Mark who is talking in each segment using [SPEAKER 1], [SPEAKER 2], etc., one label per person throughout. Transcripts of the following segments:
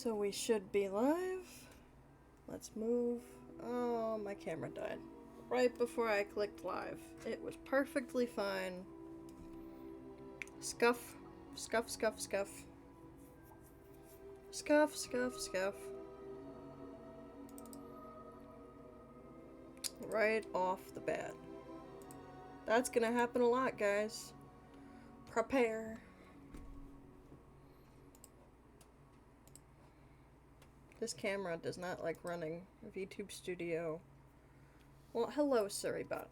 [SPEAKER 1] So we should be live. Let's move. Oh, my camera died. Right before I clicked live. It was perfectly fine. Scuff. Scuff, scuff, scuff. Scuff, scuff, scuff. Right off the bat. That's gonna happen a lot, guys. Prepare. This camera does not like running VTube Studio. Well, hello, Surrybot.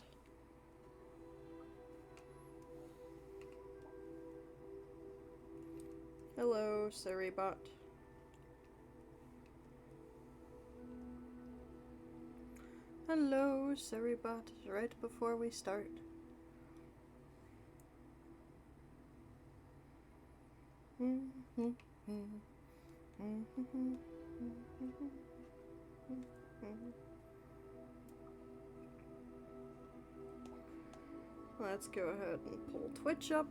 [SPEAKER 1] Hello, Surrybot. Hello, Surrybot. Right before we start. Let's go ahead and pull Twitch up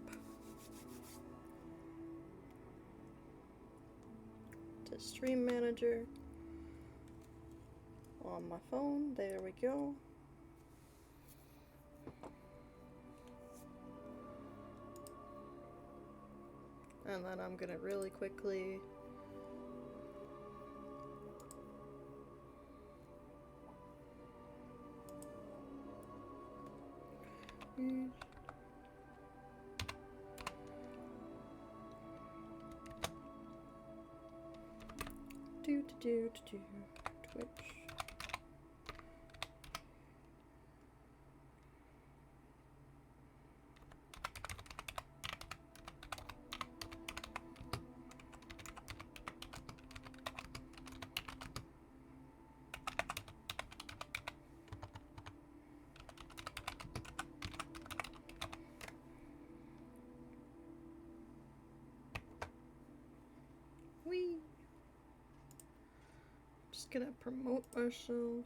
[SPEAKER 1] to Stream Manager on my phone. There we go. And then I'm gonna really quickly Twitch. Whee! Just gonna promote myself.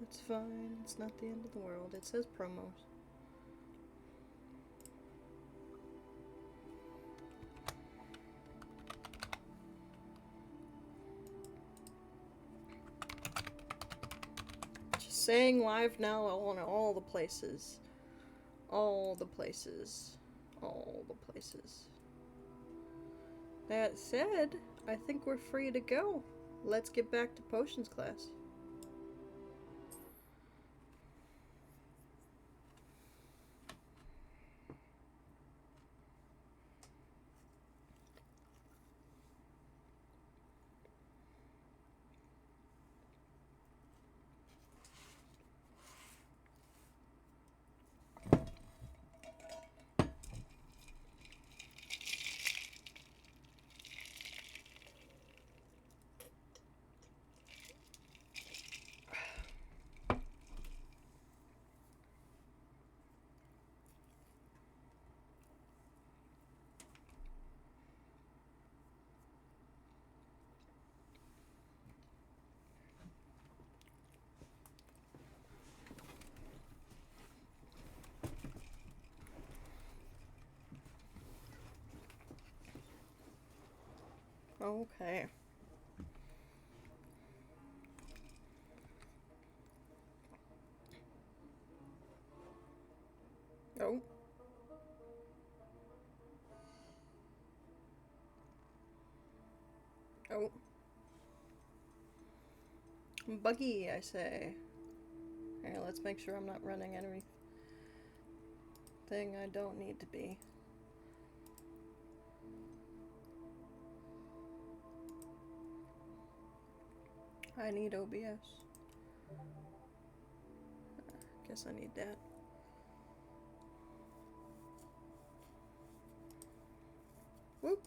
[SPEAKER 1] It's fine. It's not the end of the world. It says promos. Just saying live now on all the places. All the places. All the places. That said, I think we're free to go. Let's get back to potions class. Okay. Oh. Oh. Buggy, I say. Here, let's make sure I'm not running anything I don't need to be. I need OBS. Guess I need that. Whoop!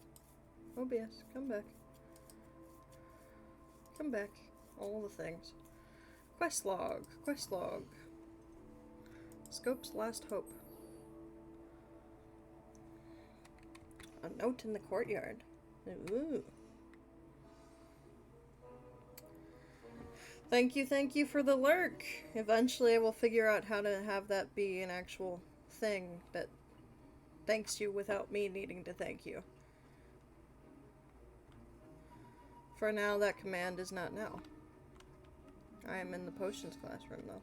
[SPEAKER 1] OBS, come back. Come back. All the things. Quest log. Quest log. Scope's last hope. A note in the courtyard. Ooh. Thank you for the lurk. Eventually I will figure out how to have that be an actual thing that thanks you without me needing to thank you. For now, that command is not now. I am in the potions classroom, though.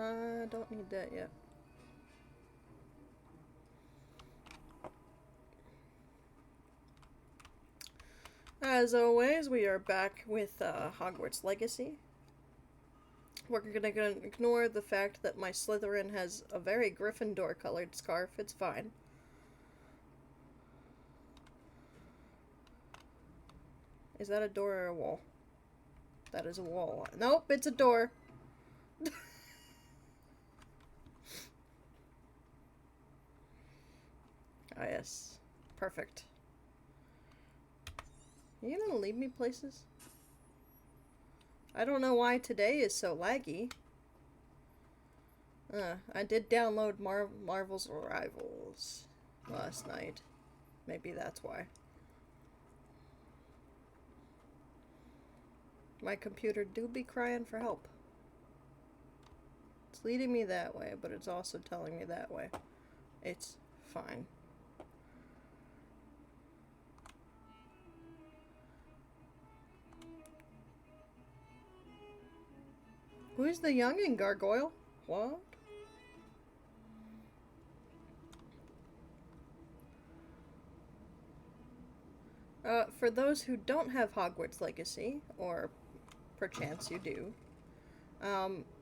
[SPEAKER 1] I don't need that yet. As always, we are back with Hogwarts Legacy. We're gonna ignore the fact that my Slytherin has a very Gryffindor-colored scarf. It's fine. Is that a door or a wall? That is a wall. Nope, it's a door. Ah, yes. Perfect. Are you gonna lead me places? I don't know why today is so laggy. I did download Marvel's Rivals last night. Maybe that's why. My computer do be crying for help. It's leading me that way, but it's also telling me that way. It's fine. Who's the youngin' gargoyle? What? For those who don't have Hogwarts Legacy, or perchance you do,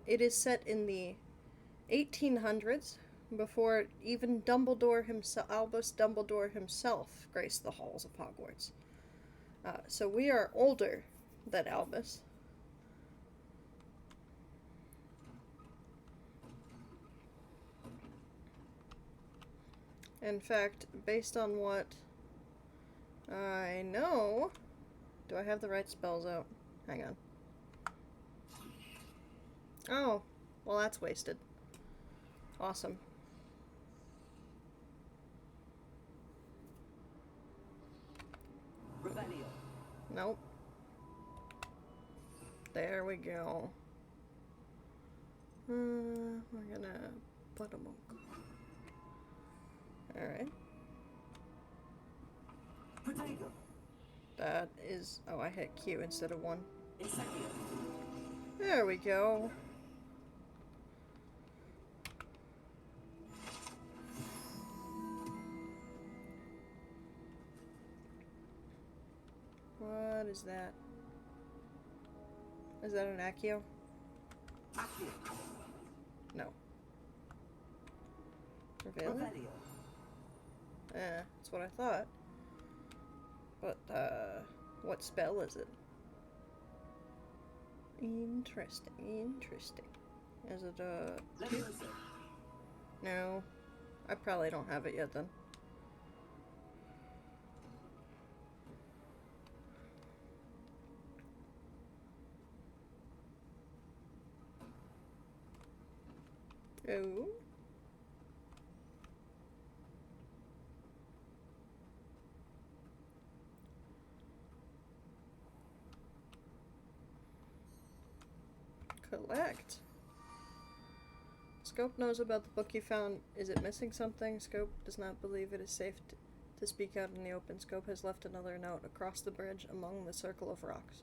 [SPEAKER 1] it is set in the 1800s, before even Dumbledore himself, Albus Dumbledore himself, graced the halls of Hogwarts. So we are older than Albus. In fact, based on what I know... Do I have the right spells out? Hang on. Oh, well that's wasted. Awesome. Nope. There we go. We're gonna put a monk. Alright. That is... Oh, I hit Q instead of 1. There we go. What is that? Is that an Accio? No. Really? That's what I thought. But, what spell is it? Interesting, interesting. Is it, No. I probably don't have it yet, then. Oh. Collect. Scope knows about the book you found. Is it missing something? Scope does not believe it is safe to speak out in the open. Scope has left another note across the bridge among the circle of rocks.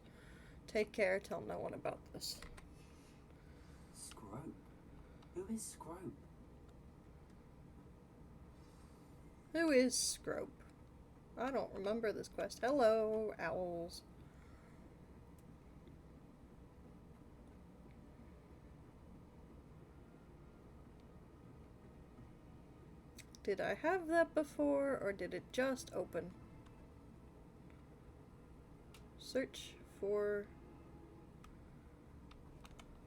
[SPEAKER 1] Take care, tell no one about this.
[SPEAKER 2] Scrope? Who is Scrope?
[SPEAKER 1] Who is Scrope? I don't remember this quest. Hello, owls. Did I have that before, or did it just open? Search for...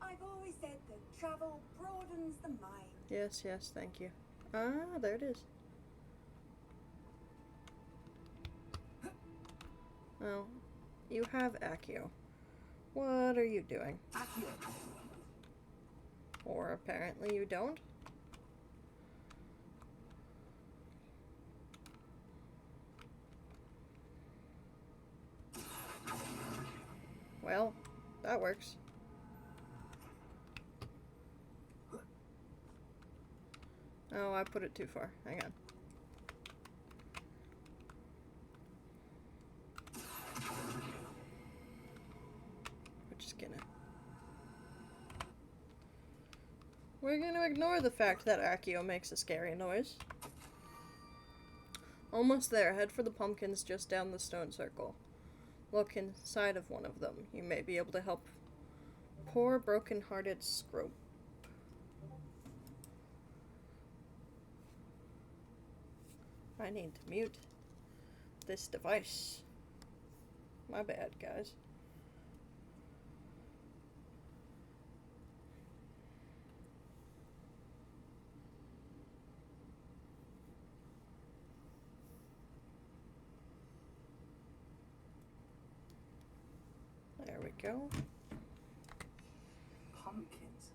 [SPEAKER 3] I've always said that travel broadens the mind.
[SPEAKER 1] Yes, yes, thank you. Ah, there it is. Oh, you have Accio. What are you doing?
[SPEAKER 2] Accio.
[SPEAKER 1] Or apparently you don't. Well, that works. Oh, I put it too far. Hang on. We're gonna ignore the fact that Accio makes a scary noise. Almost there. Head for the pumpkins just down the stone circle. Look inside of one of them. You may be able to help poor broken-hearted Scrope. I need to mute this device. My bad, guys. There we go.
[SPEAKER 2] Pumpkins.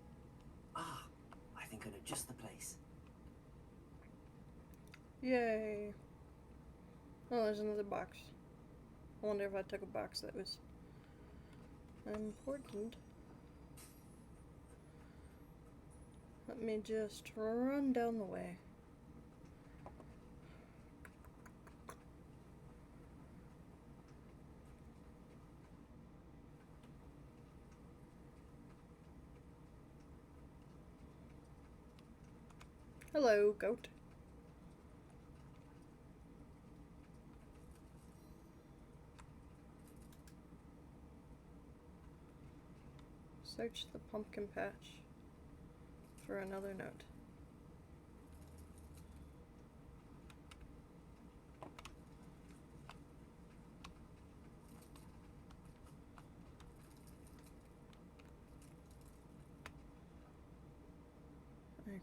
[SPEAKER 2] Ah, I think I know just the place.
[SPEAKER 1] Yay. Oh, there's another box. I wonder if I took a box that was important. Let me just run down the way. Hello, goat. Search the pumpkin patch for another note.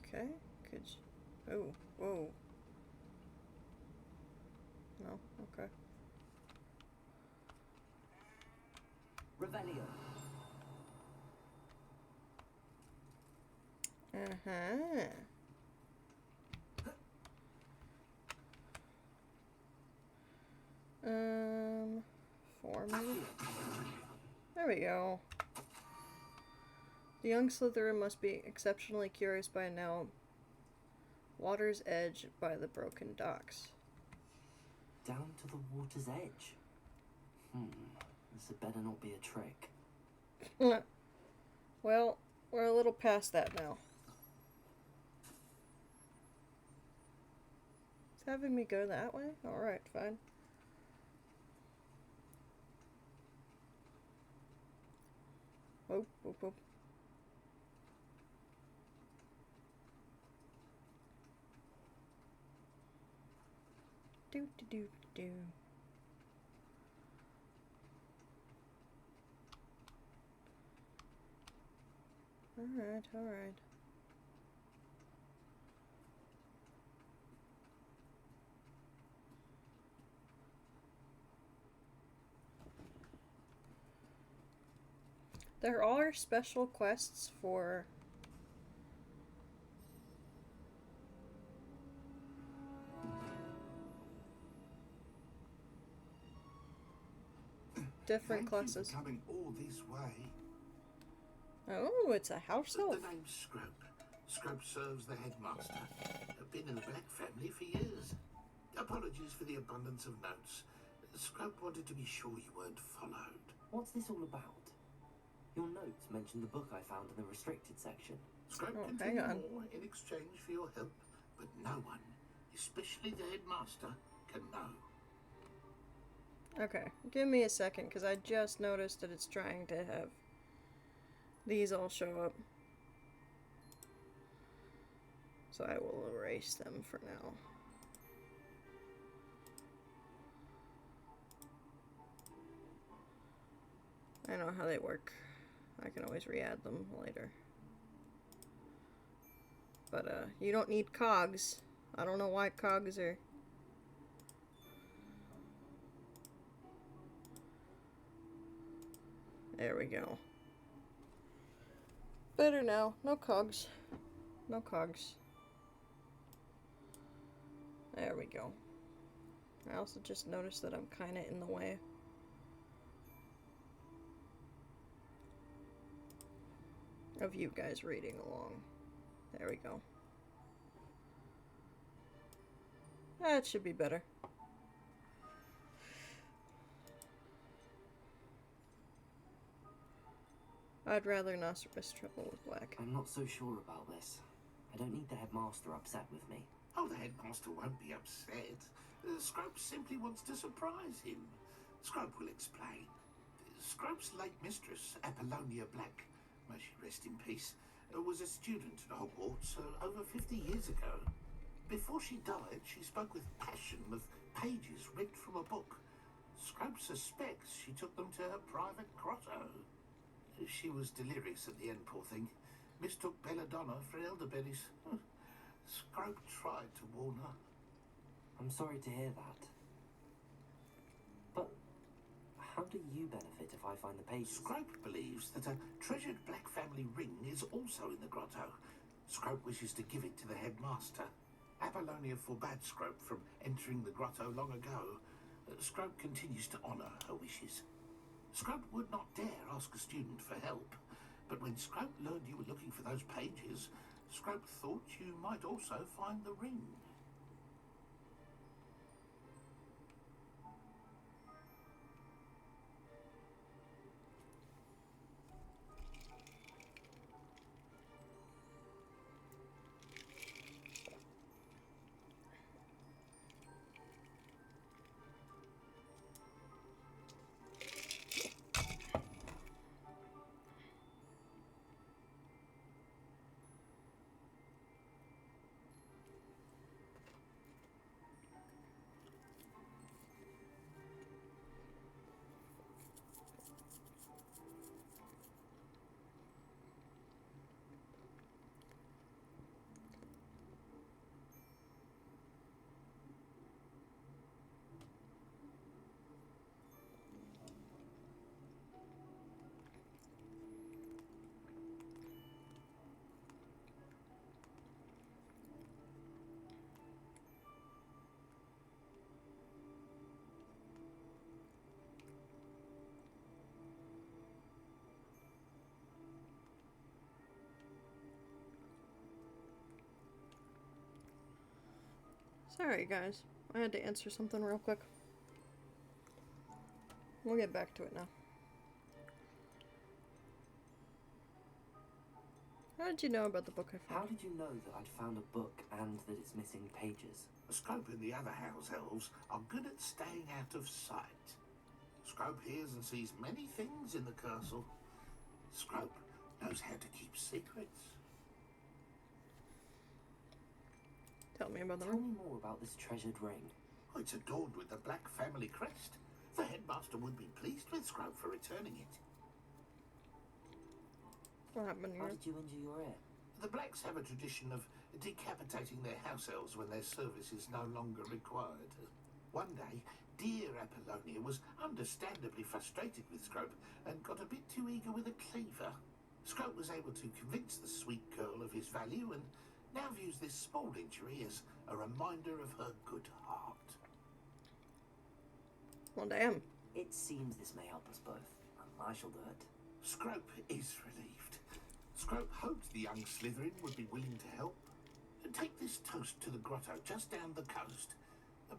[SPEAKER 1] Okay, could you... Oh, whoa. No, okay.
[SPEAKER 2] Revelio.
[SPEAKER 1] Uh-huh. Four maybe? There we go. The young Slytherin must be exceptionally curious by now. Water's edge by the broken docks.
[SPEAKER 2] Down to the water's edge. This had better not be a trick.
[SPEAKER 1] Well, we're a little past that now. It's having me go that way? Alright, fine. Whoop, whoop, whoop. Do do do do. Alright, alright. There are special quests for different classes.
[SPEAKER 4] Thank you for coming all this way.
[SPEAKER 1] Oh, it's a house elf.
[SPEAKER 4] The name's Scrope. Scrope serves the headmaster. I've been in the Black family for years. Apologies for the abundance of notes. Scrope wanted to be sure you weren't followed.
[SPEAKER 2] What's this all about? Your notes mentioned the book I found in the restricted section.
[SPEAKER 4] Scrope can tell
[SPEAKER 1] hang
[SPEAKER 4] you
[SPEAKER 1] on.
[SPEAKER 4] more in exchange for your help, but no one, especially the headmaster, can know.
[SPEAKER 1] Okay, give me a second, because I just noticed that it's trying to have these all show up. So I will erase them for now. I know how they work. I can always re-add them later. But, you don't need cogs. I don't know why cogs are... There we go. Better now. No cogs. No cogs. There we go. I also just noticed that I'm kinda in the way. Of you guys reading along. There we go. That should be better. I'd rather not risk trouble with Black.
[SPEAKER 2] I'm not so sure about this. I don't need the headmaster upset with me.
[SPEAKER 4] Oh, the headmaster won't be upset. Scrope simply wants to surprise him. Scrope will explain. Scrope's late mistress, Apollonia Black, may she rest in peace, was a student at Hogwarts over 50 years ago. Before she died, she spoke with passion of pages ripped from a book. Scrope suspects she took them to her private grotto. She was delirious at the end, poor thing. Mistook belladonna for elderberries. Scrope tried to warn her.
[SPEAKER 2] I'm sorry to hear that. But how do you benefit if I find the pages?
[SPEAKER 4] Scrope believes that a treasured Black family ring is also in the grotto. Scrope wishes to give it to the headmaster. Apollonia forbade Scrope from entering the grotto long ago. Scrope continues to honour her wishes. Scrope would not dare ask a student for help, but when Scrope learned you were looking for those pages, Scrope thought you might also find the ring.
[SPEAKER 1] Sorry, guys. I had to answer something real quick. We'll get back to it now. How did you know about the book I
[SPEAKER 2] How
[SPEAKER 1] found?
[SPEAKER 2] did you know that I'd found a book and that it's missing pages?
[SPEAKER 4] Scrope and the other house elves are good at staying out of sight. Scrope hears and sees many things in the castle. Scrope knows how to keep secrets.
[SPEAKER 1] Tell me about the
[SPEAKER 2] Tell
[SPEAKER 1] ring.
[SPEAKER 2] me more about this treasured ring.
[SPEAKER 4] Oh, it's adorned with the Black family crest. The headmaster would be pleased with Scrope for returning it.
[SPEAKER 1] What happened
[SPEAKER 2] How
[SPEAKER 1] here?
[SPEAKER 2] did you injure your ear?
[SPEAKER 4] The Blacks have a tradition of decapitating their house elves when their service is no longer required. One day, dear Apollonia was understandably frustrated with Scrope and got a bit too eager with a cleaver. Scrope was able to convince the sweet girl of his value and now views this small injury as a reminder of her good heart.
[SPEAKER 1] Well, damn.
[SPEAKER 2] It seems this may help us both. I shall do it.
[SPEAKER 4] Scrope is relieved. Scrope hoped the young Slytherin would be willing to help. Take this toast to the grotto just down the coast.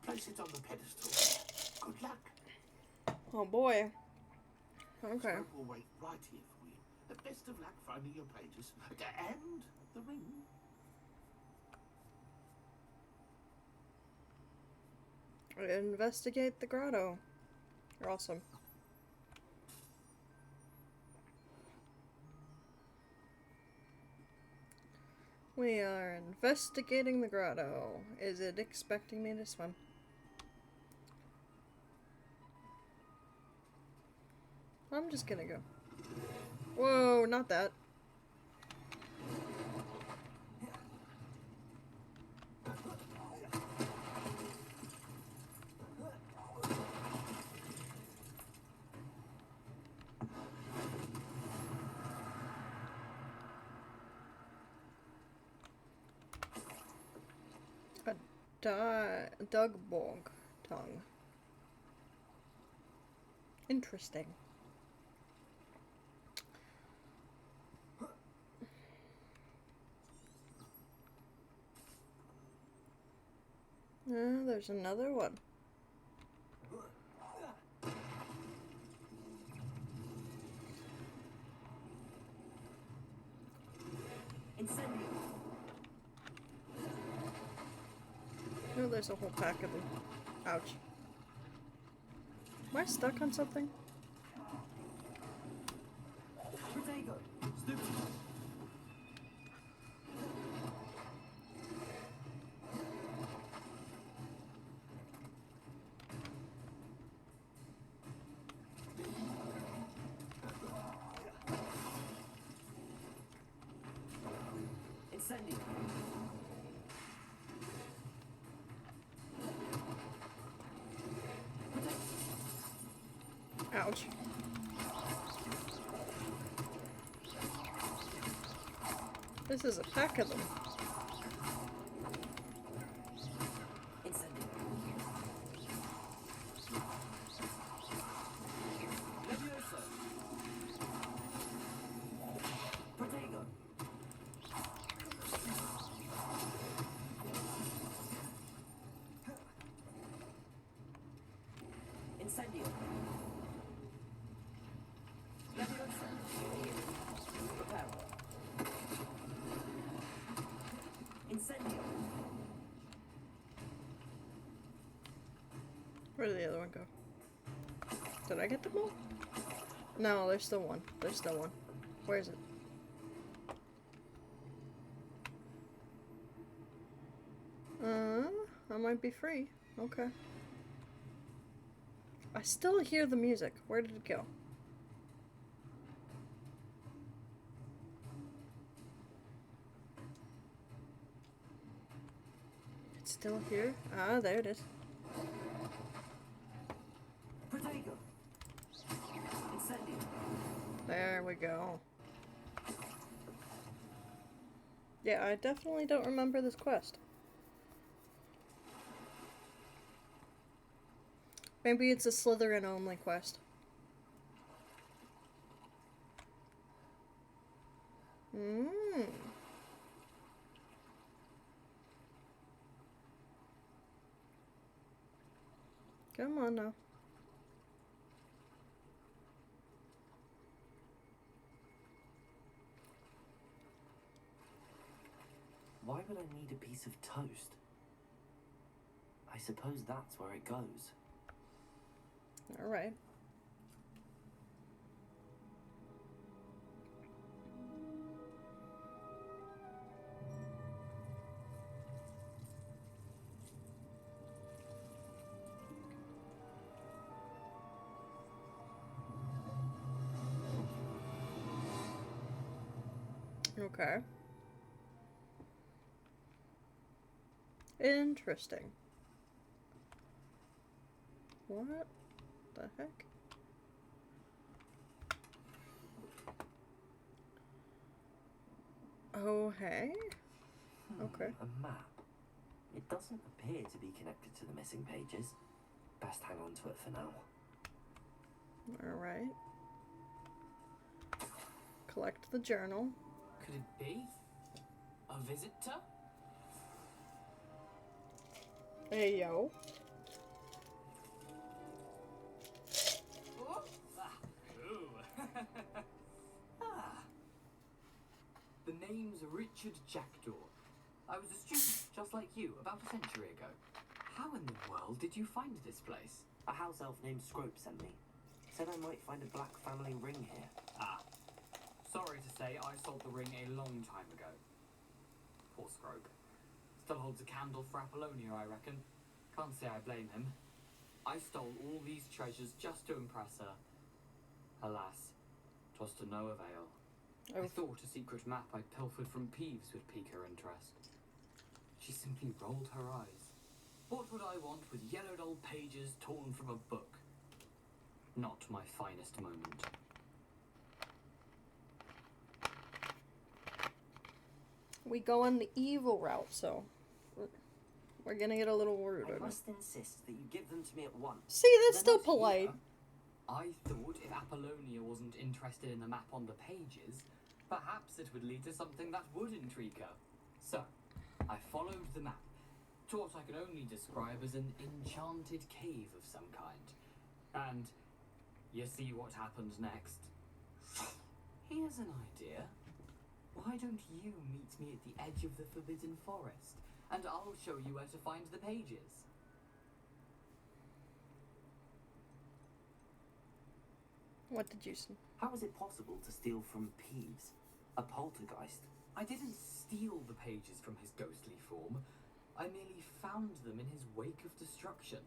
[SPEAKER 4] Place it on the pedestal. Good luck.
[SPEAKER 1] Oh boy. Okay.
[SPEAKER 4] Scrope will wait right here for you. The best of luck finding your pages. And the ring.
[SPEAKER 1] Investigate the grotto. You're awesome. We are investigating the grotto. Is it expecting me to swim? I'm just gonna go. Whoa, not that. Dugborg tongue. Interesting. There's another one.
[SPEAKER 2] Incendio!
[SPEAKER 1] Oh, there's a whole pack of them. Ouch. Am I stuck on something?
[SPEAKER 2] Protego! Stupid! Incendio!
[SPEAKER 1] Ouch. This is a pack of them.
[SPEAKER 2] Incendio! Levioso! Protego! Incendio! Levioso! Reparo! Incendio!
[SPEAKER 1] Where did the other one go? Did I get them all? No, there's still one. There's still one. Where is it? I might be free. Okay. I still hear the music. Where did it go? It's still here? Ah, there it is.
[SPEAKER 2] Protego! Incendio!
[SPEAKER 1] There we go. Yeah, I definitely don't remember this quest. Maybe it's a Slytherin only quest. Come on now.
[SPEAKER 2] Why would I need a piece of toast? I suppose that's where it goes.
[SPEAKER 1] Alright. Okay. Interesting. What the heck? Oh, hey? Okay.
[SPEAKER 2] A map. It doesn't appear to be connected to the missing pages. Best hang on to it for now.
[SPEAKER 1] Alright. Collect the journal.
[SPEAKER 5] Could it be? A visitor?
[SPEAKER 1] Hey, yo.
[SPEAKER 5] Oh. Ooh. Ah. The name's Richard Jackdaw. I was a student, just like you, about a century ago. How in the world did you find this place?
[SPEAKER 2] A house elf named Scrope sent me. Said I might find a black family ring here.
[SPEAKER 5] Ah. Sorry to say, I sold the ring a long time ago. Poor Scrope. Still holds a candle for Apollonia, I reckon. Can't say I blame him. I stole all these treasures just to impress her. Alas, 'twas to no avail. I thought a secret map I pilfered from Peeves would pique her interest. She simply rolled her eyes. What would I want with yellowed old pages torn from a book? Not my finest moment.
[SPEAKER 1] We go on the evil route, so we're gonna get a little worried.
[SPEAKER 2] I must insist that you give them to me at once.
[SPEAKER 1] See, that's
[SPEAKER 5] They're
[SPEAKER 1] still
[SPEAKER 5] not
[SPEAKER 1] polite.
[SPEAKER 5] here. I thought if Apollonia wasn't interested in the map on the pages, perhaps it would lead to something that would intrigue her. So, I followed the map to what I can only describe as an enchanted cave of some kind. And you see what happened next? Here's an idea. Why don't you meet me at the edge of the Forbidden Forest, and I'll show you where to find the pages?
[SPEAKER 1] What did you see?
[SPEAKER 2] How is it possible to steal from Peeves, a poltergeist?
[SPEAKER 5] I didn't steal the pages from his ghostly form. I merely found them in his wake of destruction.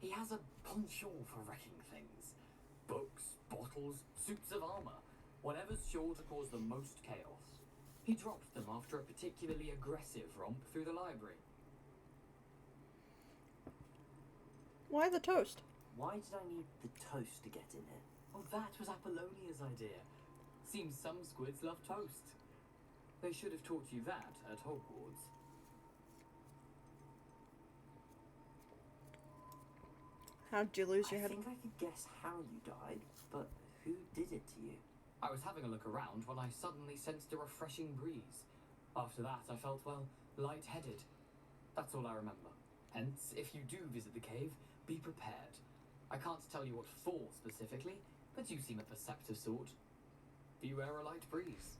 [SPEAKER 5] He has a penchant for wrecking things. Books, bottles, suits of armor, whatever's sure to cause the most chaos. He dropped them after a particularly aggressive romp through the library.
[SPEAKER 1] Why the toast?
[SPEAKER 2] Why did I need the toast to get in here?
[SPEAKER 5] Oh, that was Apollonia's idea. Seems some squids love toast. They should have taught you that at Hogwarts.
[SPEAKER 1] How'd you lose your
[SPEAKER 2] I
[SPEAKER 1] head?
[SPEAKER 2] think I could guess how you died, but who did it to you?
[SPEAKER 5] I was having a look around when I suddenly sensed a refreshing breeze. After that, I felt, well, lightheaded. That's all I remember. Hence, if you do visit the cave, be prepared. I can't tell you what for specifically, but you seem a perceptive sort. Beware a light breeze.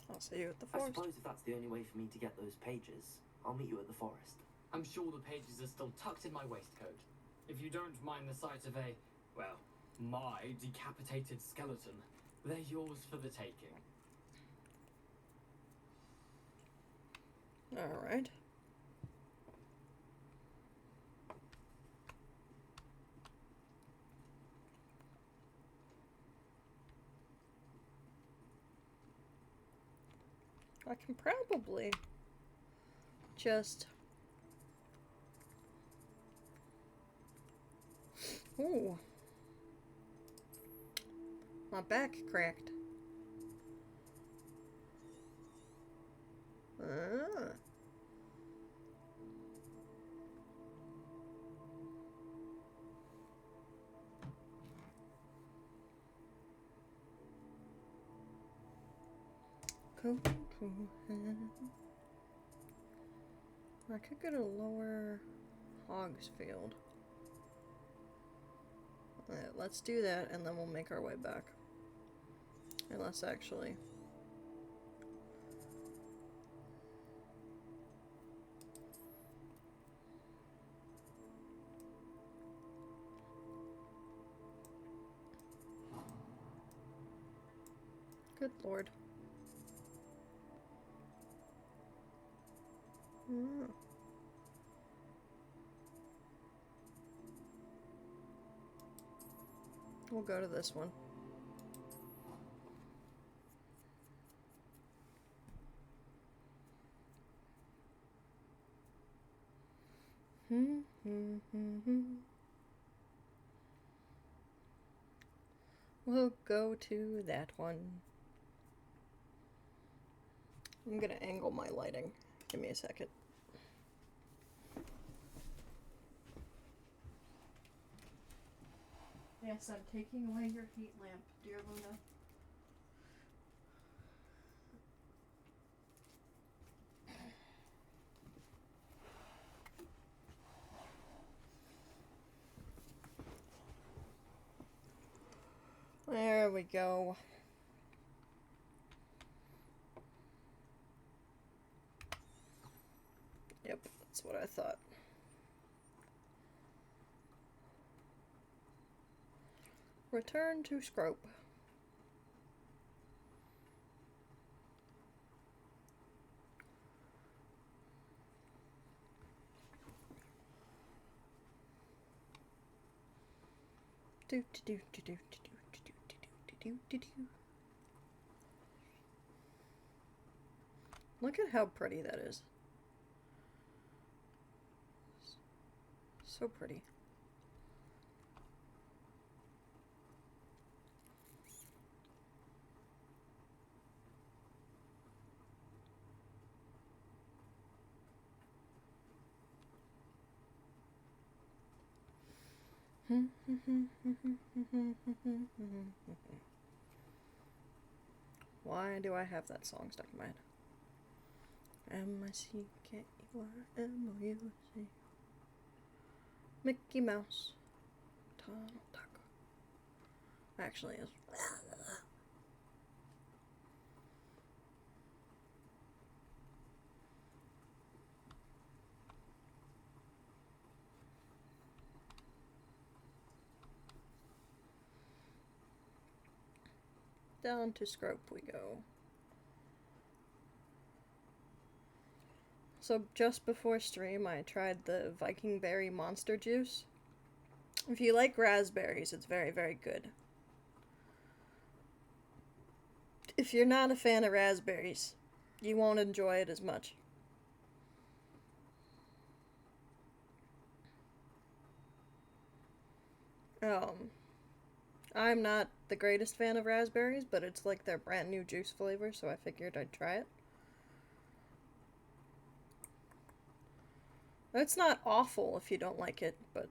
[SPEAKER 1] I'll see you at the
[SPEAKER 2] I
[SPEAKER 1] forest.
[SPEAKER 2] suppose if that's the only way for me to get those pages, I'll meet you at the forest.
[SPEAKER 5] I'm sure the pages are still tucked in my waistcoat. If you don't mind the sight of a, well, my decapitated skeleton, they're yours for the taking.
[SPEAKER 1] Alright. I can probably just... Ooh. My back cracked. Ah. Go to heaven. I could go to Lower Hogsfield. Alright, let's do that and then we'll make our way back. Unless actually... Good lord. Hmm. We'll go to this one. We'll go to that one. I'm gonna angle my lighting. Give me a second. Yes, I'm taking away your heat lamp, dear Luna. There we go. Yep, that's what I thought. Return to Scrope. Do do do do do do do do do do do do. Look at how pretty that is. So pretty. Why do I have that song stuck in my head? M-I-C-K-E-Y-M-O-U-S-E Mickey Mouse. Donald Duck. Actually, is. Down to Scrope we go. So just before stream, I tried the Viking Berry Monster Juice. If you like raspberries, it's very, very good. If you're not a fan of raspberries, you won't enjoy it as much. I'm not the greatest fan of raspberries, but it's like their brand new juice flavor, so I figured I'd try it. It's not awful if you don't like it, but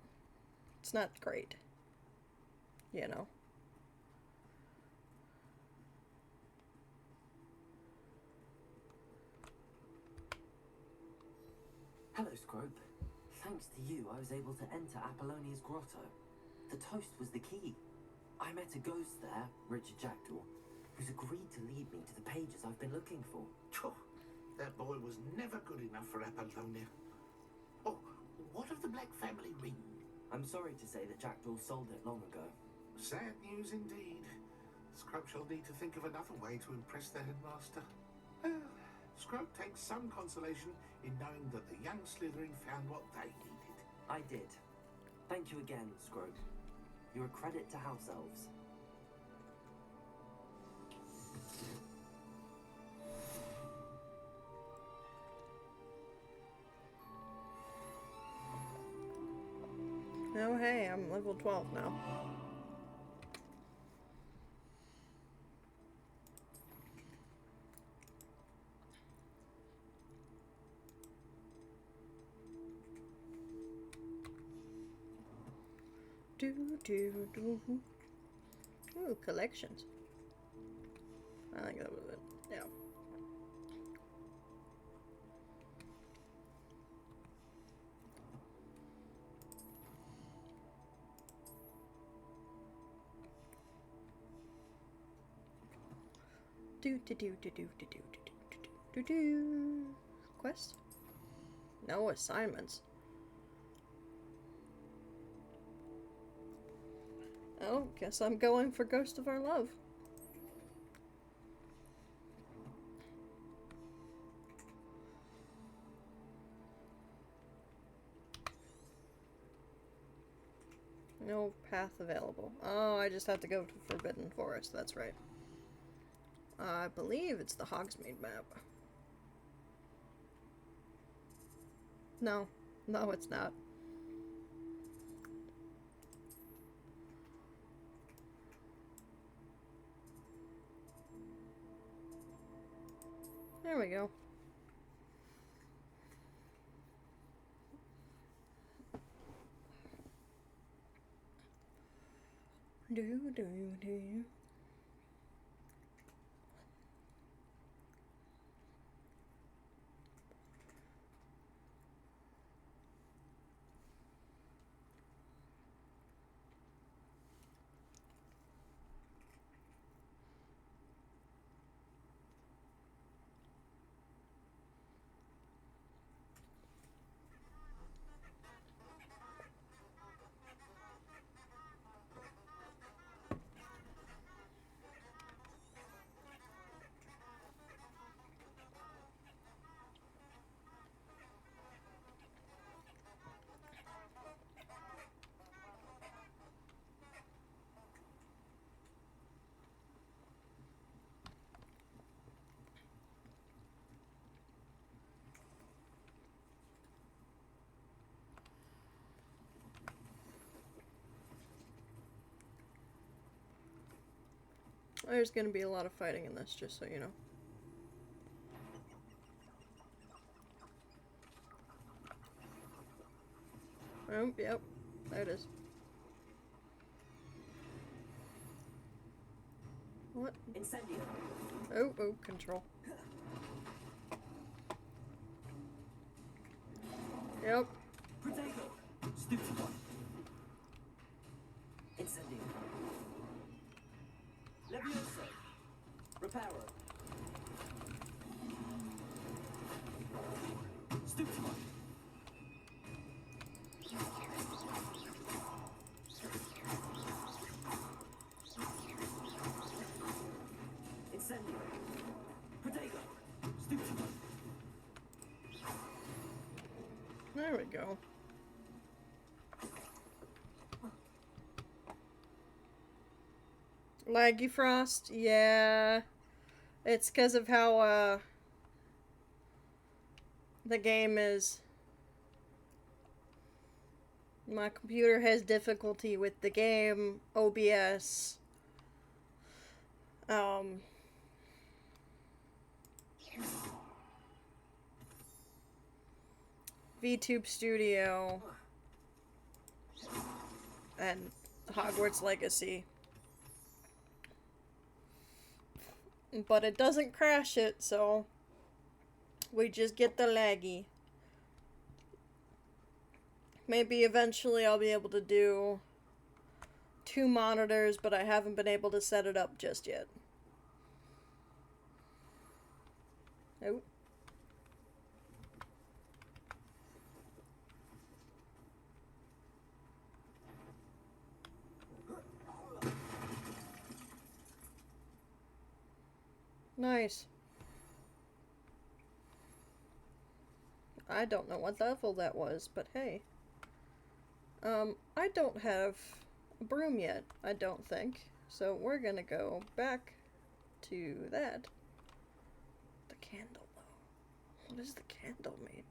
[SPEAKER 1] it's not great. You know.
[SPEAKER 2] Hello, Scrope. Thanks to you, I was able to enter Apollonia's grotto. The toast was the key. I met a ghost there, Richard Jackdaw, who's agreed to lead me to the pages I've been looking for.
[SPEAKER 4] Phew, that boy was never good enough for Apollonia. Oh, what of the Black family ring?
[SPEAKER 2] I'm sorry to say that Jackdaw sold it long ago.
[SPEAKER 4] Sad news indeed. Scrub shall need to think of another way to impress the headmaster. Well, Scrub takes some consolation in knowing that the young Slytherin found what they needed.
[SPEAKER 2] I did. Thank you again, Scrope. You're a credit to House Elves.
[SPEAKER 1] Oh hey, I'm level 12 now. Do. Ooh, collections. I think that was it. Yeah. Do. Quest? No assignments. Oh, guess I'm going for Ghost of Our Love. No path available. Oh, I just have to go to Forbidden Forest, that's right. I believe it's the Hogsmeade map. No, it's not. There we go. Do. There's gonna be a lot of fighting in this, just so you know. Oh, yep. There it is. What?
[SPEAKER 2] Incendio.
[SPEAKER 1] Oh, control. Yep.
[SPEAKER 2] Protego. Stupefy. Incendio. Levioso. Reparo. Stupefy.
[SPEAKER 1] go. Laggy Frost? Yeah. It's because of how, the game is. My computer has difficulty with the game, OBS, VTube Studio, and Hogwarts Legacy. But it doesn't crash it, so we just get the laggy. Maybe eventually I'll be able to do 2 monitors, but I haven't been able to set it up just yet. Nope. Nice. I don't know what level that was, but hey. I don't have a broom yet, I don't think. So we're gonna go back to that. The candle, though. What is the candle made?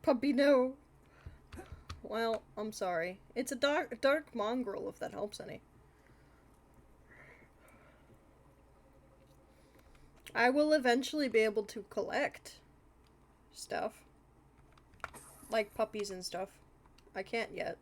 [SPEAKER 1] Puppy, no. Well, I'm sorry. It's a dark mongrel, if that helps any. I will eventually be able to collect stuff. Like puppies and stuff. I can't yet.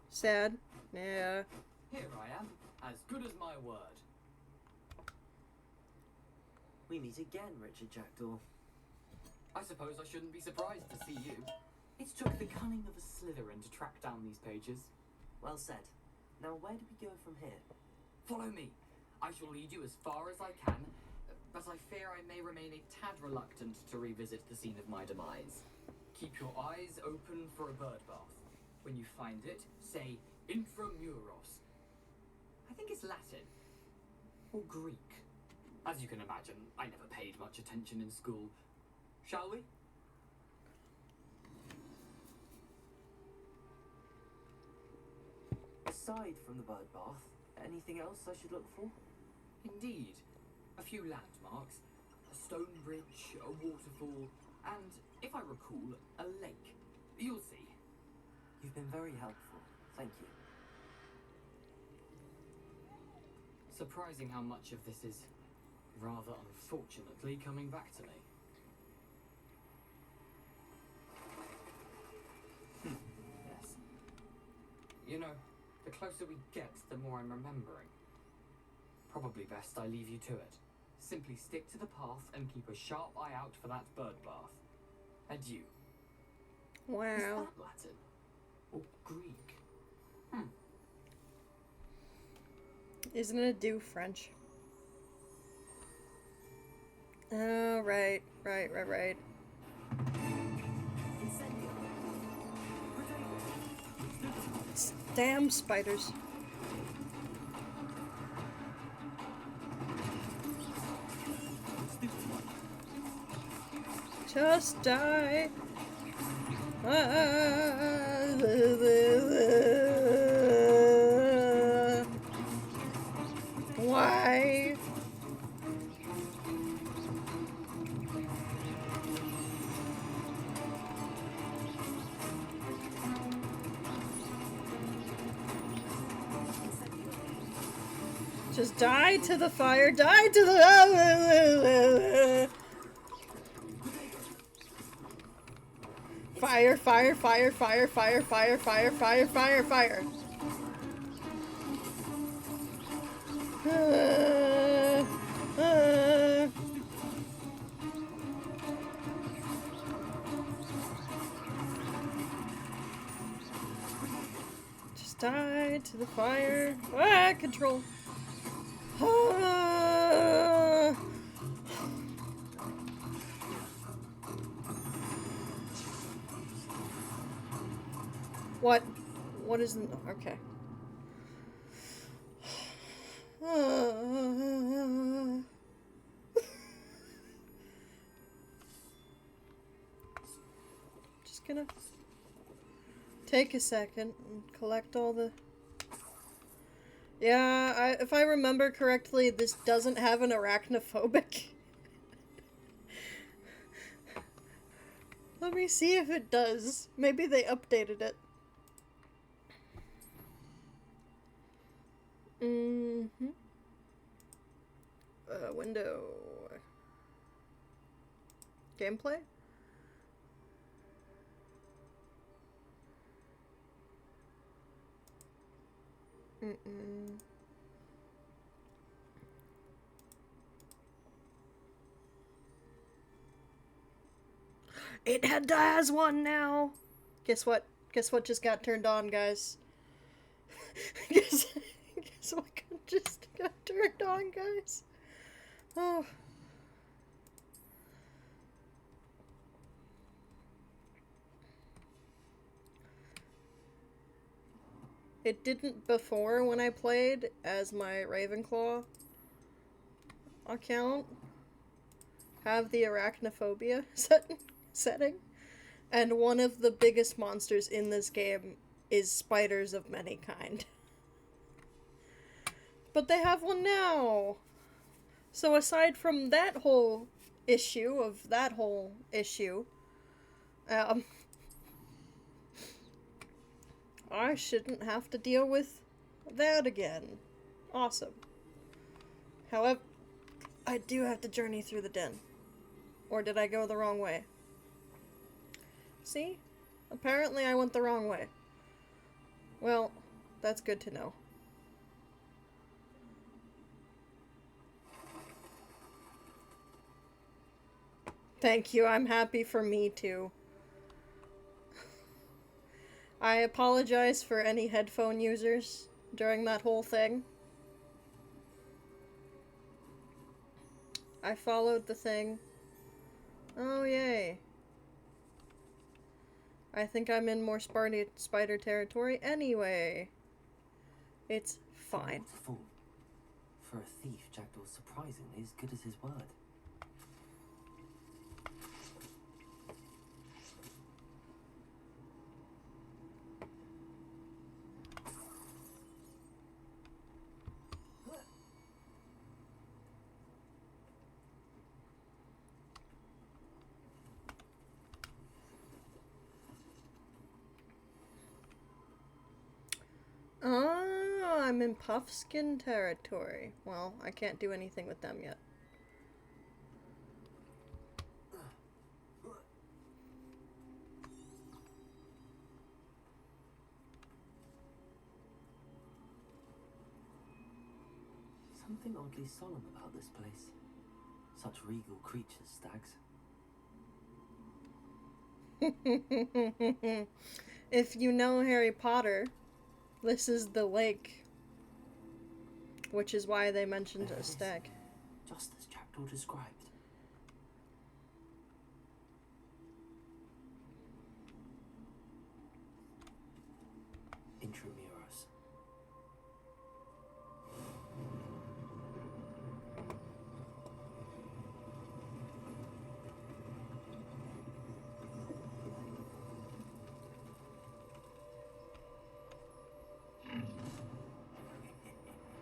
[SPEAKER 1] Sad. Yeah.
[SPEAKER 5] Here I am, as good as my word.
[SPEAKER 2] We meet again, Richard Jackdaw.
[SPEAKER 5] I suppose I shouldn't be surprised to see you. It took the cunning of a Slytherin to track down these pages.
[SPEAKER 2] Well said. Now where do we go from here?
[SPEAKER 5] Follow me. I shall lead you as far as I can, but I fear I may remain a tad reluctant to revisit the scene of my demise. Keep your eyes open for a bird bath. When you find it, say Intramuros. I think it's Latin. Or Greek. As you can imagine, I never paid much attention in school. Shall we?
[SPEAKER 2] Aside from the bird bath, anything else I should look for?
[SPEAKER 5] Indeed. A few landmarks. A stone bridge, a waterfall, and, if I recall, a lake. You'll see.
[SPEAKER 2] You've been very helpful. Thank you.
[SPEAKER 5] Surprising how much of this is, rather unfortunately, coming back to me. Yes. You know, the closer we get, the more I'm remembering. Probably best I leave you to it. Simply stick to the path and keep a sharp eye out for that bird bath. Adieu.
[SPEAKER 1] Wow.
[SPEAKER 5] Is that Latin? Or Greek?
[SPEAKER 1] Isn't it do French? Oh, right. Damn spiders. Just die. Why? Just die to the fire, die to the fire, fire, fire, fire, fire, fire, fire, fire, fire, fire. Just Die to the fire. Ah, control. Ah. What? What is the... Okay. Just gonna take a second and collect all the... Yeah, if I remember correctly, this doesn't have an arachnophobic. Let me see if it does. Maybe they updated it. Mm-hmm. Window. Gameplay? Mm-mm. It has one now! Guess what? Guess what just got turned on, guys? guess what just got turned on, guys? Oh. It didn't before when I played as my Ravenclaw account have the arachnophobia setting. And one of the biggest monsters in this game is spiders of many kind. But they have one now! So aside from that whole issue, I shouldn't have to deal with that again. Awesome. However, I do have to journey through the den. Or did I go the wrong way? See? Apparently I went the wrong way. Well, that's good to know. Thank you, I'm happy for me too. I apologize for any headphone users during that whole thing. I followed the thing. Oh, yay. I think I'm in more spider territory anyway. It's fine.
[SPEAKER 2] Fool. For a thief, Jackdaw's surprisingly as good as his word.
[SPEAKER 1] Oh, I'm in Puffskin territory. Well, I can't do anything with them yet.
[SPEAKER 2] Something oddly solemn about this place. Such regal creatures, stags.
[SPEAKER 1] If you know Harry Potter, this is the lake. Which is why they mentioned a stag.
[SPEAKER 2] Just as Jackdaw described. Intramuros.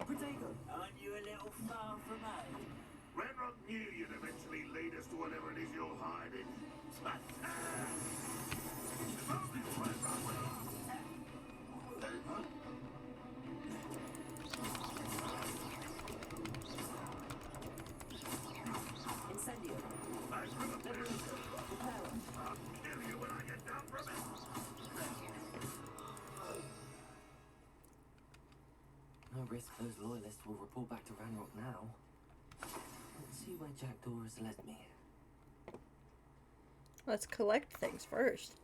[SPEAKER 6] Protego, aren't you a little far from home?
[SPEAKER 4] Renrock knew you'd eventually lead us to whatever it is you're hiding.
[SPEAKER 6] Incendio.
[SPEAKER 4] I'll kill you when I get down from it.
[SPEAKER 2] No risk those loyalists will report back to Ranrock now. Let's see where Jackdaw has led me.
[SPEAKER 1] Let's collect things first.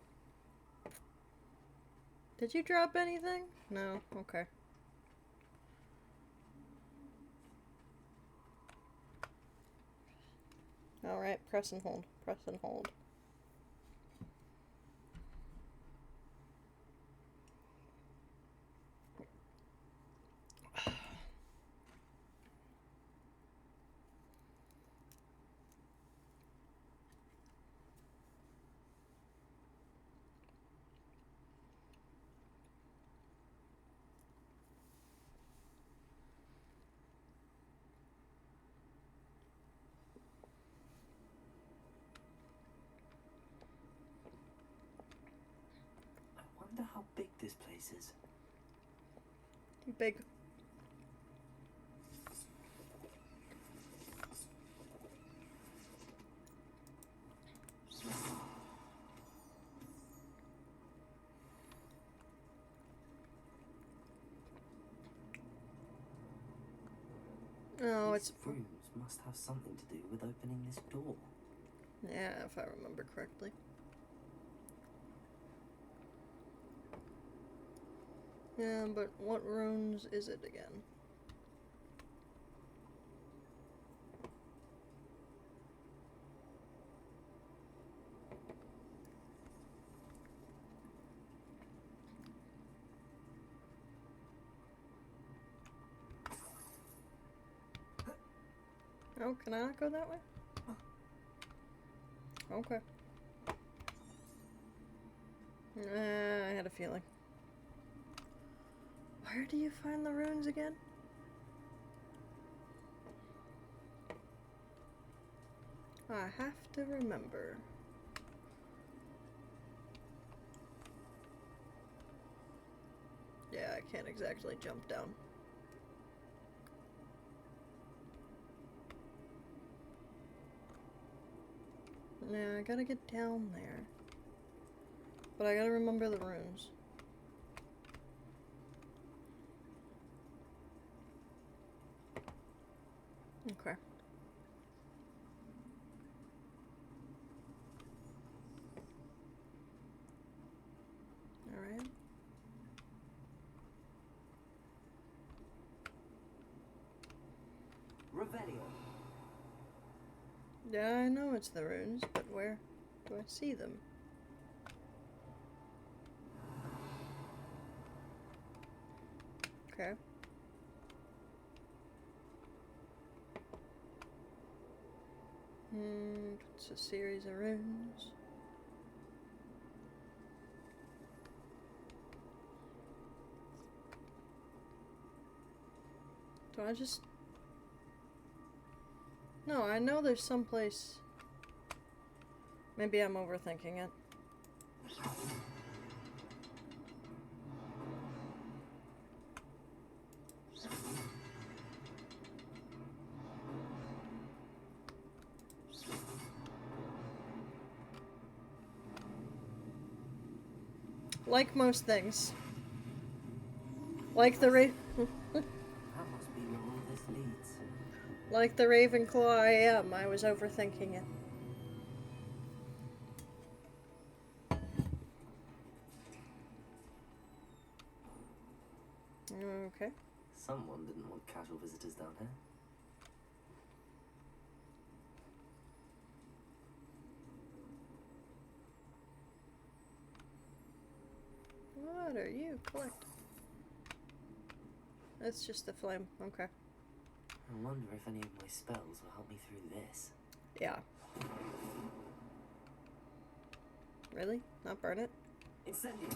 [SPEAKER 1] Did you drop anything? No? Okay. Alright, press and hold. Press and hold.
[SPEAKER 2] I wonder how big this place is.
[SPEAKER 1] Big. Oh,
[SPEAKER 2] These
[SPEAKER 1] it's...
[SPEAKER 2] rooms must have something to do with opening this door.
[SPEAKER 1] Yeah, if I remember correctly. Yeah, but what runes is it again? Oh, can I not go that way? Okay. I had a feeling. Where do you find the runes again? I have to remember. Yeah, I can't exactly jump down. Yeah, I gotta get down there. But I gotta remember the runes. Okay. Alright.
[SPEAKER 2] Revelio.
[SPEAKER 1] Yeah, I know it's the runes, but where do I see them? Okay. It's a series of runes. Do I just... No, I know there's someplace... Maybe I'm overthinking it. Like most things. Like the
[SPEAKER 2] That must be where all this leads.
[SPEAKER 1] like the Ravenclaw I am, I was overthinking it. Okay.
[SPEAKER 2] Someone didn't want casual visitors down here.
[SPEAKER 1] What are you collecting? That's just the flame. Okay.
[SPEAKER 2] I wonder if any of my spells will help me through this.
[SPEAKER 1] Yeah. Really? Not burn it?
[SPEAKER 2] Incendio!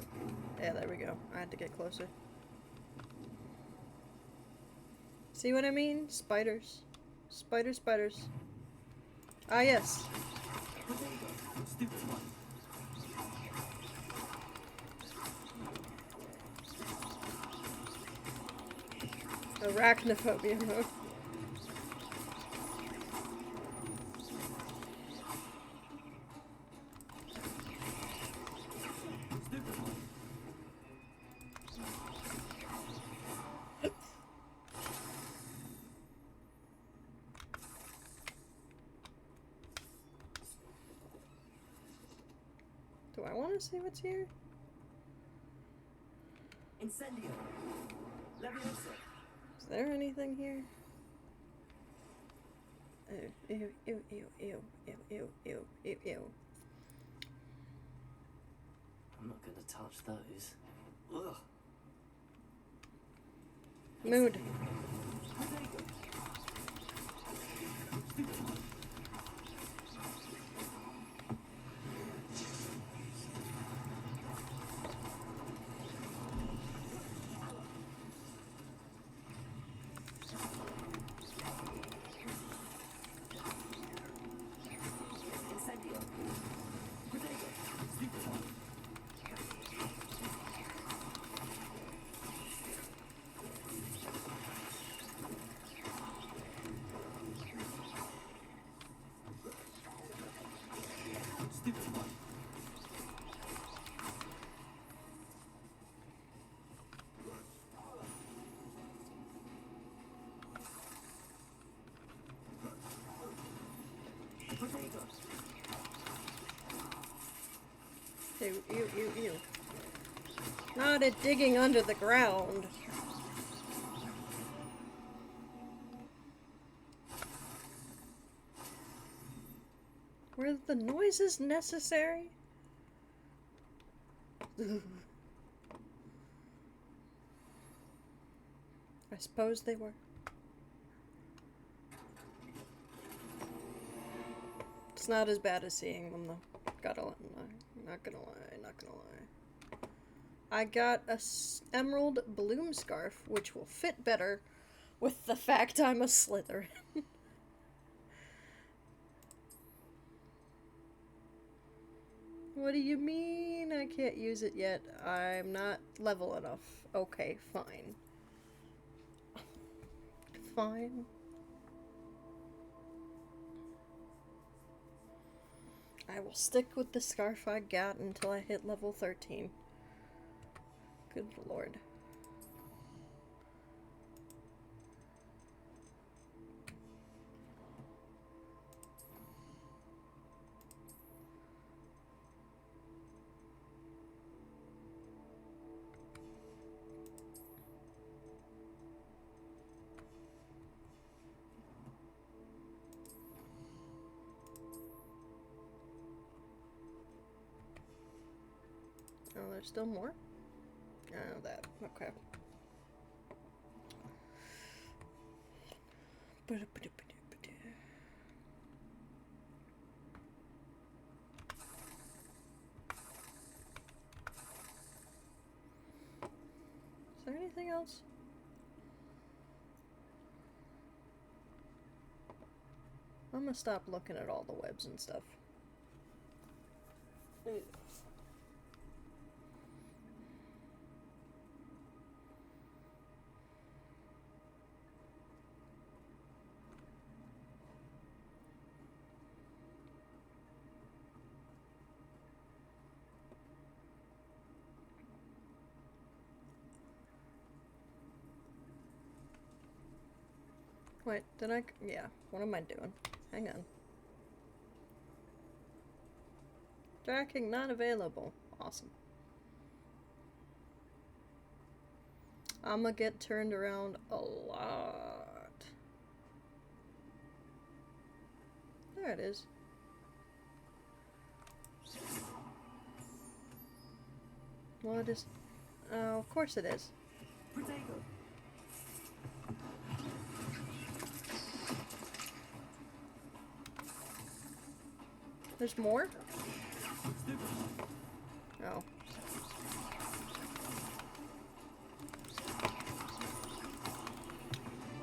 [SPEAKER 1] Yeah, there we go. I had to get closer. See what I mean? Spiders. Spiders. Ah, yes.
[SPEAKER 2] Stupid one.
[SPEAKER 1] Arachnophobia mode.
[SPEAKER 2] Stupid one.
[SPEAKER 1] Do I want to see what's here?
[SPEAKER 6] Incendio. Leviosa.
[SPEAKER 1] Is there anything here? Ew, ew, ew, ew, ew, ew, ew, ew, ew, ew.
[SPEAKER 2] I'm not gonna touch those. Ugh.
[SPEAKER 1] Mood.
[SPEAKER 6] Incendio. Protego. Stupefy. Stupefy. Protego.
[SPEAKER 1] Ew, ew, ew, ew. Not it digging under the ground. Were the noises necessary? I suppose they were. It's not as bad as seeing them though. Gotta lie. Not gonna lie, not gonna lie. I got a emerald bloom scarf, which will fit better with the fact I'm a Slytherin. What do you mean I can't use it yet? I'm not level enough. Okay, fine. Fine. I will stick with the scarf I got until I hit level 13. Good lord. Oh, there's still more? Oh, that. Okay. Is there anything else? I'm gonna stop looking at all the webs and stuff. Wait, did I? Yeah, what am I doing? Hang on. Tracking not available. Awesome. I'm gonna get turned around a lot. There it is. Well, it is. Oh, of course it is.
[SPEAKER 6] Protego.
[SPEAKER 1] There's more?
[SPEAKER 6] Stupefy.
[SPEAKER 1] Oh.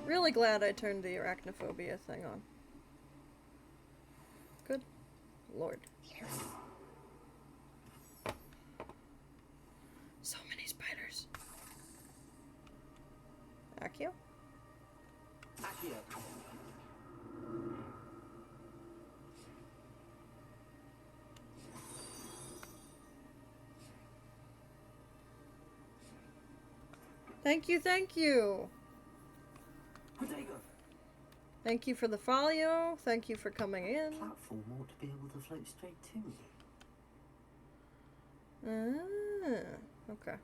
[SPEAKER 1] Really glad I turned the arachnophobia thing on. Good lord. So many spiders. Accio?
[SPEAKER 6] Accio.
[SPEAKER 1] Thank you, thank you!
[SPEAKER 2] Protego.
[SPEAKER 1] Thank you for the follow. Thank you for coming in.
[SPEAKER 2] Platform ought to be able to float straight to me.
[SPEAKER 1] Ah, okay.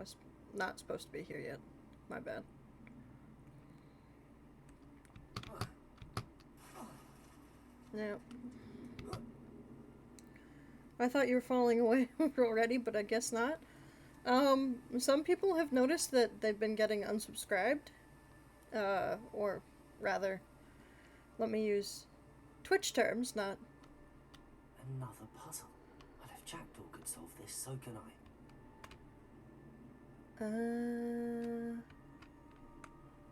[SPEAKER 1] was not supposed to be here yet. My bad. No. I thought you were falling away already, but I guess not. Some people have noticed that they've been getting unsubscribed. Or rather, let me use Twitch terms, not...
[SPEAKER 2] Another puzzle. But if Jackdaw could solve this, so can I.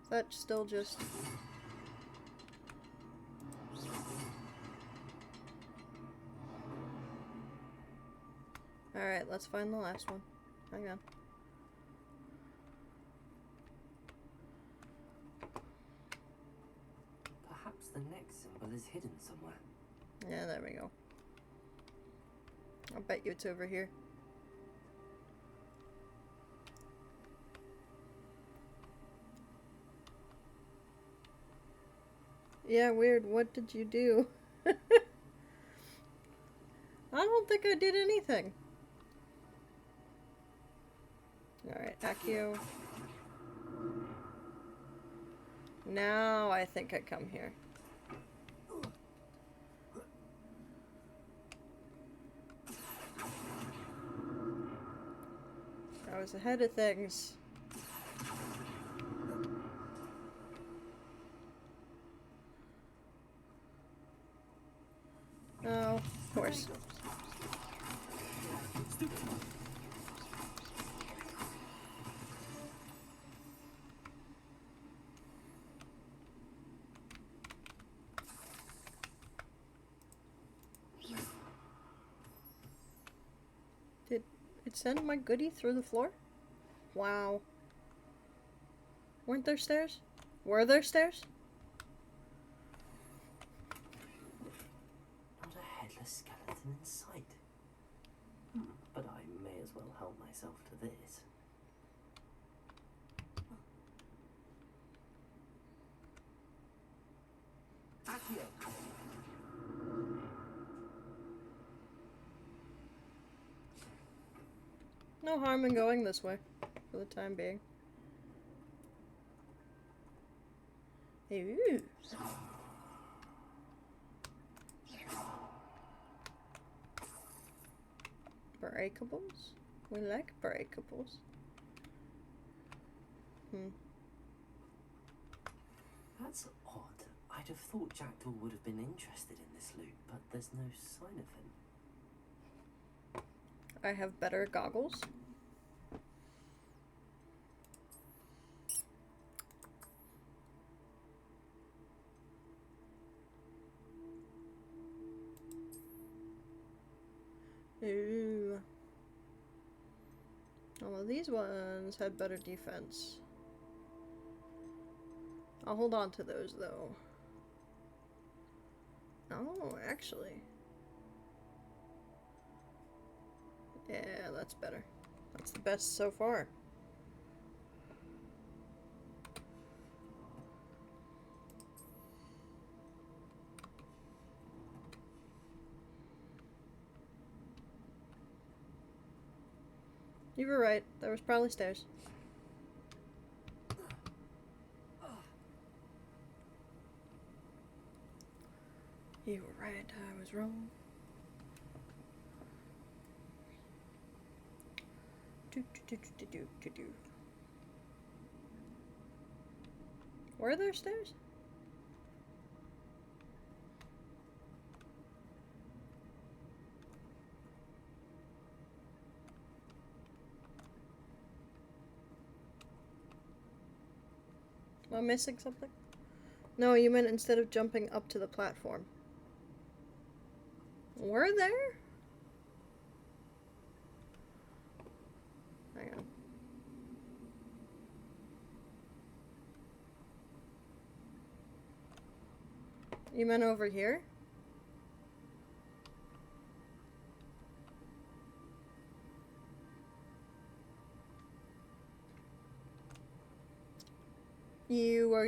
[SPEAKER 1] That's still just... Alright, let's find the last one. Hang on.
[SPEAKER 2] Perhaps the next symbol is hidden somewhere.
[SPEAKER 1] Yeah, there we go. I'll bet you it's over here. Yeah, weird. What did you do? I don't think I did anything. Alright, Accio. Now I think I come here. I was ahead of things. Oh, of course. Did it send my goodie through the floor? Wow. Weren't there stairs? Were there stairs?
[SPEAKER 2] Not a headless skeleton in sight. But I may as well help myself to this.
[SPEAKER 1] No harm in going this way, for the time being. Ooh. Breakables? We like breakables.
[SPEAKER 2] That's odd. I'd have thought Jackdaw would have been interested in this loot, but there's no sign of him.
[SPEAKER 1] I have better goggles. Ooh. All of these ones had better defense. I'll hold on to those though. Oh, actually. Yeah, that's better. That's the best so far. You were right. There was probably stairs. You were right. I was wrong. Were there stairs? Am I missing something? No, you meant instead of jumping up to the platform. Were there? Hang on. You meant over here?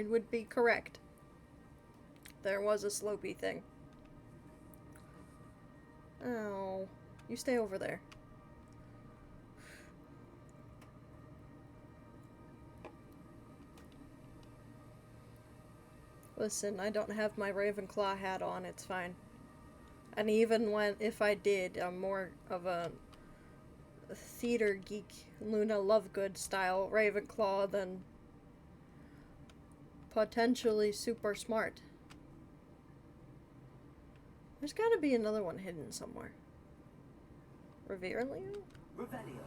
[SPEAKER 1] Would be correct. There was a slopey thing. Oh, you stay over there. Listen, I don't have my Ravenclaw hat on, it's fine. And even if I did, I'm more of a theater geek, Luna Lovegood style Ravenclaw than potentially super smart. There's gotta be another one hidden somewhere. Reverelio?
[SPEAKER 2] Revelio.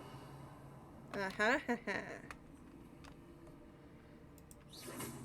[SPEAKER 1] Ha ha ha.
[SPEAKER 2] Remarkable.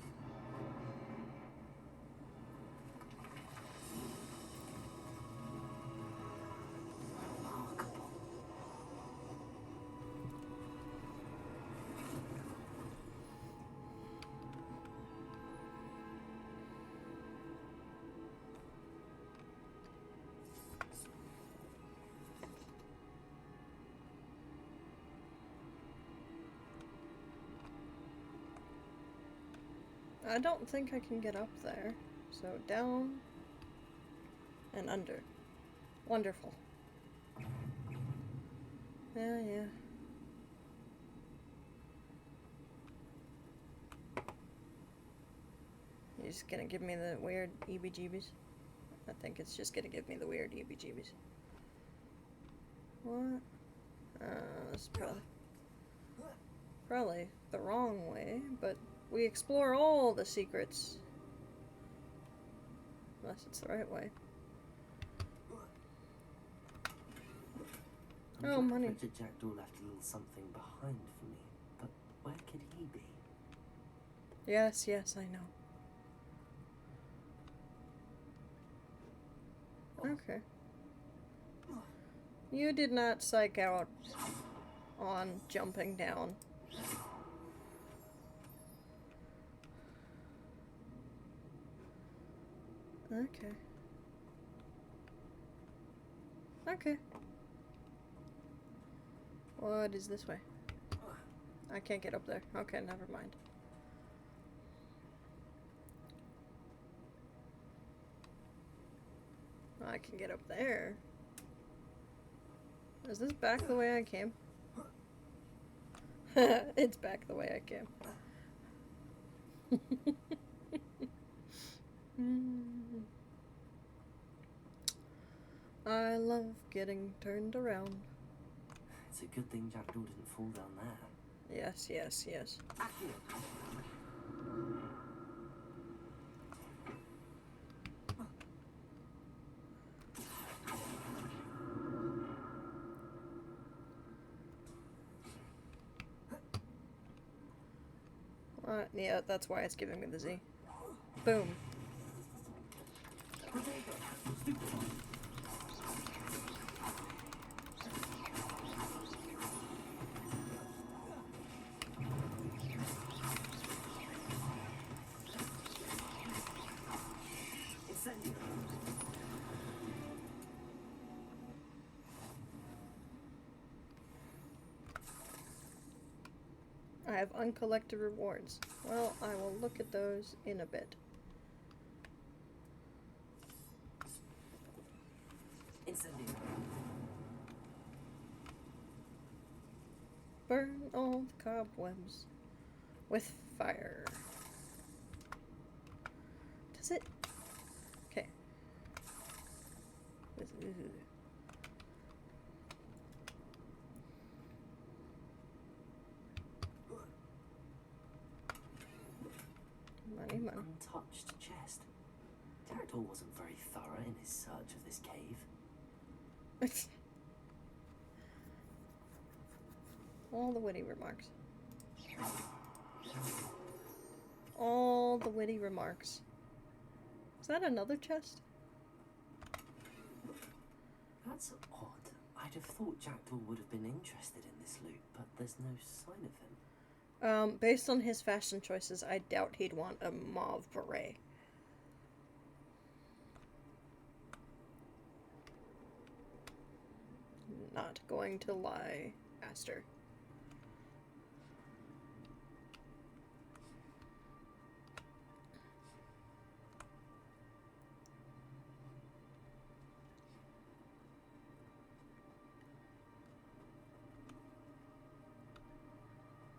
[SPEAKER 1] I don't think I can get up there. So down and under. Wonderful. Yeah. You're just gonna give me the weird EBGBs? I think it's just gonna give me the weird EBGBs. What? This is probably the wrong way, but we explore all the secrets. Unless it's the right way.
[SPEAKER 2] I'm
[SPEAKER 1] Oh,
[SPEAKER 2] glad
[SPEAKER 1] money.
[SPEAKER 2] Richard Jackdaw left a little something behind for me, but where could he be?
[SPEAKER 1] Yes, I know. Okay. You did not psych out on jumping down. Okay. What is this way? I can't get up there. Okay, never mind. I can get up there. Is this back the way I came? It's back the way I came. I love getting turned around.
[SPEAKER 2] It's a good thing Jackdaw didn't fall down there.
[SPEAKER 1] Yes.
[SPEAKER 2] Accio.
[SPEAKER 1] Yeah, that's why it's giving me the Z. Boom.
[SPEAKER 2] Incendio.
[SPEAKER 1] I have uncollected rewards. Well, I will look at those in a bit.
[SPEAKER 2] Incendio.
[SPEAKER 1] Burn all the cobwebs with fire. Does it? Okay. Money.
[SPEAKER 2] Untouched chest. Jackdaw wasn't very thorough in his search of this cave.
[SPEAKER 1] All the witty remarks. All the witty remarks. Is that another chest?
[SPEAKER 2] That's odd. I'd have thought Jackdaw would have been interested in this loot, but there's no sign of him.
[SPEAKER 1] Based on his fashion choices, I doubt he'd want a mauve beret. Not going to lie, Aster.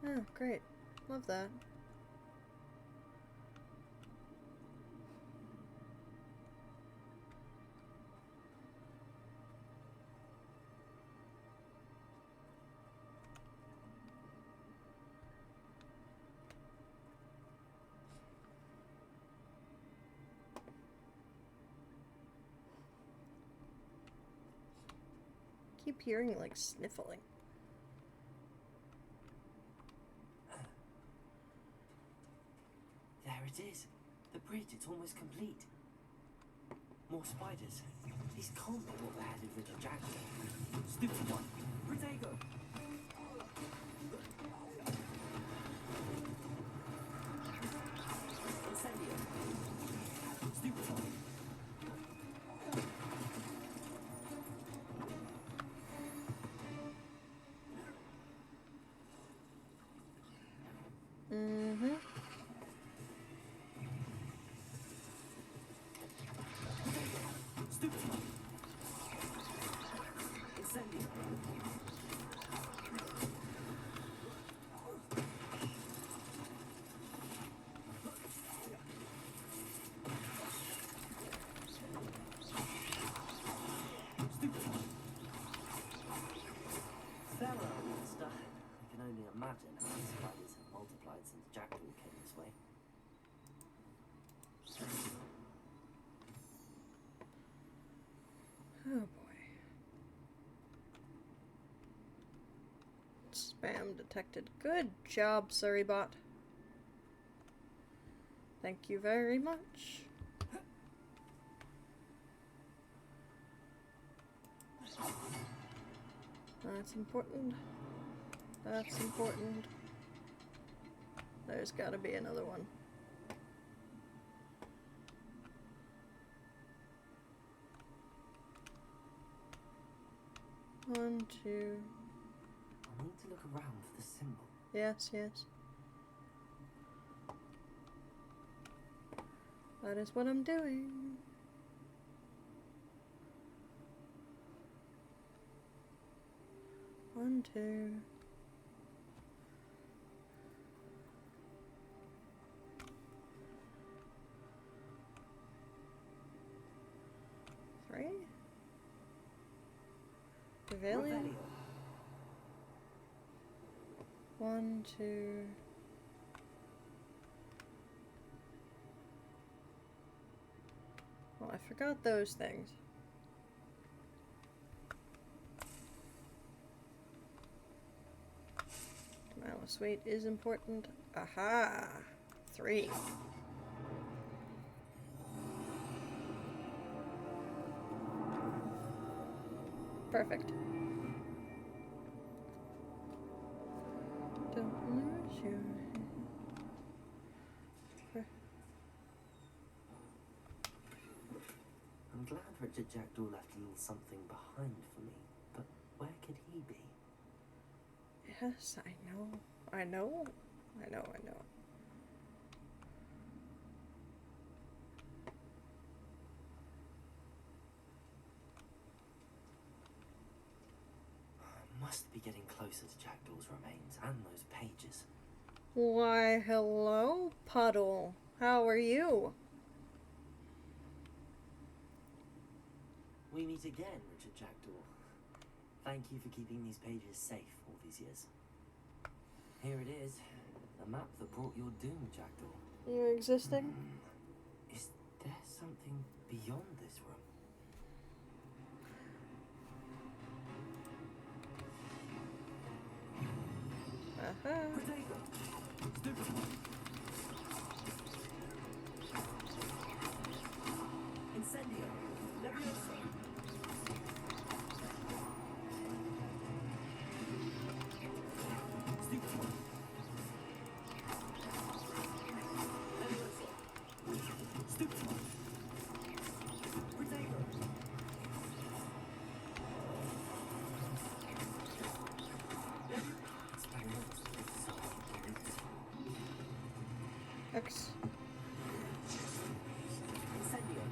[SPEAKER 1] Oh, great. Love that. keep hearing, like, sniffling.
[SPEAKER 2] There it is. The bridge, it's almost complete. More spiders. These can't be what beheaded Richard Jackdaw. Stupid one. Protego! Incendio! Stupid one.
[SPEAKER 1] Mm-hmm.
[SPEAKER 2] Stupid one. Incendio! Farewell, monster. I can only imagine how the spiders have multiplied since Jackdaw came this way.
[SPEAKER 1] Oh boy. Spam detected. Good job, Surreybot. Thank you very much. That's important. That's important. There's gotta be another one. One, two.
[SPEAKER 2] I need to look around for the symbol.
[SPEAKER 1] Yes, yes. That is what I'm doing. One, two. Three. Pavilion.
[SPEAKER 2] Revelio.
[SPEAKER 1] One, two. Well, I forgot those things. Malice weight is important. Aha! 3. Perfect. Don't lose your head.
[SPEAKER 2] I'm glad Richard Jackdaw left a little something behind for me, but where could he be?
[SPEAKER 1] Yes, I know. I know.
[SPEAKER 2] Must be getting closer to Jackdaw's remains and those pages.
[SPEAKER 1] Why, hello, Puddle. How are you?
[SPEAKER 2] We meet again, Richard Jackdaw. Thank you for keeping these pages safe all these years. Here it is, the map that brought your doom, Jackdaw.
[SPEAKER 1] You existing?
[SPEAKER 2] Is there something beyond this room?
[SPEAKER 1] Uh-huh.
[SPEAKER 2] Protego! Stupid one! Incendio! Leviosa! Stupid one! Leviosa! Stupid one! Protego!
[SPEAKER 1] X.
[SPEAKER 2] Incendio!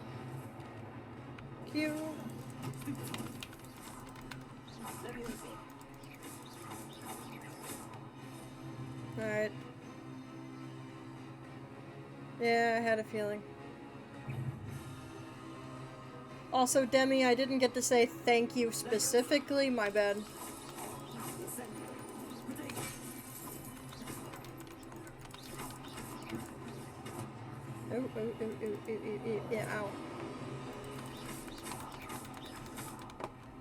[SPEAKER 1] Q.
[SPEAKER 2] Stupid one! Leviosa!
[SPEAKER 1] Alright. Yeah, I had a feeling. Also, Demi, I didn't get to say thank you specifically. My bad.
[SPEAKER 2] Incendio! Protego!
[SPEAKER 1] Oh, yeah, ow.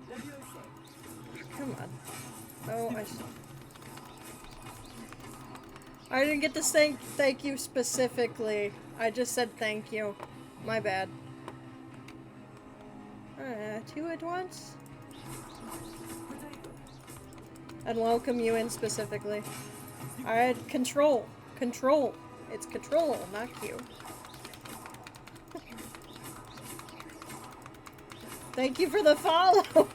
[SPEAKER 2] Leviosa!
[SPEAKER 1] Oh, I didn't get to say thank you specifically. I just said thank you. My bad. 2 at once? I'd welcome you in specifically. Alright, control. Control. It's control, not Q. Thank you for the follow!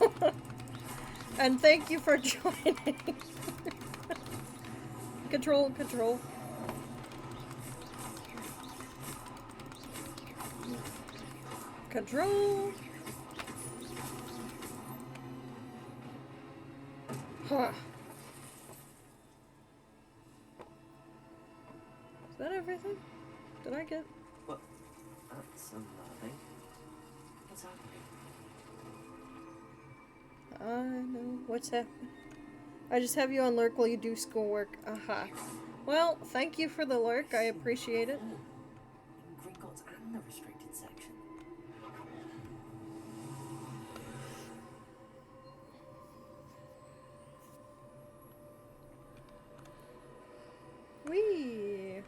[SPEAKER 1] And thank you for joining. Control, control. Control. Huh. Is that everything? Did I get...
[SPEAKER 2] Well, that's unnerving. What's happening?
[SPEAKER 1] I know what's happening. I just have you on lurk while you do schoolwork. Aha. Well, thank you for the lurk. I appreciate it.
[SPEAKER 2] In Gringotts and the restricted section.
[SPEAKER 1] Whee!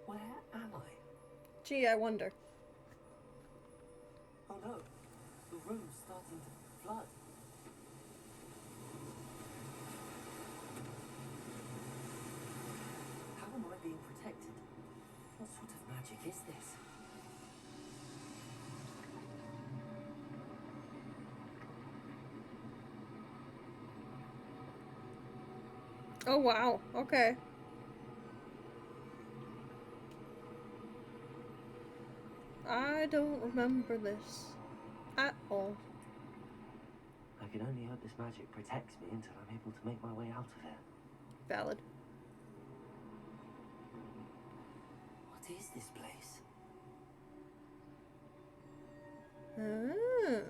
[SPEAKER 2] Where am I?
[SPEAKER 1] Gee, I wonder.
[SPEAKER 2] Oh no, the room's starting to flood. How am I being protected? What sort of magic is this?
[SPEAKER 1] Oh wow, okay. I don't remember this at all.
[SPEAKER 2] I can only hope this magic protects me until I'm able to make my way out of here.
[SPEAKER 1] Valid.
[SPEAKER 2] What is this place?
[SPEAKER 1] Ah.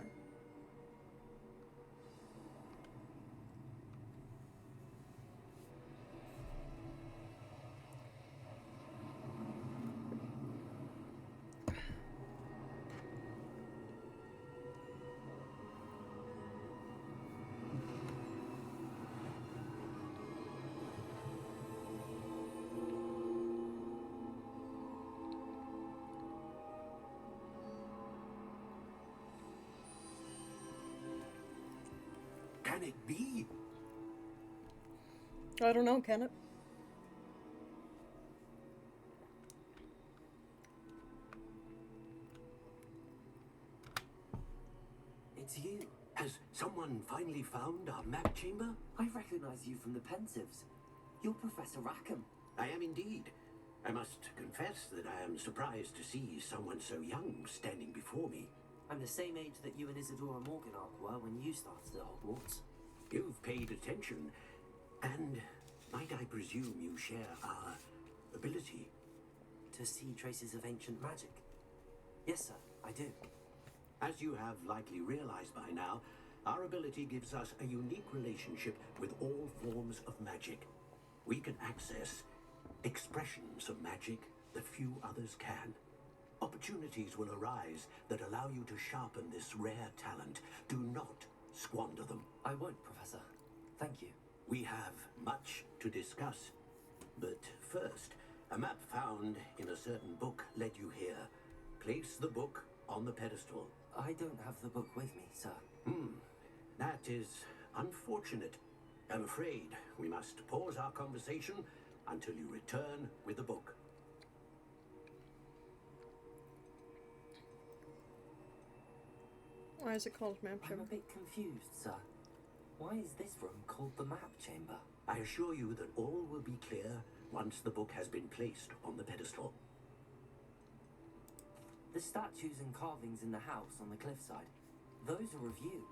[SPEAKER 4] Can it be?
[SPEAKER 1] I don't know, can it?
[SPEAKER 2] It's you.
[SPEAKER 7] Has someone finally found our map chamber?
[SPEAKER 2] I recognize you from the Pensieves. You're Professor Rackham.
[SPEAKER 7] I am indeed. I must confess that I am surprised to see someone so young standing before me.
[SPEAKER 2] I'm the same age that you and Isadora Morganach were when you started at Hogwarts.
[SPEAKER 7] You've paid attention, and might I presume you share our ability?
[SPEAKER 2] To see traces of ancient magic? Yes, sir, I do.
[SPEAKER 7] As you have likely realized by now, our ability gives us a unique relationship with all forms of magic. We can access expressions of magic that few others can. Opportunities will arise that allow you to sharpen this rare talent. Do not squander them.
[SPEAKER 2] I won't, Professor. Thank you.
[SPEAKER 7] We have much to discuss. But first, a map found in a certain book led you here. Place the book on the pedestal.
[SPEAKER 2] I don't have the book with me, sir.
[SPEAKER 7] That is unfortunate. I'm afraid we must pause our conversation until you return with the book.
[SPEAKER 1] Why is it called map
[SPEAKER 2] I'm
[SPEAKER 1] chamber?
[SPEAKER 2] a bit confused, sir. Why is this room called the map chamber?
[SPEAKER 7] I assure you that all will be clear once the book has been placed on the pedestal.
[SPEAKER 2] The statues and carvings in the house on the cliffside, those are of you.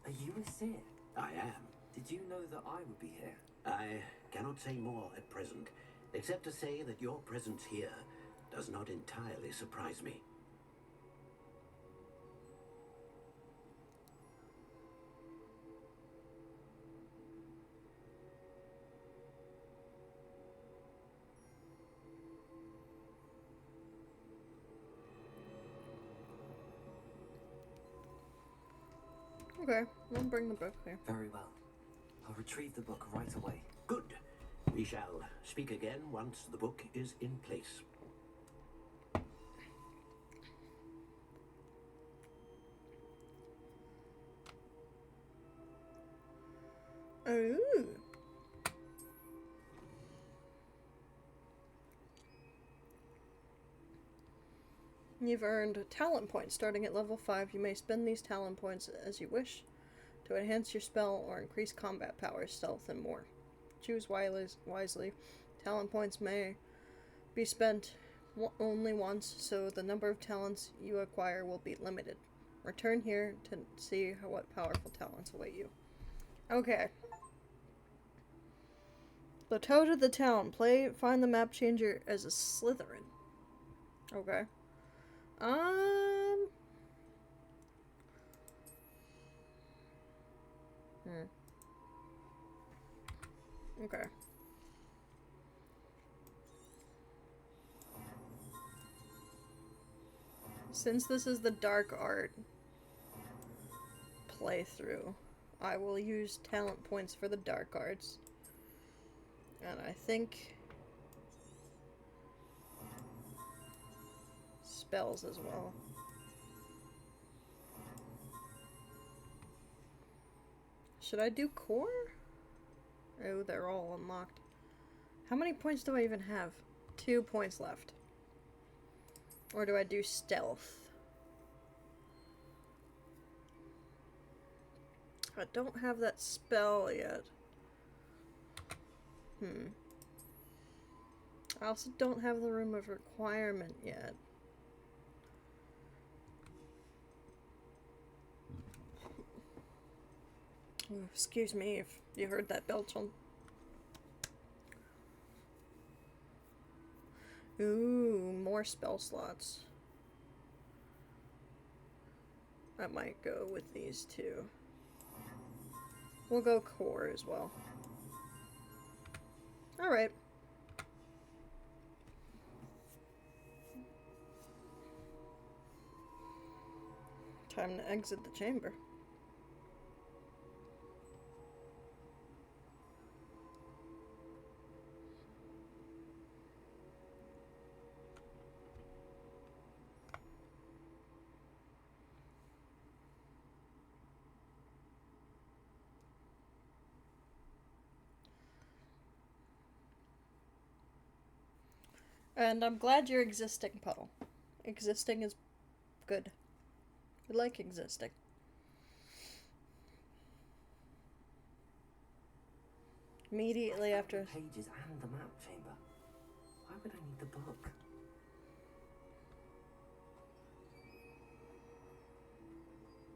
[SPEAKER 2] Are you a seer?
[SPEAKER 7] I am.
[SPEAKER 2] Did you know that I would be here?
[SPEAKER 7] I cannot say more at present, except to say that your presence here does not entirely surprise me.
[SPEAKER 1] Okay, I'll bring the book here.
[SPEAKER 2] Very well. I'll retrieve the book right away.
[SPEAKER 7] Good. We shall speak again once the book is in place.
[SPEAKER 1] Ooh. You've earned talent points. Starting at level 5, you may spend these talent points as you wish to enhance your spell or increase combat power, stealth, and more. Choose wisely. Talent points may be spent only once, so the number of talents you acquire will be limited. Return here to see what powerful talents await you. Okay. The Toad of the Town. Find the map changer as a Slytherin. Okay. Okay. Since this is the dark art playthrough, I will use talent points for the dark arts. And I think spells as well. Should I do core? Oh, they're all unlocked. How many points do I even have? 2 points left. Or do I do stealth? I don't have that spell yet. I also don't have the room of requirement yet. Oh, excuse me if you heard that belch on. Ooh, more spell slots. I might go with these two. We'll go core as well. Alright. Time to exit the chamber. And I'm glad you're existing, Puddle. Existing is good. We like existing. Immediately after.
[SPEAKER 2] Pages and the map chamber. Why would I need the book?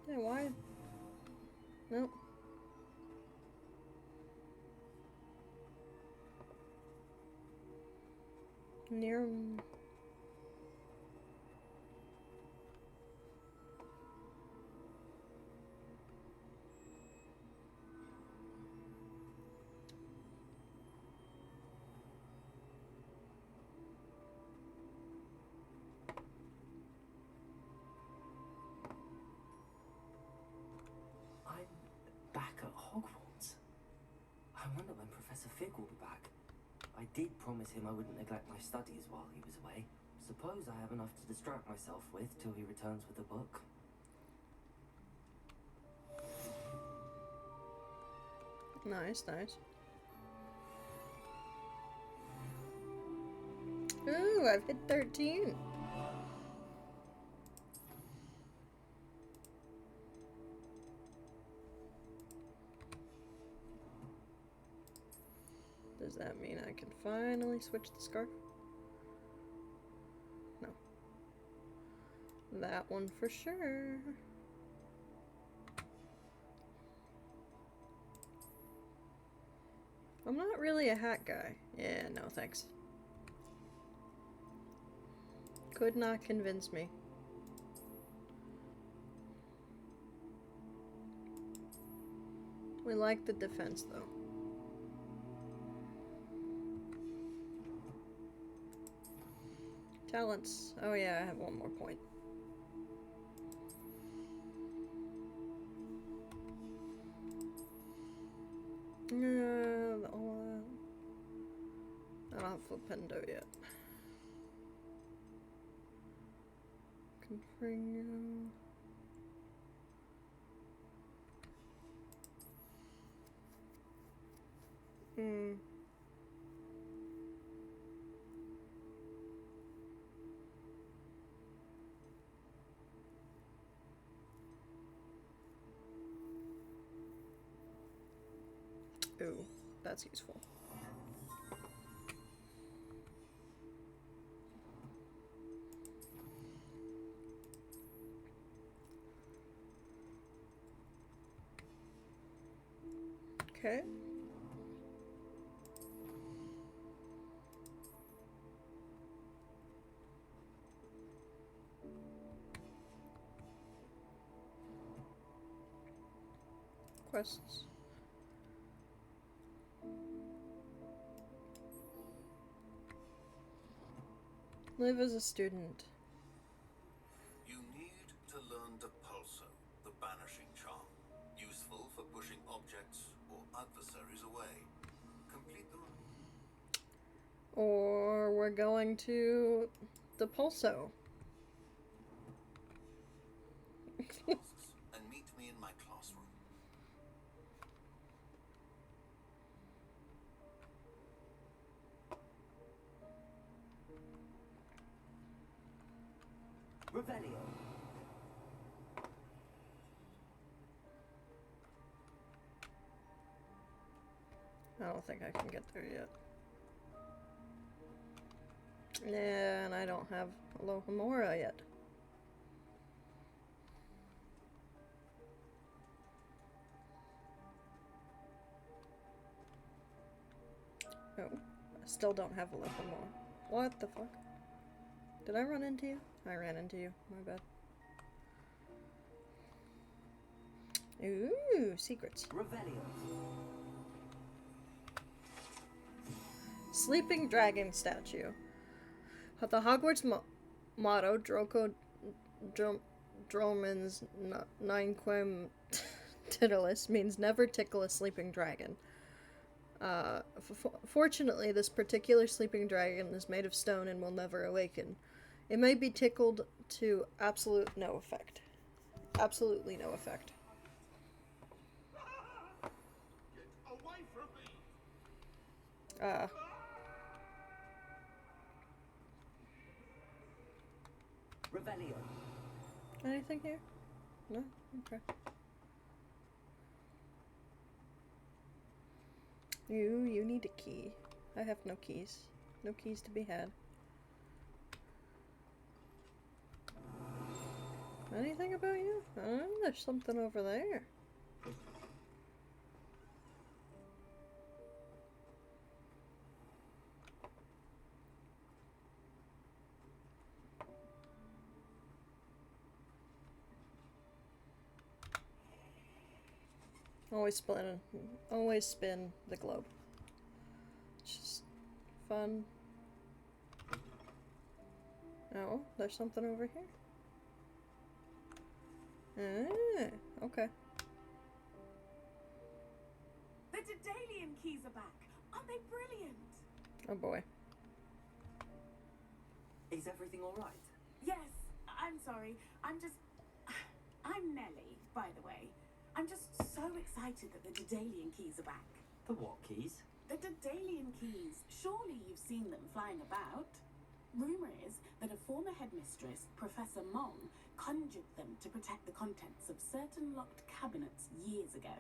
[SPEAKER 1] Yeah, why? Nope. Near.
[SPEAKER 2] I'm back at Hogwarts. I wonder when Professor Fig will be back. I did promise him I wouldn't neglect my studies while he was away. Suppose I have enough to distract myself with till he returns with the book.
[SPEAKER 1] Nice, nice. Ooh, I've hit 13. Does that mean I can finally switch the scarf? No. That one for sure. I'm not really a hat guy. Yeah, no thanks. Could not convince me. We like the defense though. Talents. Oh yeah, I have one more point. All that. I don't have Flipendo yet. Confringo. Ooh, that's useful. Okay. Quests. Live as a student.
[SPEAKER 8] You need to learn Depulso, the banishing charm. Useful for pushing objects or adversaries away. Complete the
[SPEAKER 1] Or we're going to the Pulso.
[SPEAKER 8] tasks and meet me in my classroom.
[SPEAKER 2] Revelio.
[SPEAKER 1] I don't think I can get there yet. Yeah, and I don't have Alohomora yet. Oh, I still don't have Alohomora. What the fuck? Did I run into you? I ran into you. My bad. Ooh, secrets.
[SPEAKER 2] Revelio.
[SPEAKER 1] Sleeping Dragon Statue. The Hogwarts motto, Droman's Ninequem Titulus, means never tickle a sleeping dragon. Fortunately, this particular sleeping dragon is made of stone and will never awaken. It may be tickled to absolute no effect. Absolutely no effect.
[SPEAKER 4] Get away from me!
[SPEAKER 2] Revelio.
[SPEAKER 1] Anything here? No? Okay. You need a key. I have no keys. No keys to be had. Anything about you? Oh, there's something over there. Always spin the globe. It's just fun. Oh, there's something over here. Ah, okay.
[SPEAKER 3] The Daedalian keys are back. Aren't they brilliant?
[SPEAKER 1] Oh boy.
[SPEAKER 2] Is everything alright?
[SPEAKER 3] Yes, I'm sorry. I'm Nellie, by the way. I'm just so excited that the Daedalian keys are back.
[SPEAKER 2] The what keys?
[SPEAKER 3] The Daedalian keys. Surely you've seen them flying about. Rumour is that a former headmistress, Professor Mong, conjured them to protect the contents of certain locked cabinets years ago.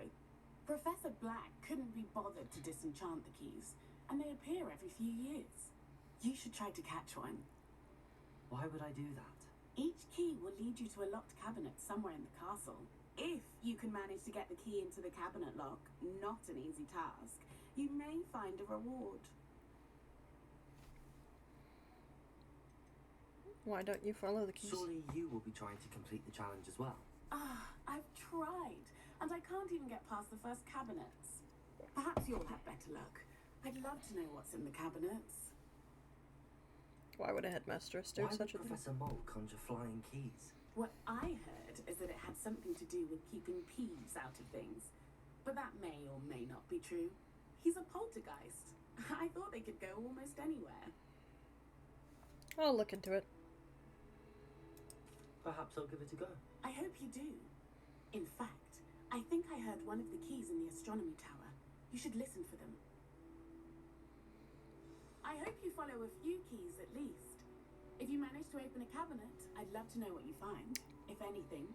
[SPEAKER 3] Professor Black couldn't be bothered to disenchant the keys, and they appear every few years. You should try to catch one.
[SPEAKER 2] Why would I do that?
[SPEAKER 3] Each key will lead you to a locked cabinet somewhere in the castle. If you can manage to get the key into the cabinet lock, not an easy task, you may find a reward.
[SPEAKER 1] Why don't you follow the keys?
[SPEAKER 2] Surely you will be trying to complete the challenge as well.
[SPEAKER 3] I've tried, and I can't even get past the first cabinets. Perhaps you'll have better luck. I'd love to know what's in the cabinets.
[SPEAKER 1] Why would a headmistress do
[SPEAKER 2] Why
[SPEAKER 1] such a
[SPEAKER 2] would
[SPEAKER 1] thing?
[SPEAKER 2] Professor Mole conjure flying keys?
[SPEAKER 3] What I heard is that it had something to do with keeping peeves out of things. But that may or may not be true. He's a poltergeist. I thought they could go almost anywhere.
[SPEAKER 1] I'll look into it.
[SPEAKER 6] Perhaps I'll give it a go.
[SPEAKER 3] I hope you do. In fact, I think I heard one of the keys in the astronomy tower. You should listen for them. I hope you follow a few keys at least. If you manage to open a cabinet, I'd love to know what you find, if anything.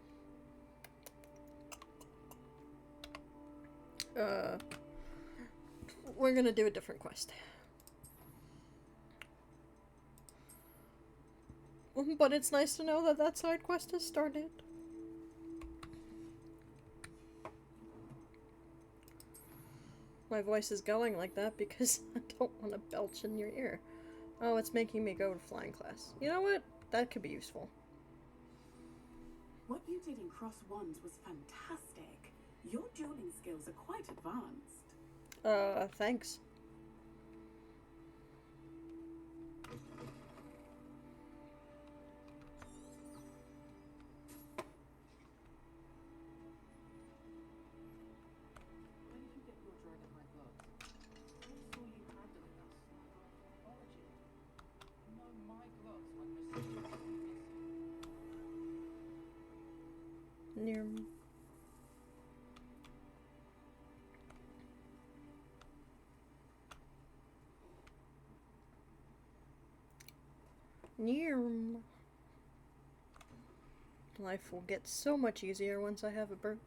[SPEAKER 1] We're gonna do a different quest. But it's nice to know that that side quest has started. My voice is going like that because I don't want to belch in your ear. Oh, it's making me go to flying class. You know what? That could be useful.
[SPEAKER 3] What you did in Cross Wands was fantastic. Your dueling skills are quite advanced.
[SPEAKER 1] Thanks.
[SPEAKER 5] When did you get your dragonhide gloves? I saw you handling that sniper technology. No, my gloves went mysteriously missing.
[SPEAKER 1] Near me. Near. Life will get so much easier once I have a bird.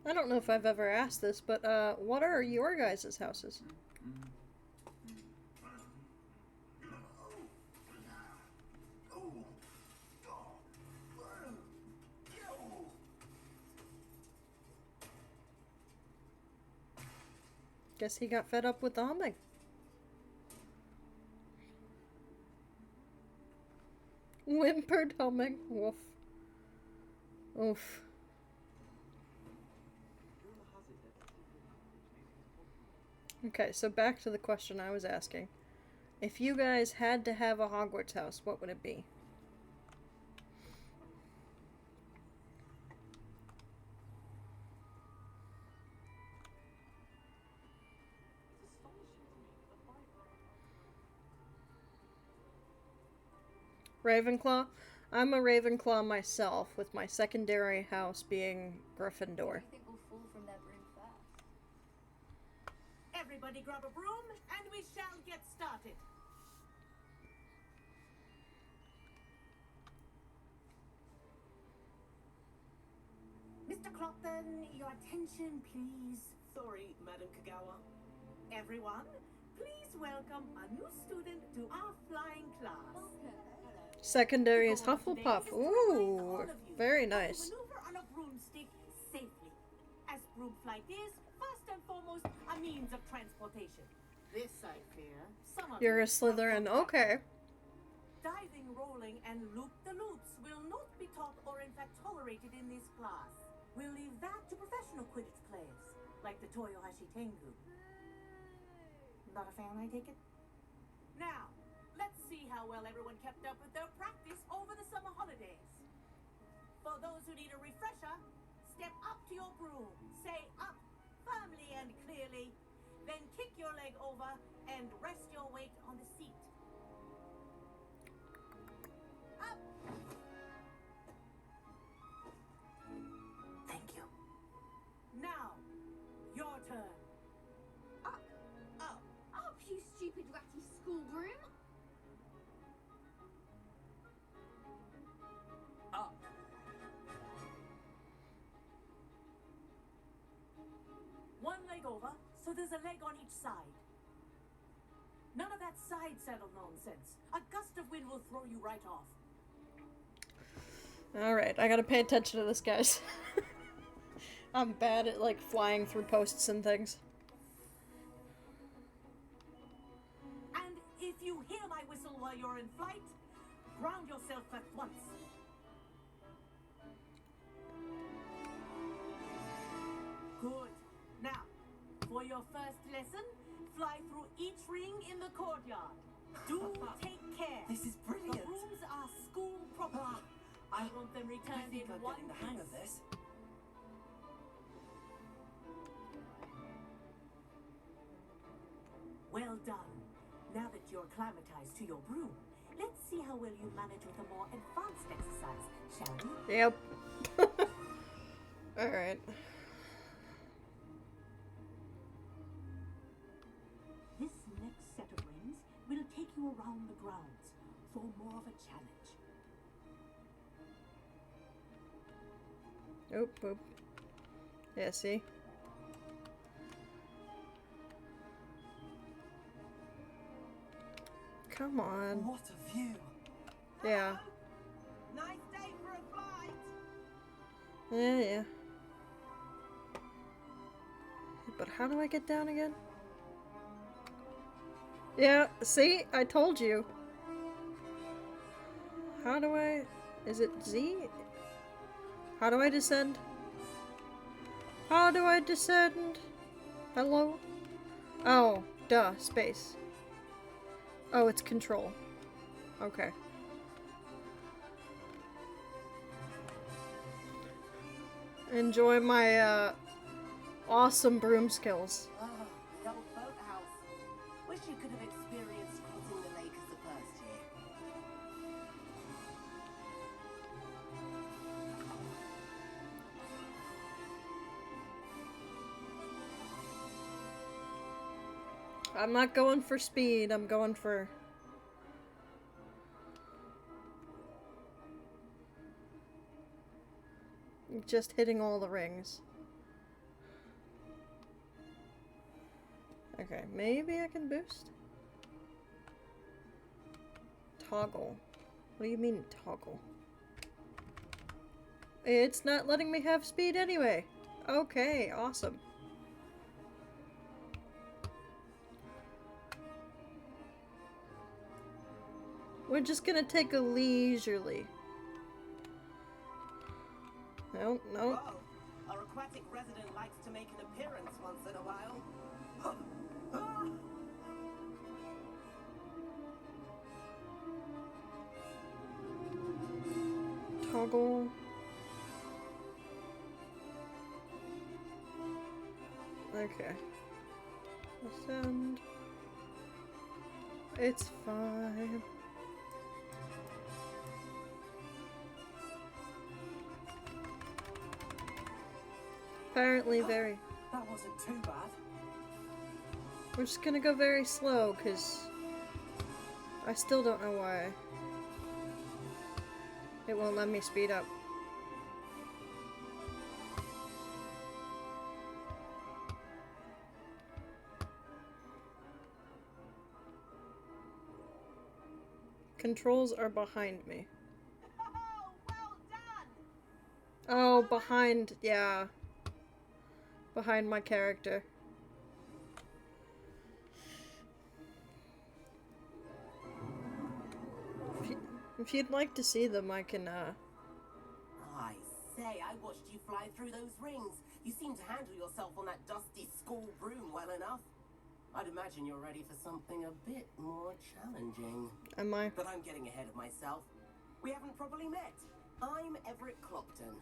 [SPEAKER 1] I don't know if I've ever asked this, but what are your guys' houses? Guess he got fed up with the humming. Whimpered humming. Woof. Oof. Okay, so back to the question I was asking. If you guys had to have a Hogwarts house, what would it be? Ravenclaw? I'm a Ravenclaw myself, with my secondary house being Gryffindor.
[SPEAKER 9] I think we'll fall from their broom first.
[SPEAKER 3] Everybody grab a broom and we shall get started. Mr. Clopton, your attention, please.
[SPEAKER 6] Sorry, Madam Kagawa.
[SPEAKER 3] Everyone, please welcome a new student to our flying class.
[SPEAKER 1] Secondary is Hufflepuff. Ooh, very nice.
[SPEAKER 3] Maneuver on a broomstick safely, as broom flight is, first and foremost, a means of transportation. This, I fear, some of
[SPEAKER 1] You're
[SPEAKER 3] you
[SPEAKER 1] a Slytherin, okay.
[SPEAKER 3] Diving, rolling, and loop-the-loops will not be taught or in fact tolerated in this class. We'll leave that to professional Quidditch players, like the Toyohashi Tengu. Not a fan, I take it? Now, let's see how well everyone kept up with their practice over the summer holidays. For those who need a refresher, step up to your broom, say up firmly and clearly, then kick your leg over and rest your weight on the seat. Up!
[SPEAKER 2] Thank you.
[SPEAKER 3] Now, your turn.
[SPEAKER 9] Up,
[SPEAKER 3] Up.
[SPEAKER 9] up, you stupid ratty schoolroom.
[SPEAKER 5] Up.
[SPEAKER 3] One leg over, so there's a leg on each side. None of that side saddle nonsense. A gust of wind will throw you right off.
[SPEAKER 1] Alright, I gotta pay attention to this, guys. I'm bad at, like, flying through posts and things.
[SPEAKER 3] And if you hear my whistle while you're in flight, ground yourself at once. Good. Now, for your first lesson, fly through each ring in the courtyard. Do take care.
[SPEAKER 2] This is brilliant.
[SPEAKER 3] The rooms are school property. I want them returned in one
[SPEAKER 2] getting the hang of
[SPEAKER 3] piece.
[SPEAKER 2] this.
[SPEAKER 3] Well done. Now that you're acclimatized to your broom, let's see how well you manage with a more advanced exercise, shall we?
[SPEAKER 1] Yep. Alright.
[SPEAKER 3] This next set of rings will take you around the grounds for more of a challenge.
[SPEAKER 1] Oop, oop. Yeah, see? Come on.
[SPEAKER 2] What a view!
[SPEAKER 1] Yeah.
[SPEAKER 3] Nice day for a flight.
[SPEAKER 1] Yeah, yeah. But how do I get down again? Yeah, see? I told you. How do I... Is it Z? How do I descend? How do I descend? Hello? Oh, duh, space. Oh, it's control. Okay. Enjoy my, awesome broom skills.
[SPEAKER 10] Ah, the old boathouse. Wish you could have experienced crossing the lake as the first year.
[SPEAKER 1] I'm not going for speed, I'm going for... just hitting all the rings. Okay, maybe I can boost? Toggle. What do you mean, toggle? It's not letting me have speed anyway. Okay, awesome. We're just gonna take a leisurely. No, no.
[SPEAKER 10] Whoa! Our aquatic resident likes to make an appearance once in a while.
[SPEAKER 1] Toggle. Okay. Ascend. It's fine. Apparently very...
[SPEAKER 10] That wasn't too bad.
[SPEAKER 1] We're just gonna go very slow, because I still don't know why it won't let me speed up. Controls are behind me.
[SPEAKER 10] Oh, well done!
[SPEAKER 1] Oh, behind, yeah. Behind my character. If you'd like to see them, I can,
[SPEAKER 10] I say, I watched you fly through those rings. You seem to handle yourself on that dusty school broom well enough. I'd imagine you're ready for something a bit more challenging.
[SPEAKER 1] am I?
[SPEAKER 10] But I'm getting ahead of myself. We haven't properly met. I'm Everett Clopton.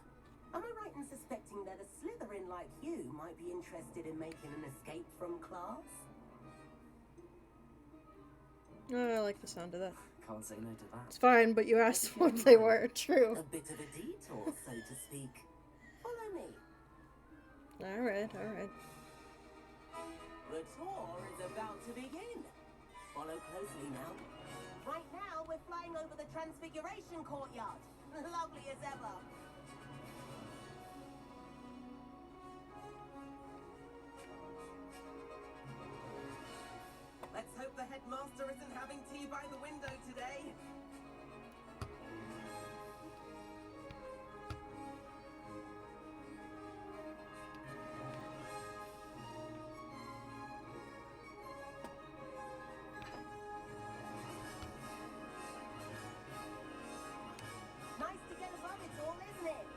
[SPEAKER 10] Am I right in suspecting that a Slytherin like you might be interested in making an escape from class?
[SPEAKER 1] Oh, I like the sound of that.
[SPEAKER 2] Can't say no to that.
[SPEAKER 1] It's fine, but you asked what they were. True.
[SPEAKER 10] A bit of a detour, so to speak. Follow me.
[SPEAKER 1] Alright, alright.
[SPEAKER 10] The tour is about to begin. Follow closely now. Right now, we're flying over the Transfiguration Courtyard. Lovely as ever. Let's hope the headmaster isn't having tea by the window today. Nice to get above it all, isn't it?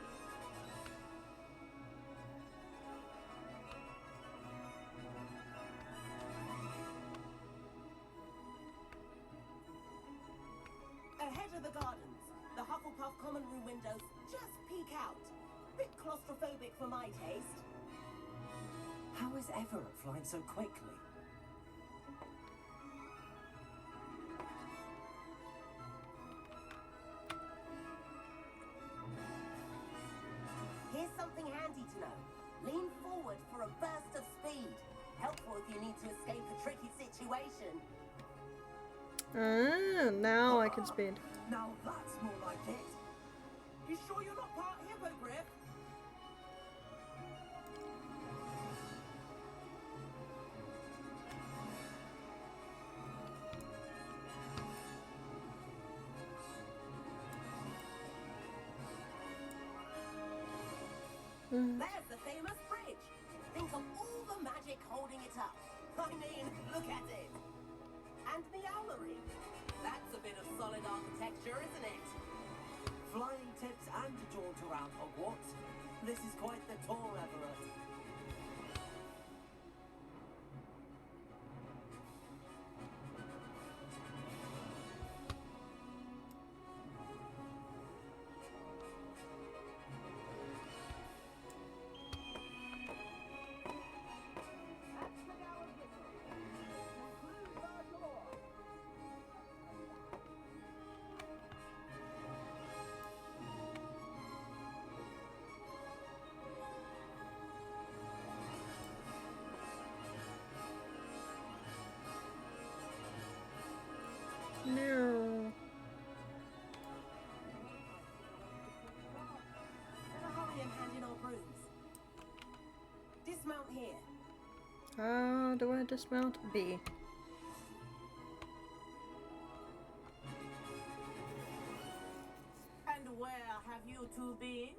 [SPEAKER 10] gardens. The Hufflepuff common room windows just peek out. Bit claustrophobic for my taste.
[SPEAKER 6] How is Everett flying so quickly?
[SPEAKER 10] Here's something handy to know. Lean forward for a burst of speed. Helpful if you need to escape a tricky situation.
[SPEAKER 1] Ah, now I can speed.
[SPEAKER 6] Now that's more like it.
[SPEAKER 10] You sure you're not part hippogriff? There's the famous bridge. Think of all the magic holding it up. I mean, look at it. And the owlery. That's a bit of solid architecture, isn't it?
[SPEAKER 6] Flying tips and a jaunt around Hogwarts. This is quite the tour, Everett.
[SPEAKER 1] No.
[SPEAKER 10] Better hurry and hand in our brooms. Dismount here.
[SPEAKER 1] How do I dismount? B.
[SPEAKER 10] And where have you two been?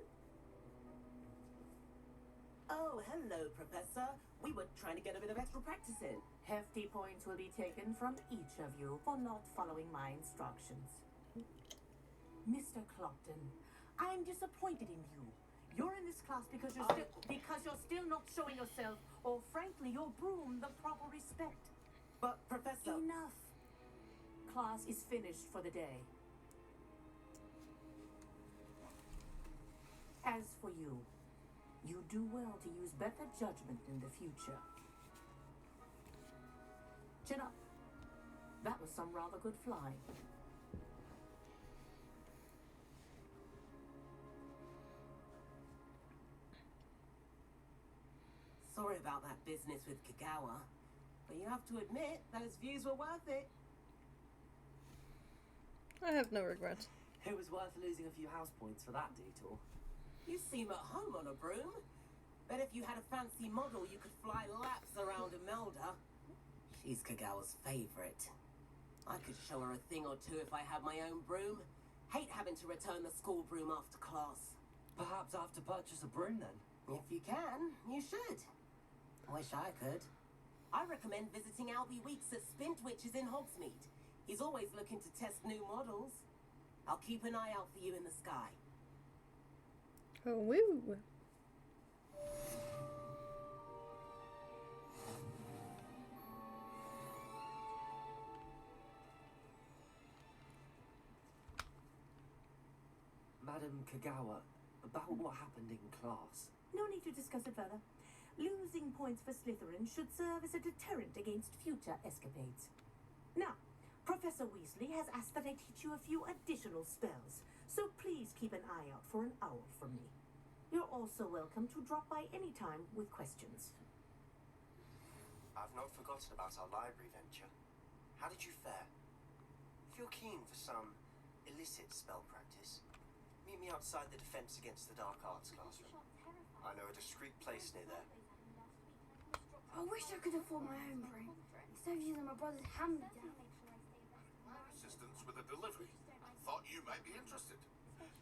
[SPEAKER 10] Oh, hello, Professor. We were trying to get a bit of extra practice in.
[SPEAKER 3] Hefty points will be taken from each of you for not following my instructions. Mr. Clopton, I'm disappointed in you. You're in this class because you're still not showing yourself, or frankly, your broom the proper respect.
[SPEAKER 10] But, Professor...
[SPEAKER 3] Enough. Class is finished for the day. As for you, you do well to use better judgment in the future. Chin up. That was some rather good flying.
[SPEAKER 10] Sorry about that business with Kagawa, but you have to admit those views were worth it.
[SPEAKER 1] I have no regrets.
[SPEAKER 6] It was worth losing a few house points for that detour.
[SPEAKER 10] You seem at home on a broom. Bet if you had a fancy model, you could fly laps around Imelda. She's Kagawa's favorite. I could show her a thing or two if I had my own broom. Hate having to return the school broom after class.
[SPEAKER 6] Perhaps I have to purchase a broom then?
[SPEAKER 10] If you can, you should. Wish I could. I recommend visiting Albie Weeks at Spintwitches in Hogsmeade. He's always looking to test new models. I'll keep an eye out for you in the sky.
[SPEAKER 1] Oh, woo.
[SPEAKER 6] Madam Kagawa, about what happened in class.
[SPEAKER 3] No need to discuss it further. Losing points for Slytherin should serve as a deterrent against future escapades. Now, Professor Weasley has asked that I teach you a few additional spells, so please keep an eye out for an owl from me. You're also welcome to drop by any time with questions.
[SPEAKER 11] I've not forgotten about our library venture. How did you fare? If you're keen for some illicit spell practice, meet me outside the Defense Against the Dark Arts classroom. I know a discreet place near there.
[SPEAKER 9] I wish I could afford my own broom instead of using my brother's hand-me-down.
[SPEAKER 4] Assistance with a delivery. Thought you might be interested.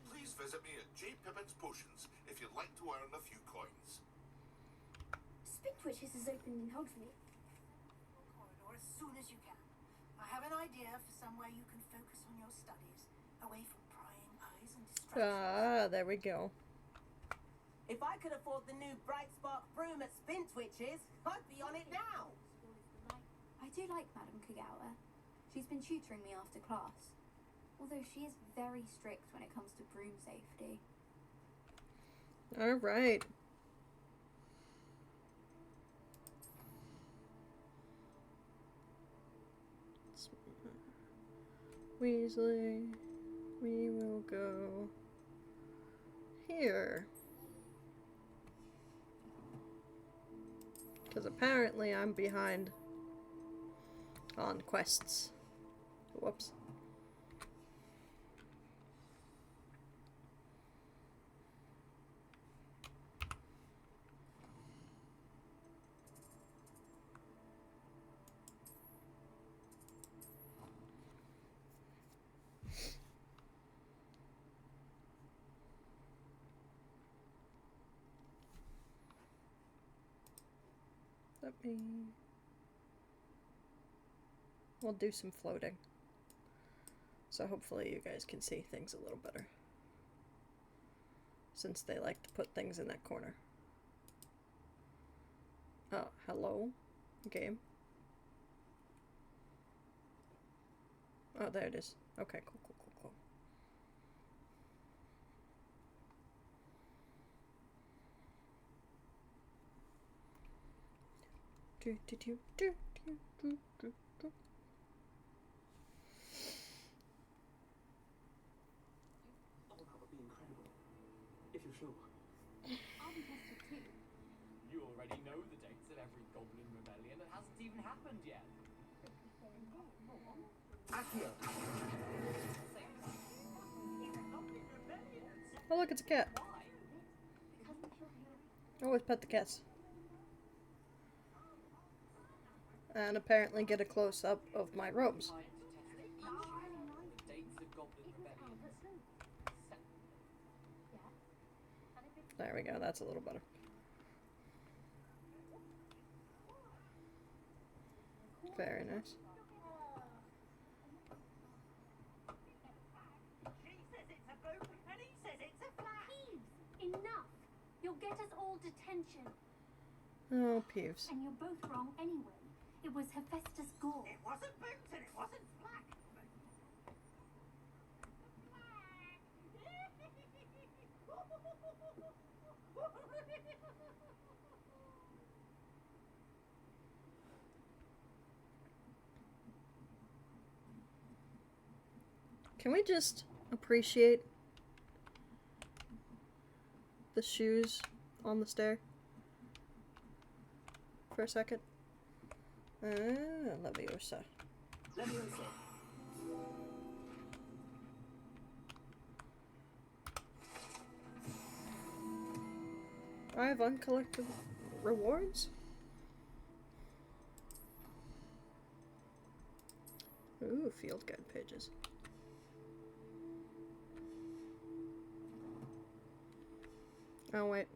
[SPEAKER 4] Please visit me at J. Pippin's Potions if you'd like to earn a few coins.
[SPEAKER 9] Spintwitches is open in Hogsmeade.
[SPEAKER 12] Corridor as soon as you can. I have an idea for somewhere you can focus on your studies, away from prying eyes and distractions.
[SPEAKER 1] Ah, there we go.
[SPEAKER 10] If I could afford the new Bright Spark broom at Spintwitches, I'd be on it now.
[SPEAKER 9] I do like Madam Kagawa. She's been tutoring me after class. although she is very strict when it comes to broom safety.
[SPEAKER 1] Alright. Weasley, we will go here. Because apparently I'm behind on quests. Whoops. We'll do some floating. So hopefully you guys can see things a little better. Since they like to put things in that corner. Oh, hello, game. Oh, there it is. Okay, cool. Do.
[SPEAKER 7] Oh, that would be incredible. If you're sure.
[SPEAKER 9] I'll be tested too.
[SPEAKER 5] You already know the dates of every Goblin Rebellion. It hasn't even happened yet.
[SPEAKER 6] Accio.
[SPEAKER 1] Oh look, it's a cat. Always pet the cats. And apparently get a close-up of my robes. There we go, that's a little better. Very nice.
[SPEAKER 12] She says it's a boot, and he says it's a flat.
[SPEAKER 9] Peeves! Enough! You'll get us all detention.
[SPEAKER 1] Oh, Peeves.
[SPEAKER 9] And you're both wrong anyway. It was Hephaestus Gore.
[SPEAKER 12] It wasn't boots and it wasn't flack.
[SPEAKER 1] Can we just appreciate the shoes on the stair for a second? Leviosa.
[SPEAKER 6] Leviosa.
[SPEAKER 1] I have uncollected rewards? Ooh, field guide pages. Oh, wait.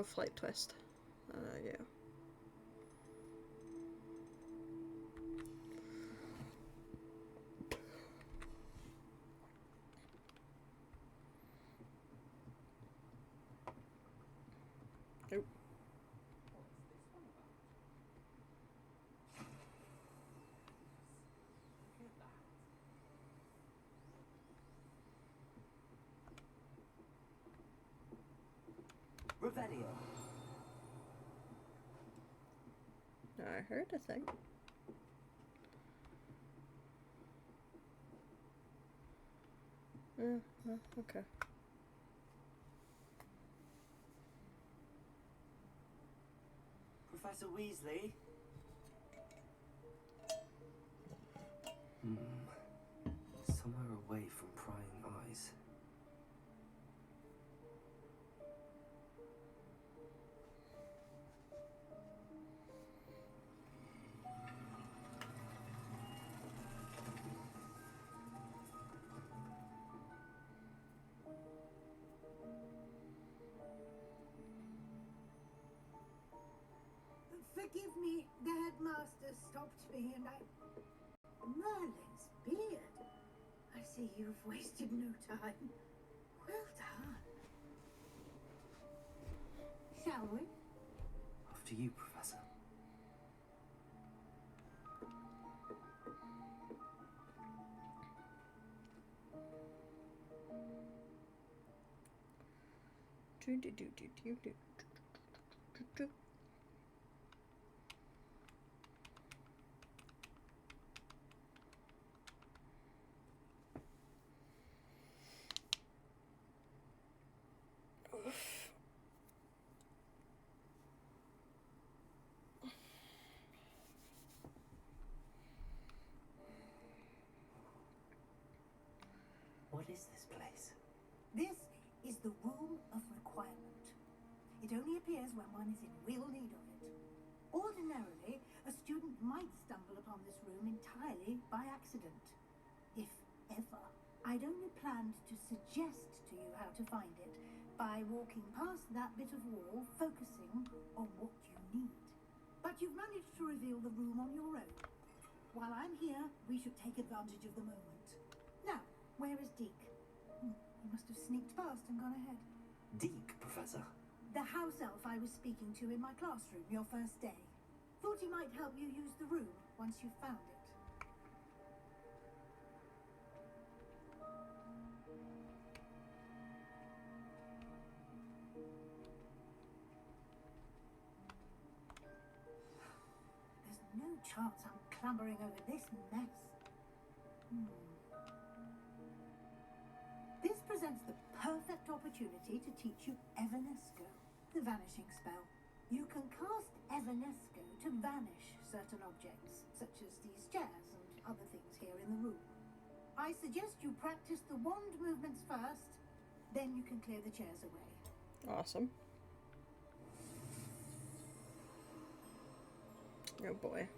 [SPEAKER 1] Flight twist. Yeah. Nope.
[SPEAKER 6] Revelio.
[SPEAKER 1] I heard a thing. Okay.
[SPEAKER 6] Professor Weasley.
[SPEAKER 2] Somewhere away from prying eyes.
[SPEAKER 12] Forgive me, the headmaster stopped me and I... Merlin's beard. I see you've wasted no time. Well done. Shall we?
[SPEAKER 2] After you, Professor.
[SPEAKER 10] What is this place?
[SPEAKER 12] This is the Room of Requirement. It only appears when one is in real need of it. Ordinarily, a student might stumble upon this room entirely by accident. If ever. I'd only planned to suggest to you how to find it by walking past that bit of wall, focusing on what you need. But you've managed to reveal the room on your own. While I'm here, we should take advantage of the moment. Now, where is Deke? He must have sneaked past and gone ahead.
[SPEAKER 10] Deke, Professor.
[SPEAKER 12] The house elf I was speaking to in my classroom your first day. Thought he might help you use the room once you found it. There's no chance I'm clambering over this mess. This presents the perfect opportunity to teach you Evanesco, the vanishing spell. You can cast Evanesco to vanish certain objects, such as these chairs and other things here in the room. I suggest you practice the wand movements first, then you can clear the chairs away.
[SPEAKER 1] Awesome. Oh boy.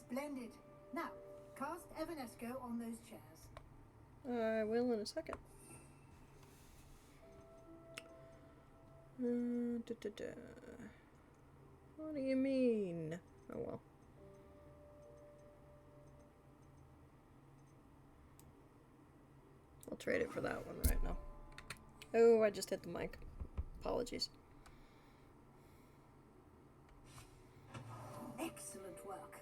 [SPEAKER 12] Splendid. Now, cast Evanesco on those chairs.
[SPEAKER 1] I will in a second. What do you mean? Oh well. I'll trade it for that one right now. Oh, I just hit the mic. Apologies.
[SPEAKER 12] Excellent work.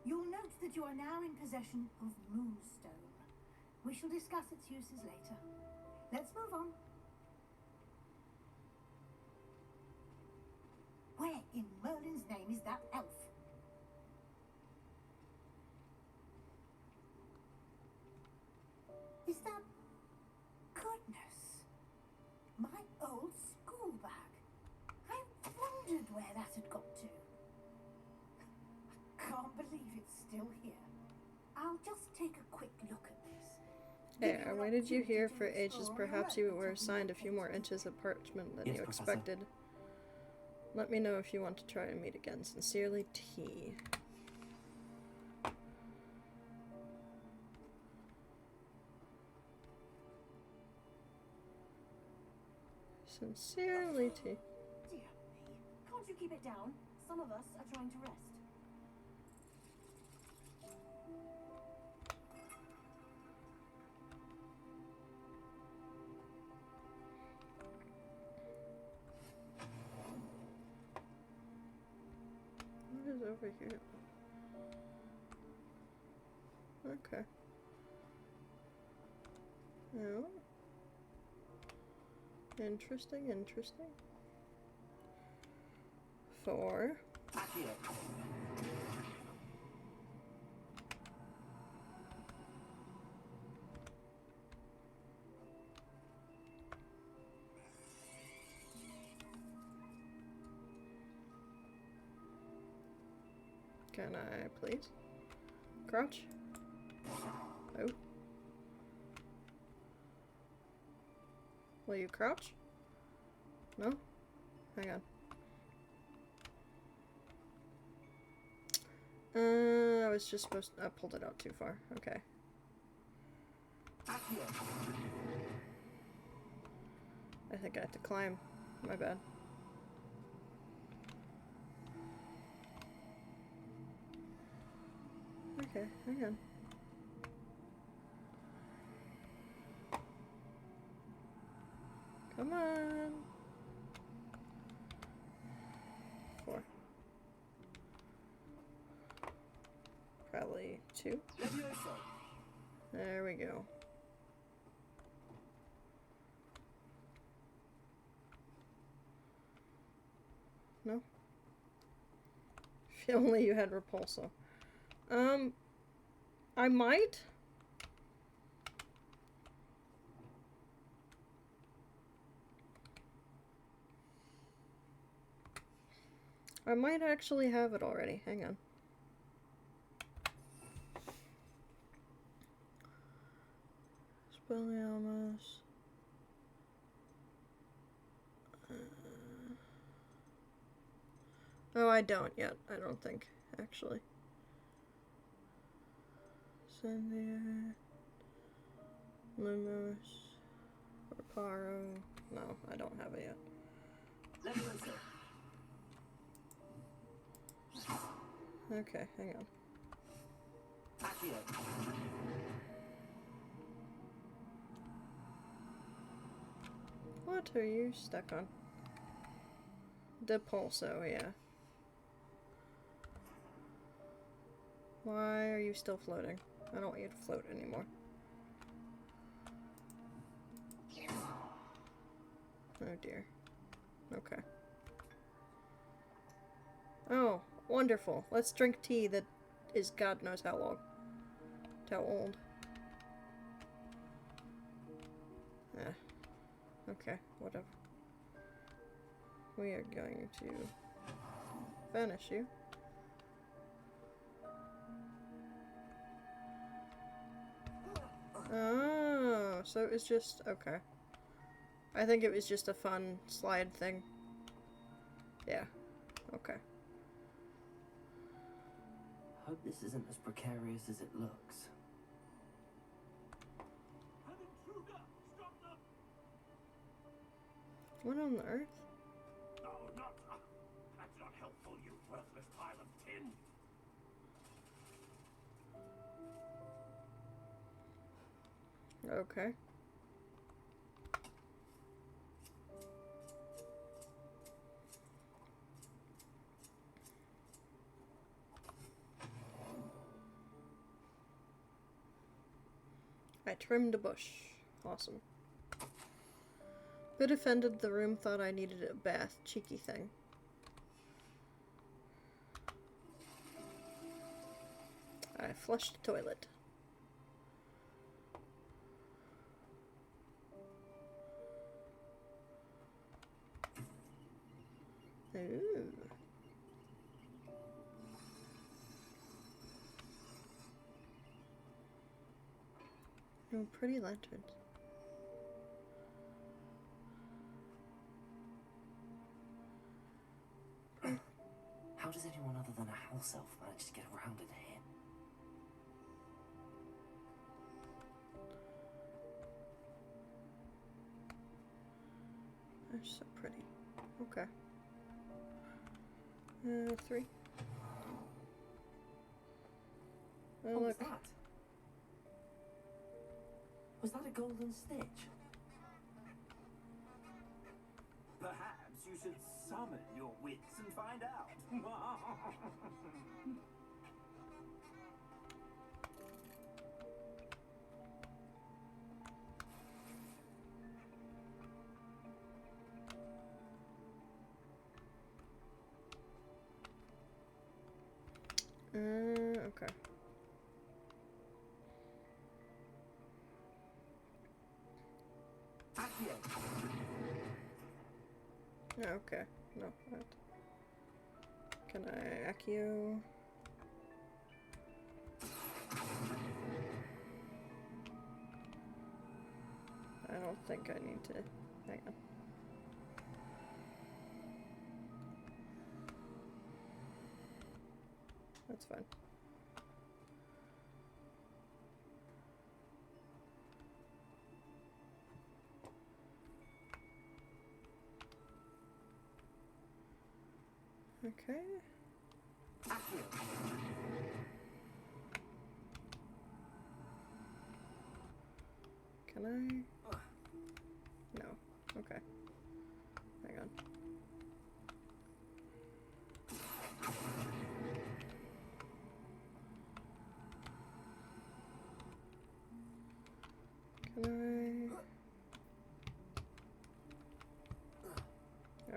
[SPEAKER 12] You'll note that you are now in possession of Moonstone. We shall discuss its uses later. Let's move on. Where in Merlin's name is that elf? Is that... Goodness. My old school bag. I wondered where that had got to. Can't believe it's still here. I'll just take a quick look at this.
[SPEAKER 1] Hey, I waited you here for ages. Perhaps you were assigned a few more inches of parchment than
[SPEAKER 10] Yes,
[SPEAKER 1] you
[SPEAKER 10] Professor.
[SPEAKER 1] expected. Let me know if you want to try and meet again. Sincerely, T. Sincerely, T.
[SPEAKER 13] Dear me. Can't you keep it down? Some of us are trying to rest.
[SPEAKER 1] What is over here? Okay. Oh. Interesting, interesting. 4. Can I please? Crouch? Oh. Will you crouch? No? Hang on. I was just supposed to... I pulled it out too far. Okay. I think I have to climb. My bad. Okay, hang on. Come on. 2. There we go. No? If only you had Repulso. I might. I might actually have it already. Hang on. Spelliarmus. Oh, I don't yet. I don't think, actually. Sandia. Lumos. Reparo. No, I don't have it yet. Okay, hang on. What are you stuck on? Depulso, yeah. Why are you still floating? I don't want you to float anymore. Oh dear. Okay. Oh, wonderful. Let's drink tea that is God knows how long. How old. Okay, whatever. We are going to banish you. Oh, so it was just... okay. I think it was just a fun slide thing. Yeah. Okay.
[SPEAKER 2] Hope this isn't as precarious as it looks.
[SPEAKER 1] What on the earth?
[SPEAKER 4] No, not... that's not helpful, you worthless pile of tin.
[SPEAKER 1] Okay. I trimmed a bush. Awesome. Bit offended the room thought I needed a bath. Cheeky thing. I flushed the toilet. Ooh. Oh, pretty lanterns.
[SPEAKER 2] How does anyone other than a house elf manage to get around in here?
[SPEAKER 1] They're so pretty. Okay. 3. Oh,
[SPEAKER 2] What was
[SPEAKER 1] look.
[SPEAKER 2] that? Was that a golden stitch?
[SPEAKER 6] Perhaps you should summon your wits and find out.
[SPEAKER 1] Okay. Okay. No, what? Can I Accio? I don't think I need to. Hang on. That's fine. Okay. Can I? No. Okay. Hang on.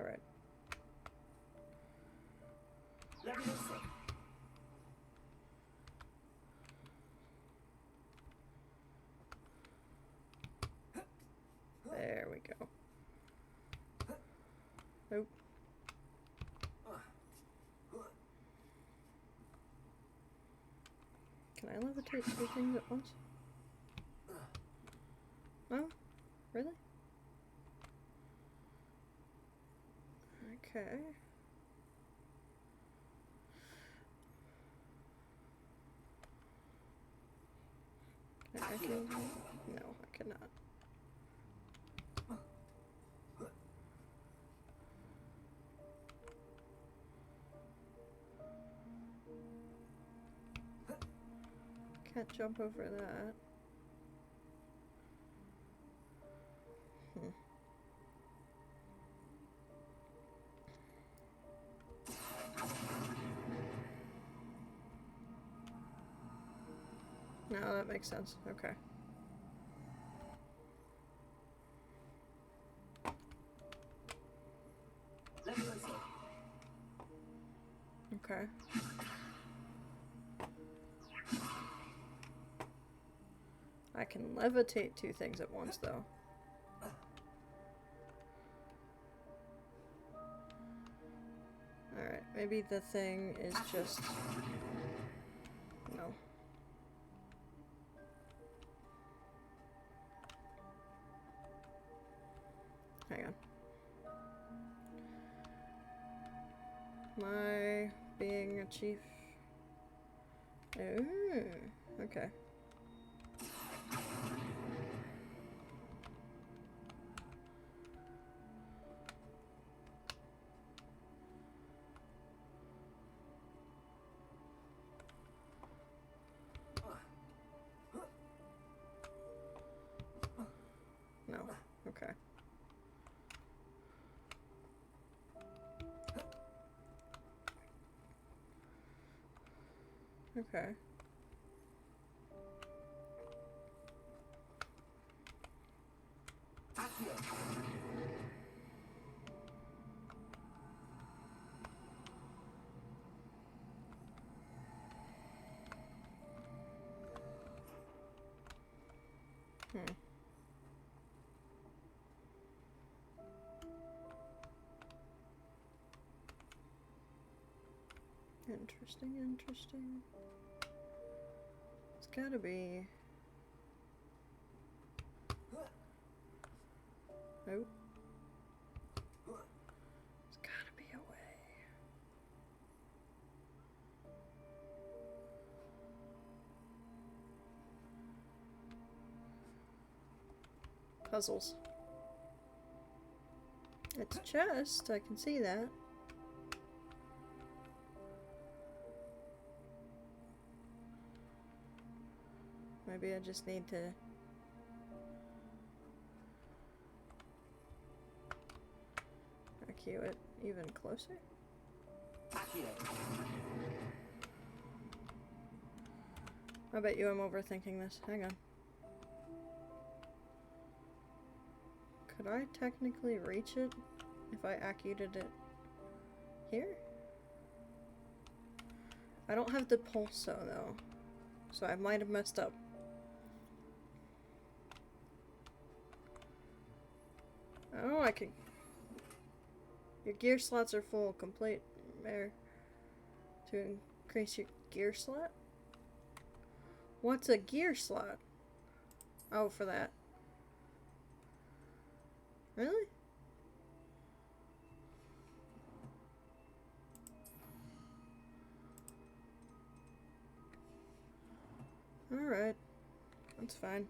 [SPEAKER 1] Alright.
[SPEAKER 6] Leviosa.
[SPEAKER 1] There we go. Nope. Can I levitate two things at once? No? Really? Okay. Can I activate? No, I cannot. Can't jump over that. No, that makes sense. Okay. Okay. I can levitate two things at once, though. Alright, maybe the thing is just... No. Hang on. Am I being a chief? Ooh, okay. No, okay. Okay. Interesting, interesting. It's gotta be... Nope. There's gotta be a way. Puzzles. It's a chest, I can see that. Maybe I just need to... IQ it even closer? I bet you I'm overthinking this. Hang on. Could I technically reach it if I accued it here? I don't have the pulso though, so I might have messed up. Oh, I can... Your gear slots are full. Complete there to increase your gear slot? What's a gear slot? Oh, for that. Really? Alright. That's fine.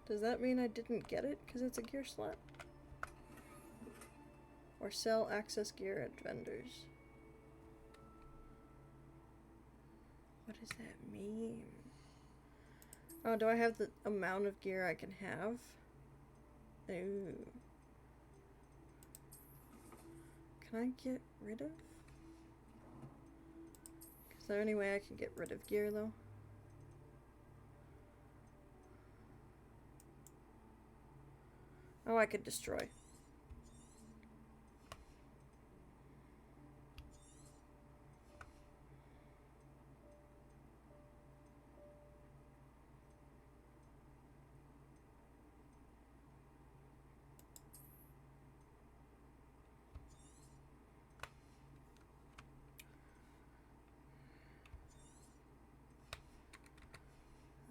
[SPEAKER 1] Does that mean I didn't get it because it's a gear slot? Or sell access gear at vendors? What does that mean? Oh, do I have the amount of gear I can have? Ooh. Can I get rid of? Is there any way I can get rid of gear though? Oh, I could destroy.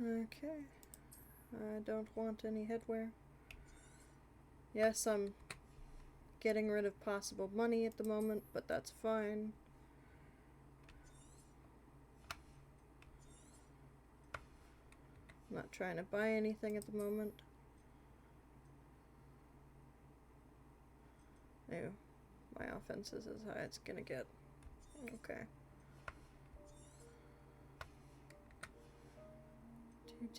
[SPEAKER 1] Okay. I don't want any headwear. Yes, I'm getting rid of possible money at the moment, but that's fine. I'm not trying to buy anything at the moment. Ew. My offense is as high as it's gonna get. Okay.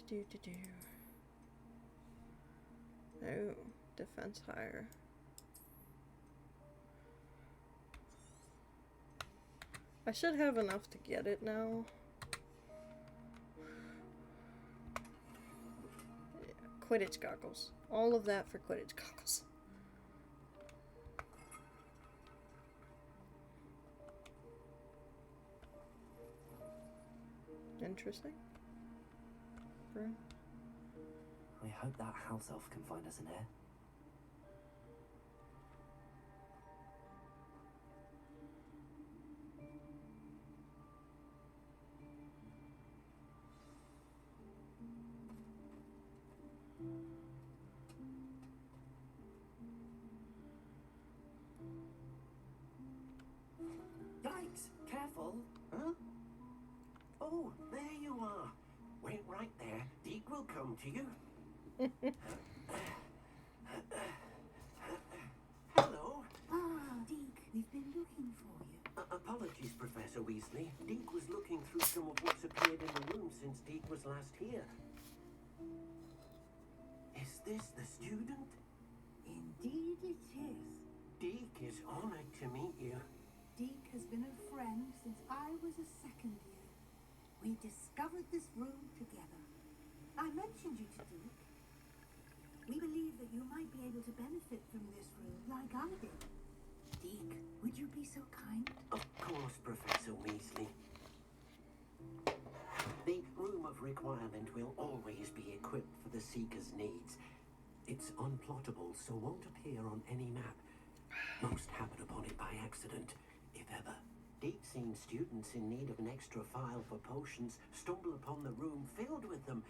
[SPEAKER 1] Do. Oh, defense higher. I should have enough to get it now. Yeah, Quidditch goggles. All of that for Quidditch goggles. Interesting. Broom.
[SPEAKER 2] I hope that house elf can find us an heir.
[SPEAKER 7] Yikes! Careful! Huh? Oh, there you are. Wait right there. Deke will come to you. Hello.
[SPEAKER 12] Ah, Deke, we've been looking for you.
[SPEAKER 7] Apologies, Professor Weasley. Deke was looking through some of what's appeared in the room since Deke was last here. Is this the student?
[SPEAKER 12] Indeed it is.
[SPEAKER 7] Deke is honored to meet you.
[SPEAKER 12] Deke has been a friend since I was a second year. We discovered this room together. I mentioned you to Deke. We believe that you might be able to benefit from this room like I did. Deke, would you be so kind?
[SPEAKER 7] Of course, Professor Weasley. The Room of Requirement will always be equipped for the Seeker's needs. It's unplottable, so won't appear on any map. Most happen upon it by accident, if ever. Deep-seen students in need of an extra file for potions stumble upon the room filled with them.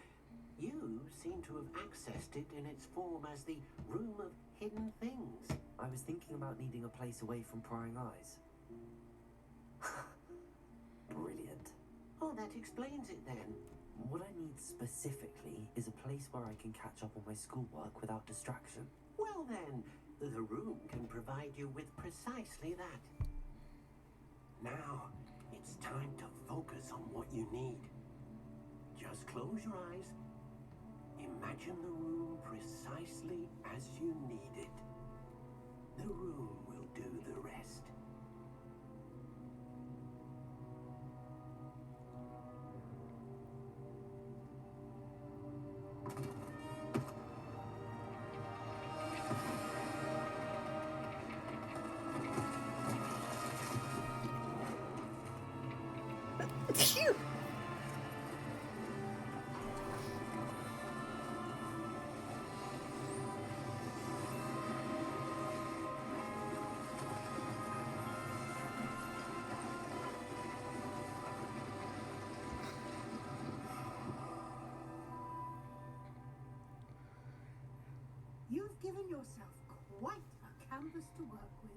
[SPEAKER 7] You seem to have accessed it in its form as the Room of Hidden Things.
[SPEAKER 2] I was thinking about needing a place away from prying eyes. Brilliant.
[SPEAKER 7] Oh, that explains it then.
[SPEAKER 2] What I need specifically is a place where I can catch up on my schoolwork without distraction.
[SPEAKER 7] Well then, the room can provide you with precisely that. Now, it's time to focus on what you need. Just close your eyes. Imagine the room precisely as you need it. The room will do the rest.
[SPEAKER 1] Phew!
[SPEAKER 12] You've given yourself quite a canvas to work with.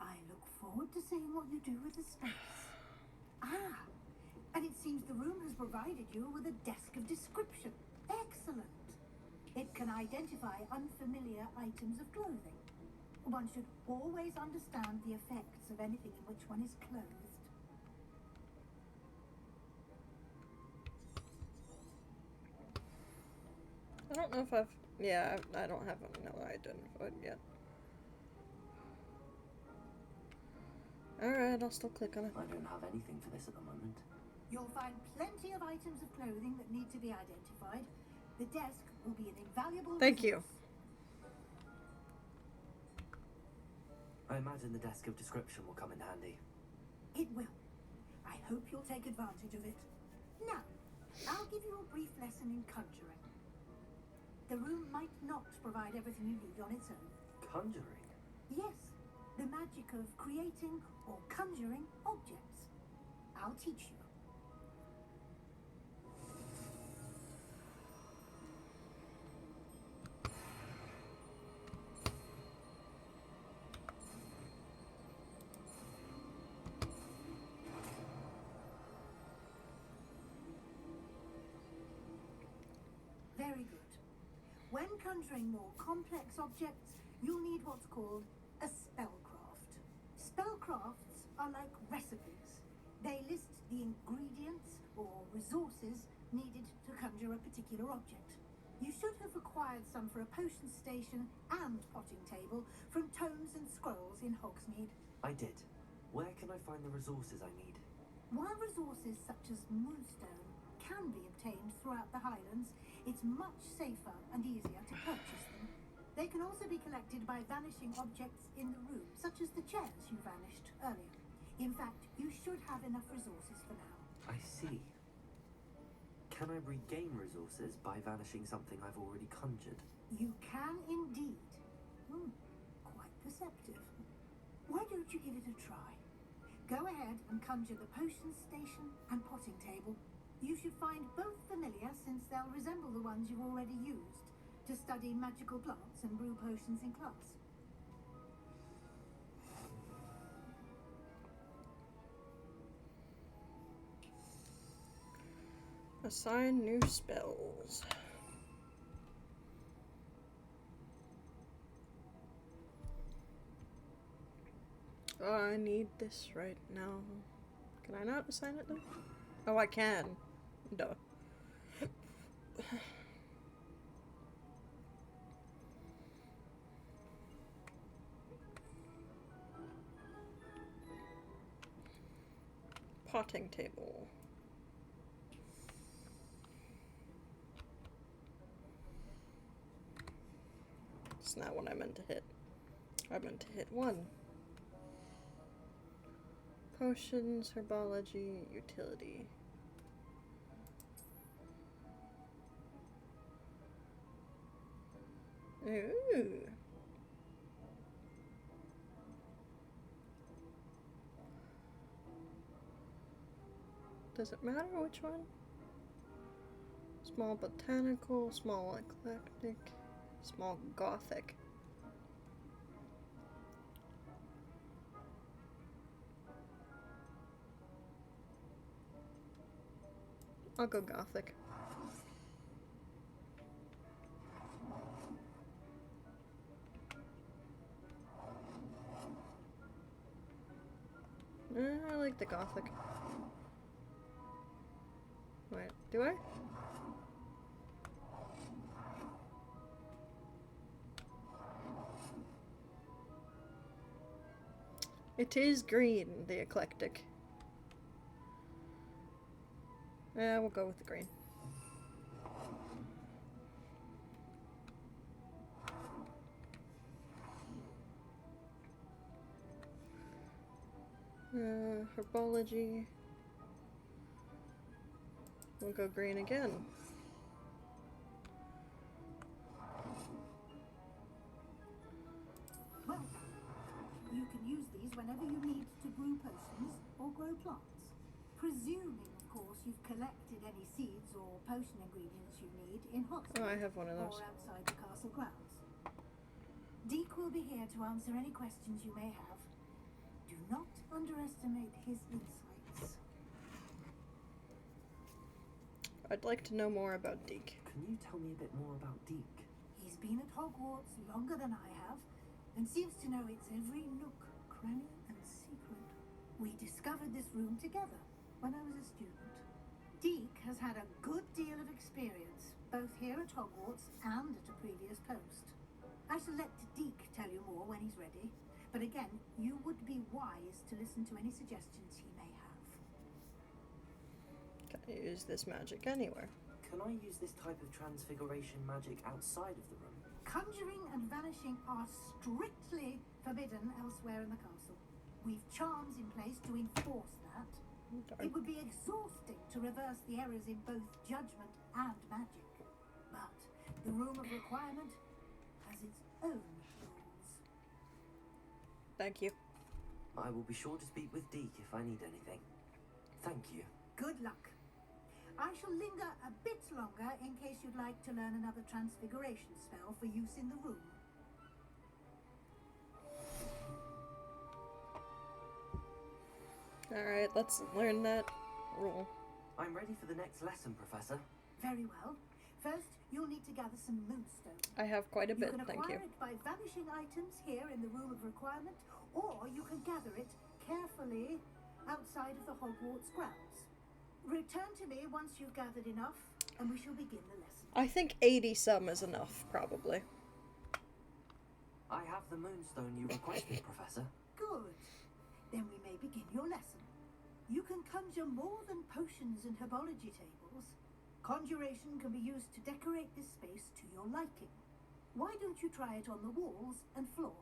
[SPEAKER 12] I look forward to seeing what you do with the space. Ah, and it seems the room has provided you with a desk of description. Excellent. It can identify unfamiliar items of clothing. One should always understand the effects of anything in which one is clothed.
[SPEAKER 1] I don't know if I've... Yeah, I don't have another identified yet. Alright, I'll still click on it.
[SPEAKER 2] I don't have anything for this at the moment.
[SPEAKER 12] You'll find plenty of items of clothing that need to be identified. The desk will be an invaluable
[SPEAKER 1] Thank you.
[SPEAKER 12] resource.
[SPEAKER 6] I imagine the desk of description will come in handy.
[SPEAKER 12] It will. I hope you'll take advantage of it. Now, I'll give you a brief lesson in conjuring. The room might not provide everything you need on its own.
[SPEAKER 6] Conjuring?
[SPEAKER 12] Yes, the magic of creating or conjuring objects. I'll teach you. Very good. When conjuring more complex objects, you'll need what's called a spellcraft. Spellcrafts are like recipes. They list the ingredients or resources needed to conjure a particular object. You should have acquired some for a potion station and potting table from tomes and scrolls in Hogsmeade.
[SPEAKER 6] I did. Where can I find the resources I need?
[SPEAKER 12] While resources such as moonstone can be obtained throughout the Highlands, it's much safer and easier to purchase them. They can also be collected by vanishing objects in the room, such as the chairs you vanished earlier. In fact, you should have enough resources for now.
[SPEAKER 6] I see. Can I regain resources by vanishing something I've already conjured?
[SPEAKER 12] You can indeed. Quite perceptive. Why don't you give it a try? Go ahead and conjure the potion station and potting table. You should find both familiar, since they'll resemble the ones you've already used to study magical plants and brew potions in class.
[SPEAKER 1] Assign new spells. Oh, I need this right now. Can I not assign it though? Oh, I can. Duh. Potting table. It's not what I meant to hit. I meant to hit 1. Potions, herbology, utility. Ooh. Does it matter which one? Small botanical, small eclectic, small gothic. I'll go gothic. I like the gothic. Wait, do I? It is green, the eclectic. Yeah, we'll go with the green. Herbology. We'll go green again.
[SPEAKER 12] Well, you can use these whenever you need to brew potions or grow plants. Presuming, of course, you've collected any seeds or potion ingredients you need in Hogsmeade.
[SPEAKER 1] Oh, I have one of those.
[SPEAKER 12] Or outside the castle grounds. Deek will be here to answer any questions you may have. Do not underestimate his insights.
[SPEAKER 1] I'd like to know more about Deke.
[SPEAKER 6] Can you tell me a bit more about Deke?
[SPEAKER 12] He's been at Hogwarts longer than I have, and seems to know its every nook, cranny, and secret. We discovered this room together when I was a student. Deke has had a good deal of experience, both here at Hogwarts and at a previous post. I shall let Deke tell you more when he's ready, but again, you would be wise to listen to any suggestions he may have.
[SPEAKER 1] Can use this magic anywhere.
[SPEAKER 2] Can I use this type of transfiguration magic outside of the room?
[SPEAKER 12] Conjuring and vanishing are strictly forbidden elsewhere in the castle. We've charms in place to enforce that. It would be exhausting to reverse the errors in both judgment and magic. But the Room of Requirement has its own rules.
[SPEAKER 1] Thank you.
[SPEAKER 2] I will be sure to speak with Deke if I need anything. Thank you.
[SPEAKER 12] Good luck. I shall linger a bit longer in case you'd like to learn another transfiguration spell for use in the room.
[SPEAKER 1] Alright, let's learn that rule.
[SPEAKER 2] I'm ready for the next lesson, Professor.
[SPEAKER 12] Very well. First, you'll need to gather some moonstone.
[SPEAKER 1] I have quite a bit,
[SPEAKER 12] You can
[SPEAKER 1] thank you.
[SPEAKER 12] acquire it by vanishing items here in the Room of Requirement, or you can gather it carefully outside of the Hogwarts grounds. Return to me once you've gathered enough, and we shall begin the lesson.
[SPEAKER 1] I think 80 some is enough, probably.
[SPEAKER 2] I have the moonstone you requested, Professor.
[SPEAKER 12] Good. Then we may begin your lesson. You can conjure more than potions and herbology tables. Conjuration can be used to decorate this space to your liking. Why don't you try it on the walls and floor?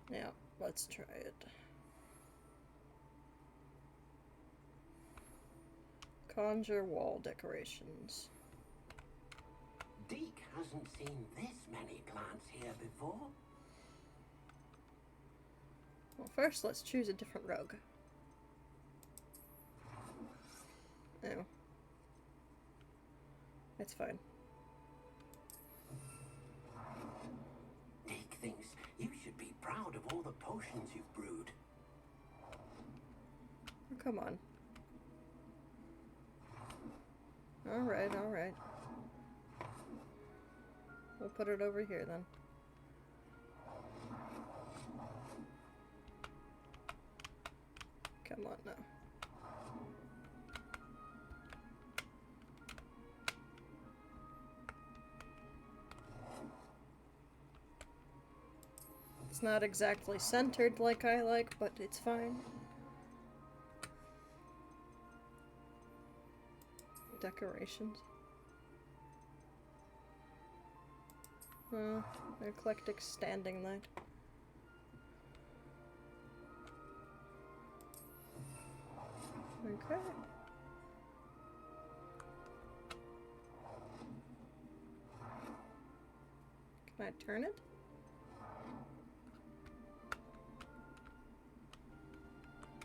[SPEAKER 1] Yeah, let's try it. Conjure wall decorations.
[SPEAKER 7] Deke hasn't seen this many plants here before.
[SPEAKER 1] Well, first let's choose a different rug. Oh. It's fine.
[SPEAKER 7] Deke thinks you should be proud of all the potions you've brewed.
[SPEAKER 1] Oh, come on. Alright, alright. We'll put it over here then. Come on now. It's not exactly centered like I like, but it's fine. Decorations. Eclectic standing light. Okay. Can I turn it?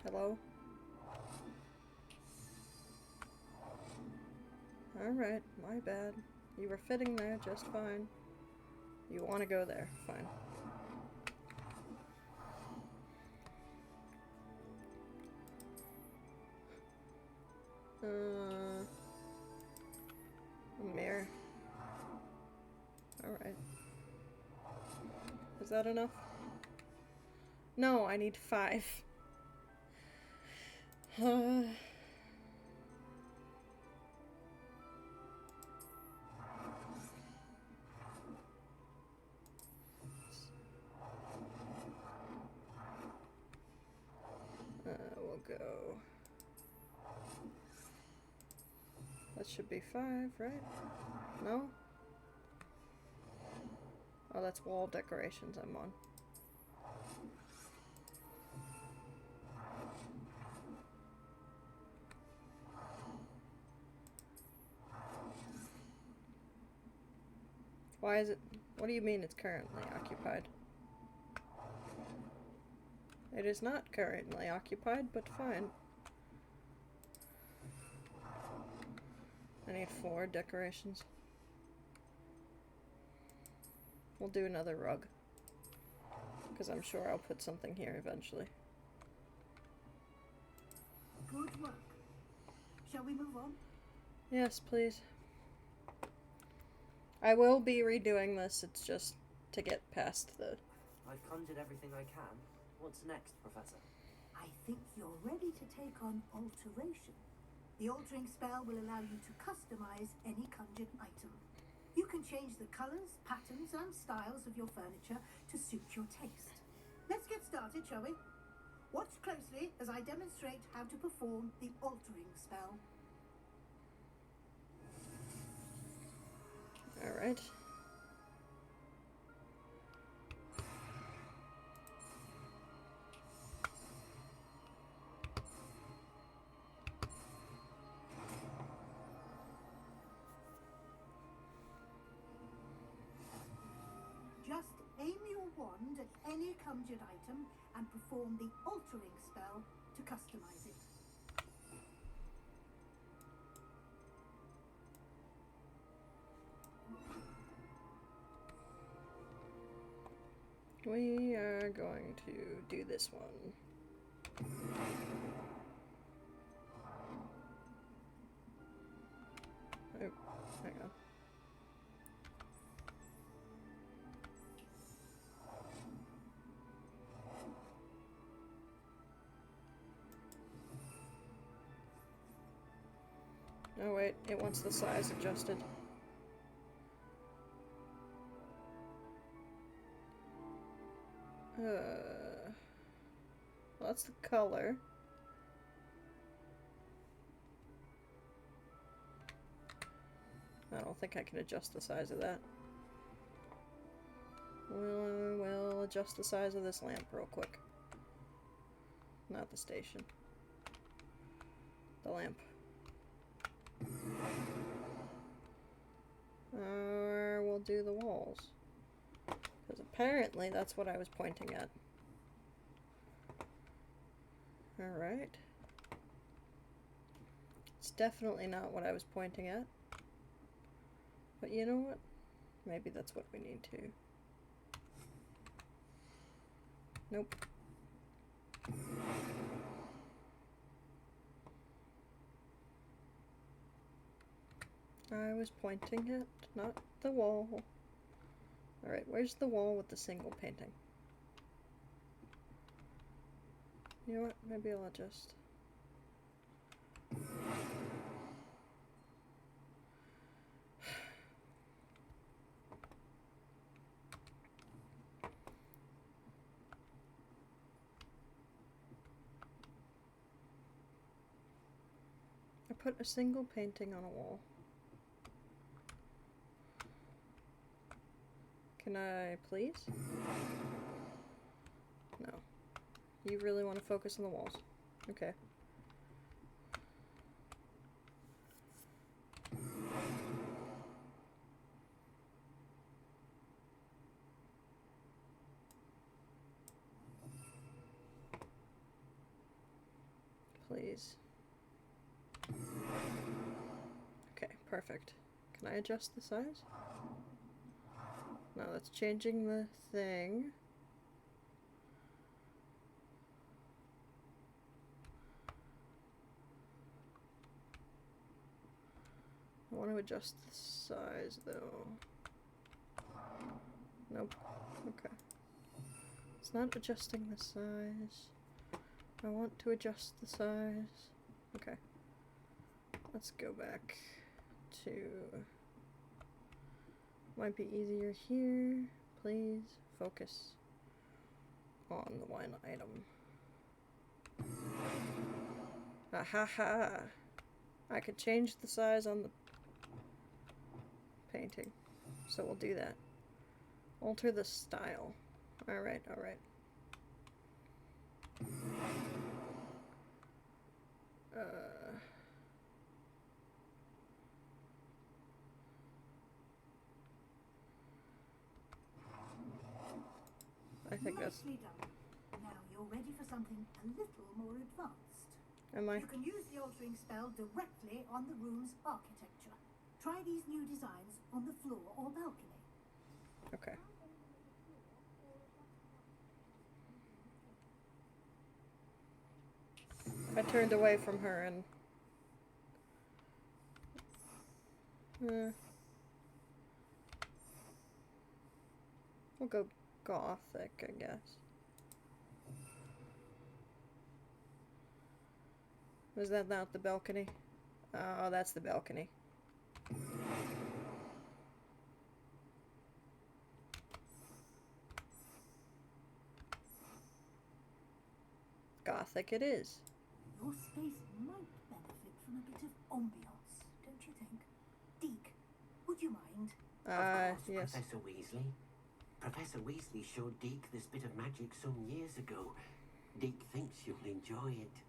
[SPEAKER 1] Hello? Alright, my bad. You were fitting there just fine. You want to go there, fine. A mirror. Alright. Is that enough? No, I need 5. We'll go. That should be 5, right? No? Oh, that's wall decorations I'm on. Why is it? What do you mean it's currently occupied? It is not currently occupied, but fine. I need 4 decorations. We'll do another rug. Because I'm sure I'll put something here eventually.
[SPEAKER 12] Good work. Shall we move on?
[SPEAKER 1] Yes, please. I will be redoing this, it's just to get past the...
[SPEAKER 2] I've conjured everything I can. What's next, Professor?
[SPEAKER 12] I think you're ready to take on alteration. The altering spell will allow you to customize any conjured item. You can change the colors, patterns, and styles of your furniture to suit your taste. Let's get started, shall we? Watch closely as I demonstrate how to perform the altering spell.
[SPEAKER 1] Alright.
[SPEAKER 12] Just aim your wand at any conjured item and perform the altering spell to customize it.
[SPEAKER 1] We are going to do this one. Oh, hang on. Oh wait, it wants the size adjusted. Well, that's the color. I don't think I can adjust the size of that. We'll adjust the size of this lamp real quick. Not the station. The lamp. Or we'll do the walls. Because apparently that's what I was pointing at. Alright. It's definitely not what I was pointing at. But you know what? Maybe that's what we need to. Nope. I was pointing at not the wall. Alright, where's the wall with the single painting? You know what? Maybe I'll adjust. I put a single painting on a wall. Can I please? No. You really want to focus on the walls. Okay. Please. Okay, perfect. Can I adjust the size? No, that's changing the thing. I want to adjust the size though. Nope. Okay. It's not adjusting the size. I want to adjust the size. Okay. Let's go back to... Might be easier here. Please focus on the one item. Ahaha! I could change the size on the painting. So we'll do that. Alter the style. Alright, alright. I think that's...
[SPEAKER 12] Nicely done. Now you're ready for something a little more advanced.
[SPEAKER 1] Am I?
[SPEAKER 12] You can use the altering spell directly on the room's architecture. Try these new designs on the floor or balcony.
[SPEAKER 1] Okay. I turned away from her and... We'll go gothic, I guess. Was that not the balcony? Oh, that's the balcony. Gothic it is.
[SPEAKER 12] Your space might benefit from a bit of ambiance, don't you think? Deke, would you mind?
[SPEAKER 7] Of course,
[SPEAKER 1] Yes.
[SPEAKER 7] Professor Weasley. Professor Weasley showed Deke this bit of magic some years ago. Deke thinks you'll enjoy it.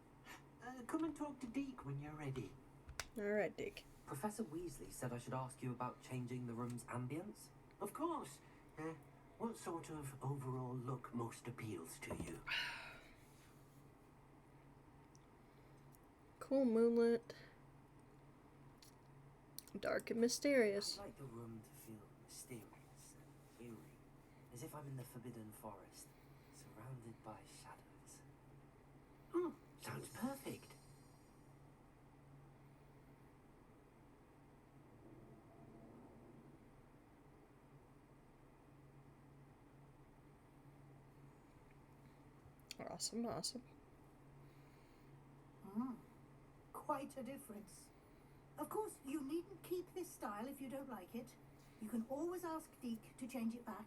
[SPEAKER 7] Come and talk to Deke when you're ready.
[SPEAKER 1] Alright, Deke.
[SPEAKER 2] Professor Weasley said I should ask you about changing the room's ambience.
[SPEAKER 7] Of course. What sort of overall look most appeals to you?
[SPEAKER 1] Cool moonlit. Dark and mysterious.
[SPEAKER 2] I'd like the room to feel mysterious and eerie, as if I'm in the Forbidden Forest, surrounded by shadows.
[SPEAKER 7] Sounds perfect.
[SPEAKER 1] Awesome, awesome.
[SPEAKER 12] Quite a difference. Of course, you needn't keep this style if you don't like it. You can always ask Deke to change it back.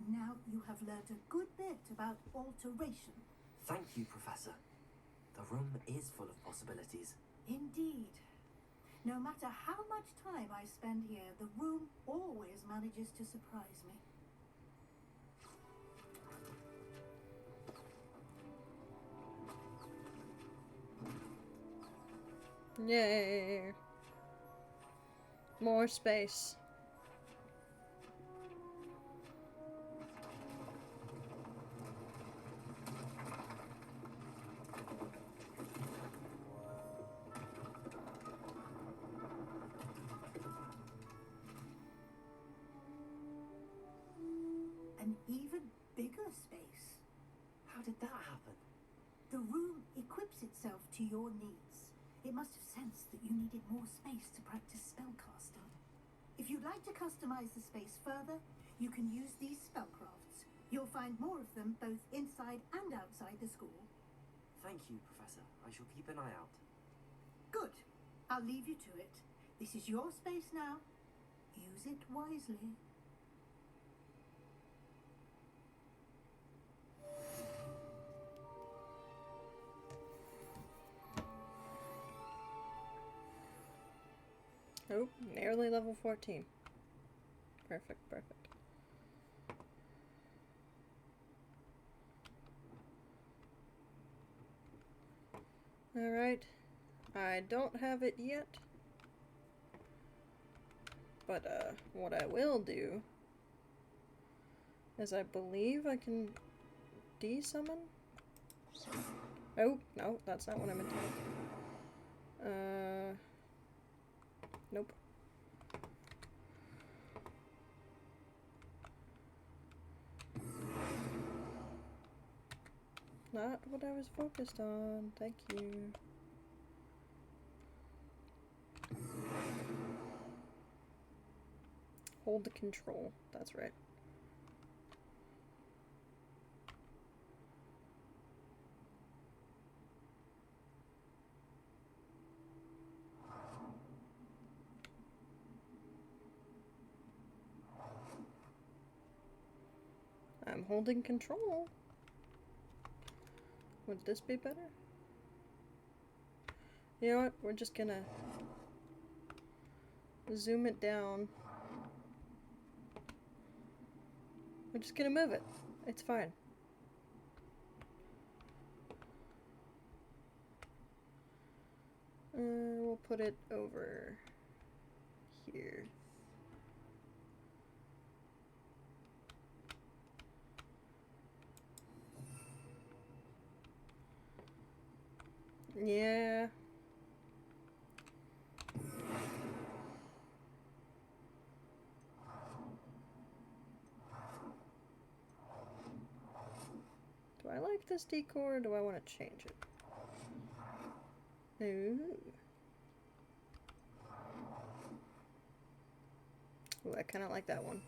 [SPEAKER 12] Now you have learned a good bit about alteration.
[SPEAKER 2] Thank you, Professor. The room is full of possibilities.
[SPEAKER 12] Indeed. No matter how much time I spend here, the room always manages to surprise me.
[SPEAKER 1] Yay! More space.
[SPEAKER 12] An even bigger space.
[SPEAKER 2] How did that happen?
[SPEAKER 12] The room equips itself to your needs. It must have sensed that you needed more space to practice spellcasting. If you'd like to customize the space further, you can use these spellcrafts. You'll find more of them both inside and outside the school.
[SPEAKER 2] Thank you, Professor. I shall keep an eye out.
[SPEAKER 12] Good. I'll leave you to it. This is your space now. Use it wisely.
[SPEAKER 1] Oh, nearly level 14. Perfect, perfect. Alright. I don't have it yet. But, what I will do is I believe I can de-summon? Oh, no, that's not what I meant to do. Nope. Not what I was focused on. Thank you. Hold the control. That's right. I'm holding control. Would this be better? You know what? We're just gonna zoom it down. We're just gonna move it. It's fine. We'll put it over here. Yeah. Do I like this decor or do I want to change it? Ooh. Ooh, I kind of like that one.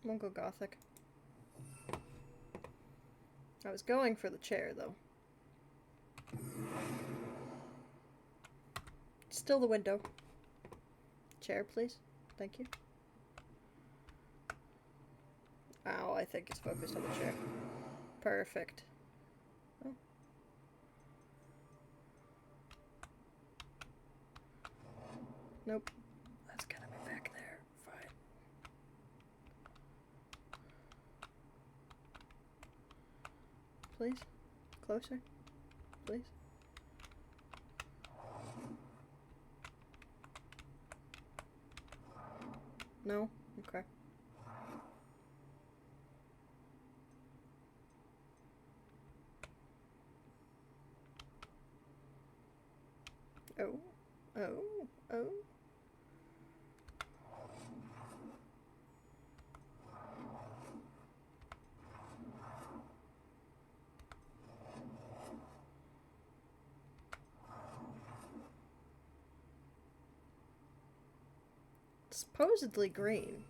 [SPEAKER 1] We'll go Gothic. I was going for the chair, though. Still the window. Chair, please. Thank you. Ow, I think it's focused on the chair. Perfect. Oh. Nope. That's gotta be back there. Fine. Please? Closer? Please? No? Okay. Oh. Oh. Oh. Supposedly green.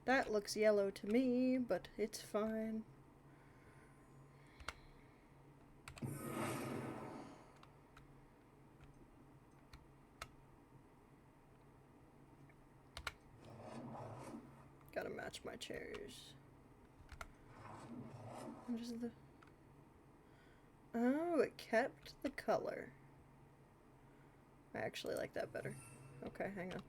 [SPEAKER 1] That looks yellow to me, but it's fine. Gotta match my chairs. What is the... Oh, it kept the color. I actually like that better. Okay, hang on.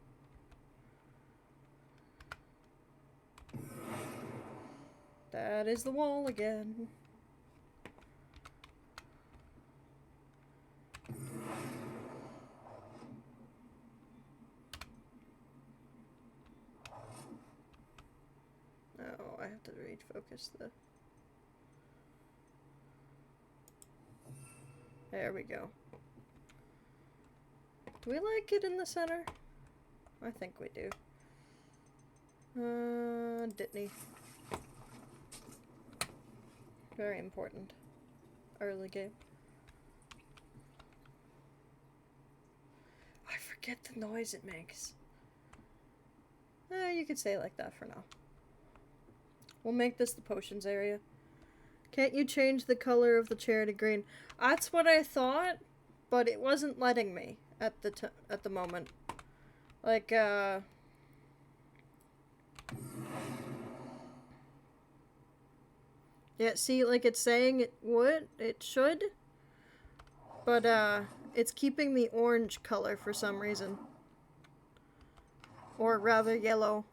[SPEAKER 1] That is the wall again. Oh, I have to refocus the... There we go. Do we like it in the center? I think we do. Ditney. Very important. Early game. I forget the noise it makes. You could say it like that for now. We'll make this the potions area. Can't you change the color of the chair to green? That's what I thought, but it wasn't letting me at the moment. Like, yeah, see, like it's saying it would, it should, but, it's keeping the orange color for some reason. Or rather, yellow.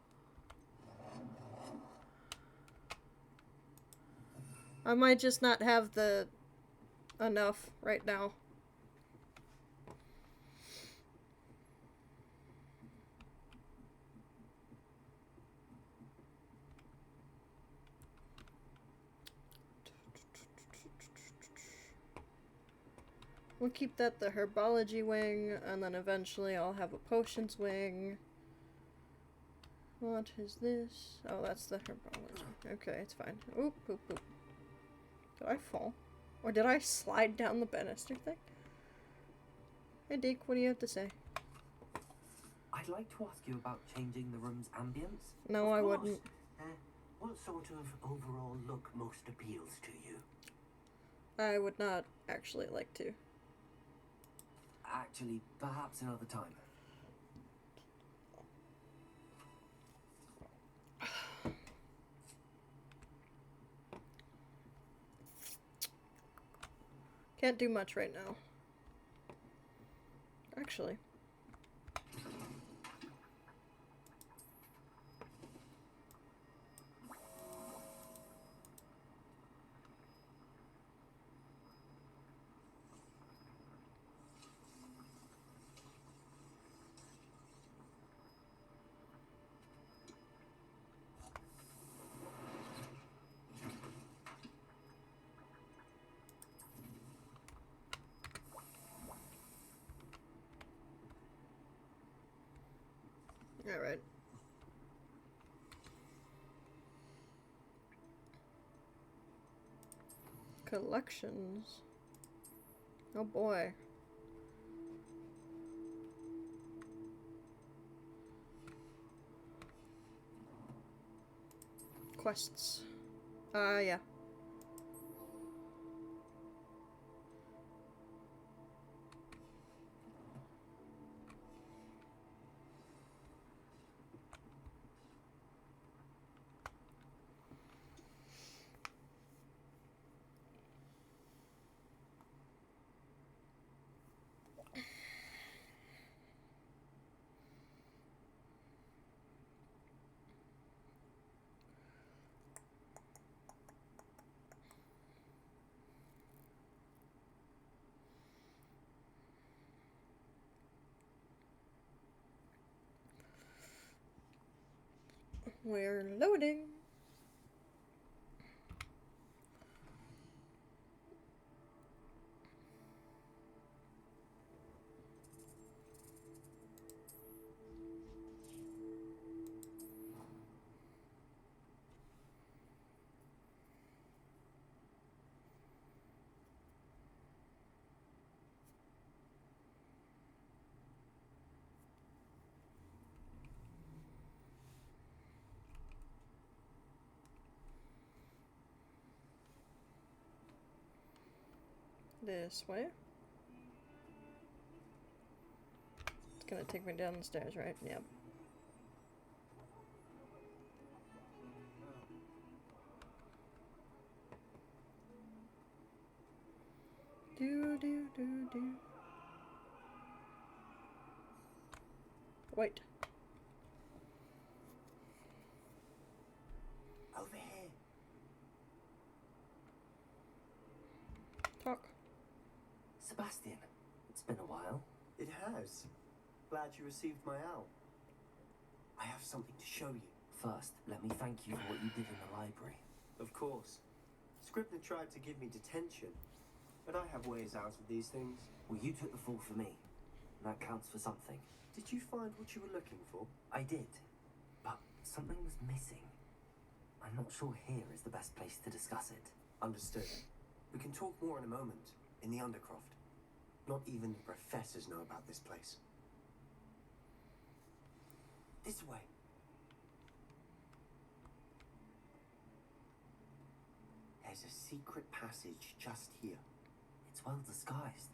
[SPEAKER 1] I might just not have the enough right now. We'll keep that the herbology wing, and then eventually I'll have a potions wing. What is this? Oh, that's the herbology. Okay, it's fine. Oop, oop, oop. Did I fall? Or did I slide down the banister thing? Hey Deke, what do you have to say?
[SPEAKER 2] I'd like to ask you about changing the room's ambience.
[SPEAKER 1] No, I wouldn't.
[SPEAKER 7] What sort of overall look most appeals to you?
[SPEAKER 1] I would not actually like to.
[SPEAKER 2] Actually, perhaps another time.
[SPEAKER 1] Can't do much right now. Actually. Alright. Collections. Oh boy. Quests. Yeah. We're loading. This way. It's gonna take me down the stairs, right? Yep. Do do do do. Wait.
[SPEAKER 11] Over here.
[SPEAKER 1] Talk.
[SPEAKER 2] Sebastian, it's been a while.
[SPEAKER 11] It has. Glad you received my owl. I have something to show you.
[SPEAKER 2] First, let me thank you for what you did in the library.
[SPEAKER 11] Of course. Scribner tried to give me detention, but I have ways out of these things.
[SPEAKER 2] Well, you took the fall for me. That counts for something.
[SPEAKER 11] Did you find what you were looking for?
[SPEAKER 2] I did, but something was missing. I'm not sure here is the best place to discuss it.
[SPEAKER 11] Understood. We can talk more in a moment, in the Undercroft. Not even the professors know about this place. This way. There's a secret passage just here.
[SPEAKER 2] It's well disguised.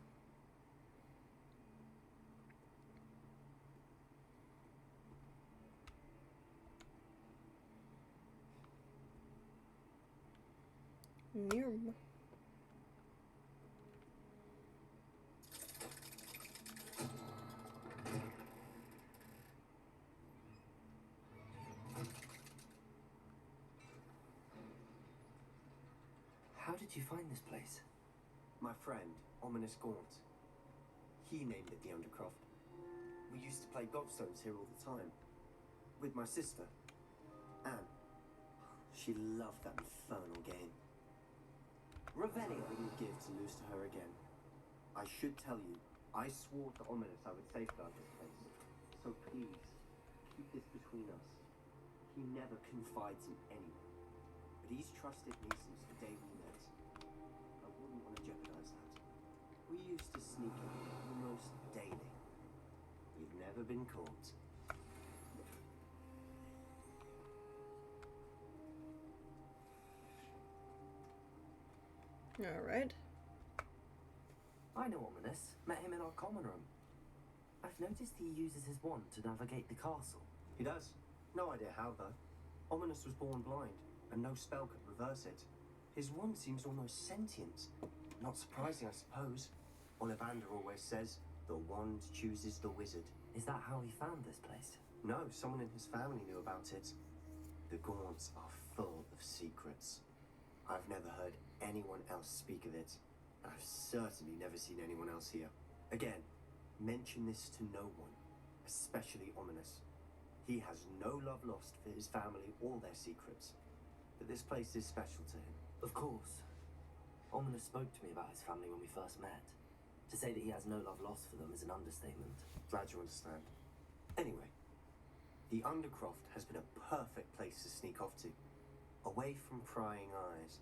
[SPEAKER 1] Neum.
[SPEAKER 2] How did you find this place?
[SPEAKER 11] My friend, Aster Gaunt. He named it the Undercroft. We used to play gobstones here all the time. With my sister, Anne. She loved that infernal game. Revelio wouldn't give to lose to her again. I should tell you, I swore to Ominous I would safeguard this place. So please, keep this between us. He never confides in anyone. But he's trusted me since the day we met. I wouldn't want to jeopardize that. We used to sneak in almost daily. We've never been caught.
[SPEAKER 1] Alright.
[SPEAKER 2] I know Ominous. Met him in our common room. I've noticed he uses his wand to navigate the castle.
[SPEAKER 11] He does. No idea how, though. Ominous was born blind, and no spell could reverse it. His wand seems almost sentient. Not surprising, I suppose. Ollivander always says, the wand chooses the wizard.
[SPEAKER 2] Is that how he found this place?
[SPEAKER 11] No, someone in his family knew about it. The Gaunts are full of secrets. I've never heard anyone else speak of it. I've certainly never seen anyone else here. Again, mention this to no one, especially Ominous. He has no love lost for his family or their secrets, but this place is special to him.
[SPEAKER 2] Of course. Ominous spoke to me about his family when we first met. To say that he has no love lost for them is an understatement.
[SPEAKER 11] Glad you understand. Anyway, the Undercroft has been a perfect place to sneak off to, away from prying eyes,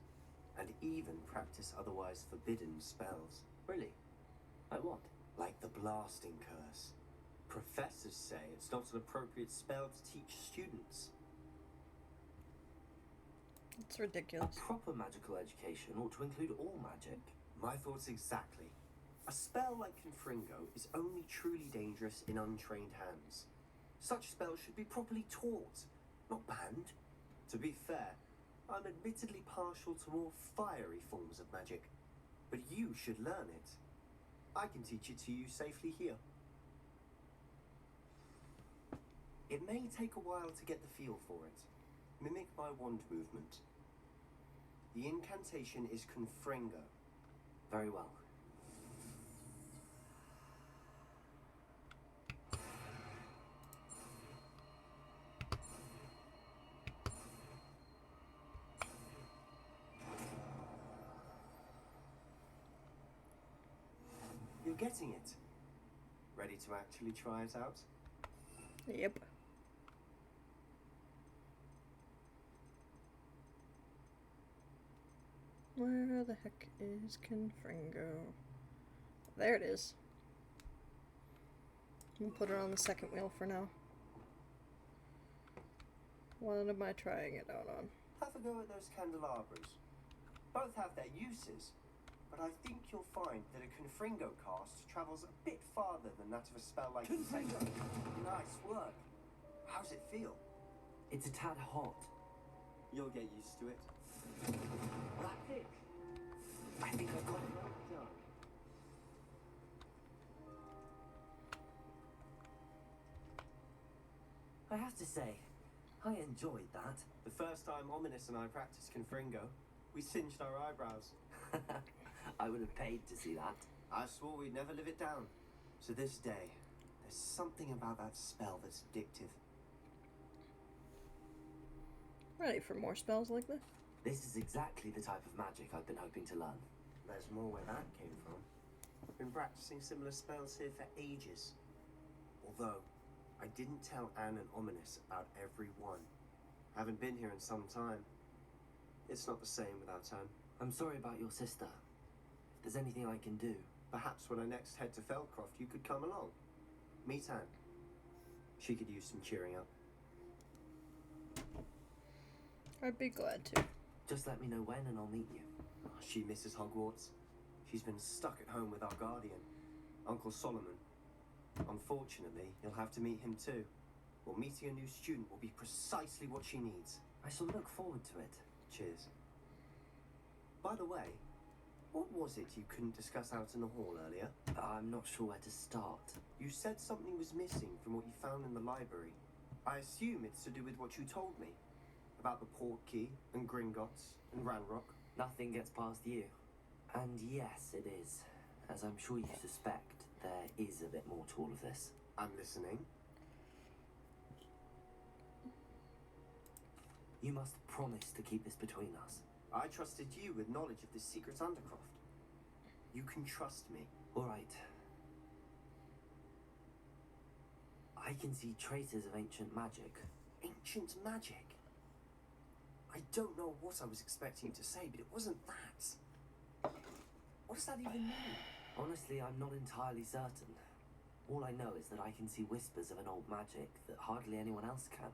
[SPEAKER 11] and even practice otherwise forbidden spells.
[SPEAKER 2] Really? Like what?
[SPEAKER 11] Like the blasting curse. Professors say it's not an appropriate spell to teach students.
[SPEAKER 1] It's ridiculous.
[SPEAKER 2] A proper magical education ought to include all magic.
[SPEAKER 11] My thoughts exactly. A spell like Confringo is only truly dangerous in untrained hands. Such spells should be properly taught, not banned. To be fair, I'm admittedly partial to more fiery forms of magic, but you should learn it. I can teach it to you safely here. It may take a while to get the feel for it. Mimic my wand movement. The incantation is Confringo.
[SPEAKER 2] Very well.
[SPEAKER 11] You're getting it. Ready to actually try it out?
[SPEAKER 1] Yep. Where the heck is Confringo? There it is. We'll put it on the second wheel for now. What am I trying it out on?
[SPEAKER 11] Have a go at those candelabras. Both have their uses, but I think you'll find that a Confringo cast travels a bit farther than that of a spell like
[SPEAKER 10] Confringo!
[SPEAKER 11] Nice work. How's it feel?
[SPEAKER 10] It's a tad hot.
[SPEAKER 11] You'll get used to it. That's it. I think I've got it well done.
[SPEAKER 10] I have to say, I enjoyed that.
[SPEAKER 11] The first time Ominous and I practiced Confringo, we singed our eyebrows.
[SPEAKER 10] I would have paid to see that.
[SPEAKER 11] I swore we'd never live it down. To this day, there's something about that spell that's addictive.
[SPEAKER 1] Ready for more spells like this?
[SPEAKER 10] This is exactly the type of magic I've been hoping to learn.
[SPEAKER 11] There's more where that came from. I've been practicing similar spells here for ages. Although, I didn't tell Anne and Ominous about every one. Haven't been here in some time. It's not the same without Anne.
[SPEAKER 10] I'm sorry about your sister. If there's anything I can do...
[SPEAKER 11] Perhaps when I next head to Feldcroft, you could come along. Meet Anne. She could use some cheering up.
[SPEAKER 1] I'd be glad to.
[SPEAKER 10] Just let me know when and I'll meet you.
[SPEAKER 11] She misses Hogwarts. She's been stuck at home with our guardian, Uncle Solomon. Unfortunately, you'll have to meet him too. Well, meeting a new student will be precisely what she needs.
[SPEAKER 10] I shall look forward to it.
[SPEAKER 11] Cheers. By the way, what was it you couldn't discuss out in the hall earlier?
[SPEAKER 10] I'm not sure where to start.
[SPEAKER 11] You said something was missing from what you found in the library. I assume it's to do with what you told me. About the Portkey, and Gringotts, and Ranrock.
[SPEAKER 10] Nothing gets past you. And yes, it is. As I'm sure you suspect, there is a bit more to all of this.
[SPEAKER 11] I'm listening.
[SPEAKER 10] You must promise to keep this between us.
[SPEAKER 11] I trusted you with knowledge of this secret Undercroft. You can trust me.
[SPEAKER 10] All right. I can see traces of ancient magic.
[SPEAKER 11] Ancient magic? I don't know what I was expecting you to say, but it wasn't that. What does that even mean?
[SPEAKER 10] Honestly, I'm not entirely certain. All I know is that I can see whispers of an old magic that hardly anyone else can.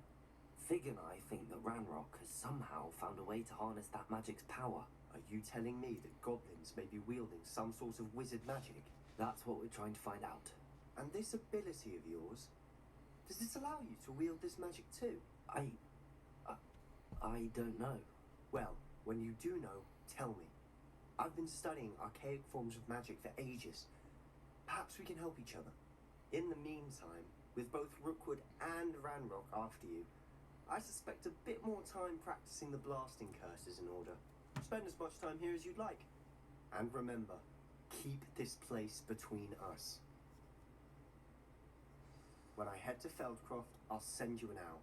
[SPEAKER 10] Fig and I think that Ranrock has somehow found a way to harness that magic's power.
[SPEAKER 11] Are you telling me that goblins may be wielding some sort of wizard magic?
[SPEAKER 10] That's what we're trying to find out.
[SPEAKER 11] And this ability of yours, does this allow you to wield this magic too?
[SPEAKER 10] I don't know.
[SPEAKER 11] Well, when you do know, tell me. I've been studying archaic forms of magic for ages. Perhaps we can help each other. In the meantime, with both Rookwood and Ranrock after you, I suspect a bit more time practicing the blasting curses in order. Spend as much time here as you'd like. And remember, keep this place between us. When I head to Feldcroft, I'll send you an owl.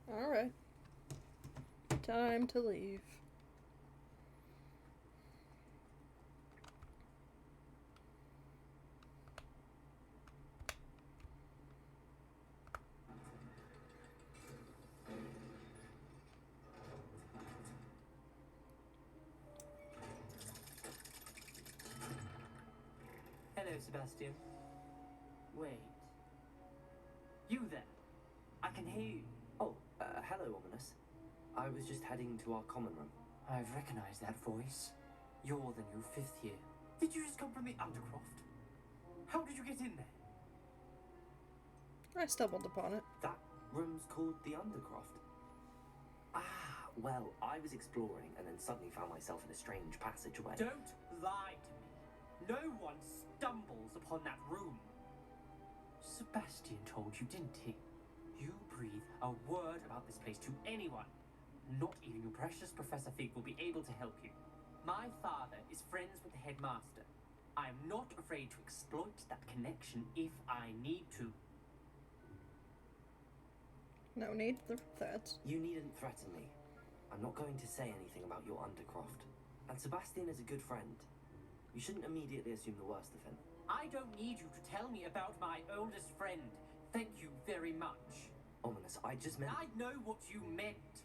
[SPEAKER 1] Alright. Time to leave.
[SPEAKER 5] Hello, Sebastian. Wait. You there? I can hear you.
[SPEAKER 10] Oh, hello, Ominous. I was just heading to our common room.
[SPEAKER 5] I've recognized that voice. You're the new 5th year. Did you just come from the Undercroft? How did you get in there?
[SPEAKER 1] I stumbled upon it.
[SPEAKER 10] That room's called the Undercroft. Ah, well, I was exploring and then suddenly found myself in a strange passageway.
[SPEAKER 5] Don't lie to me. No one stumbles upon that room. Sebastian told you, didn't he? You breathe a word about this place to anyone. Not even your precious Professor Fig will be able to help you. My father is friends with the headmaster. I am not afraid to exploit that connection if I need to.
[SPEAKER 1] No need for threats.
[SPEAKER 10] You needn't threaten me. I'm not going to say anything about your Undercroft. And
[SPEAKER 2] And Sebastian is a good friend. You shouldn't immediately assume the worst of him.
[SPEAKER 6] I don't need you to tell me about my oldest friend. Thank you very much.
[SPEAKER 2] Ominous, I just meant...
[SPEAKER 6] I know what you meant.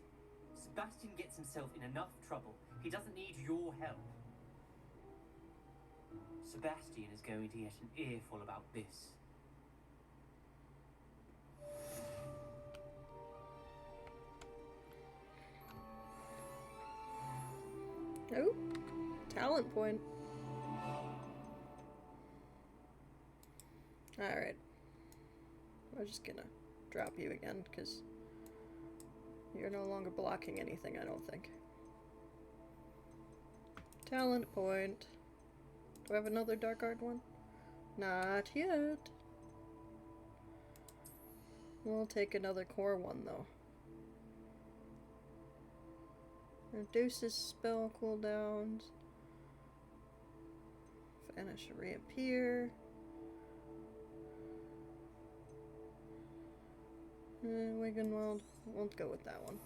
[SPEAKER 6] Sebastian gets himself in enough trouble. He doesn't need your help. Sebastian is going to get an earful about this.
[SPEAKER 1] Oh, talent point. Alright. We're just gonna drop you again, because you're no longer blocking anything, I don't think. Talent point. Do I have another Dark Art one? Not yet. We'll take another core one, though. Reduces spell cooldowns. Vanish or reappear. Wiggenweld. Won't go with that one.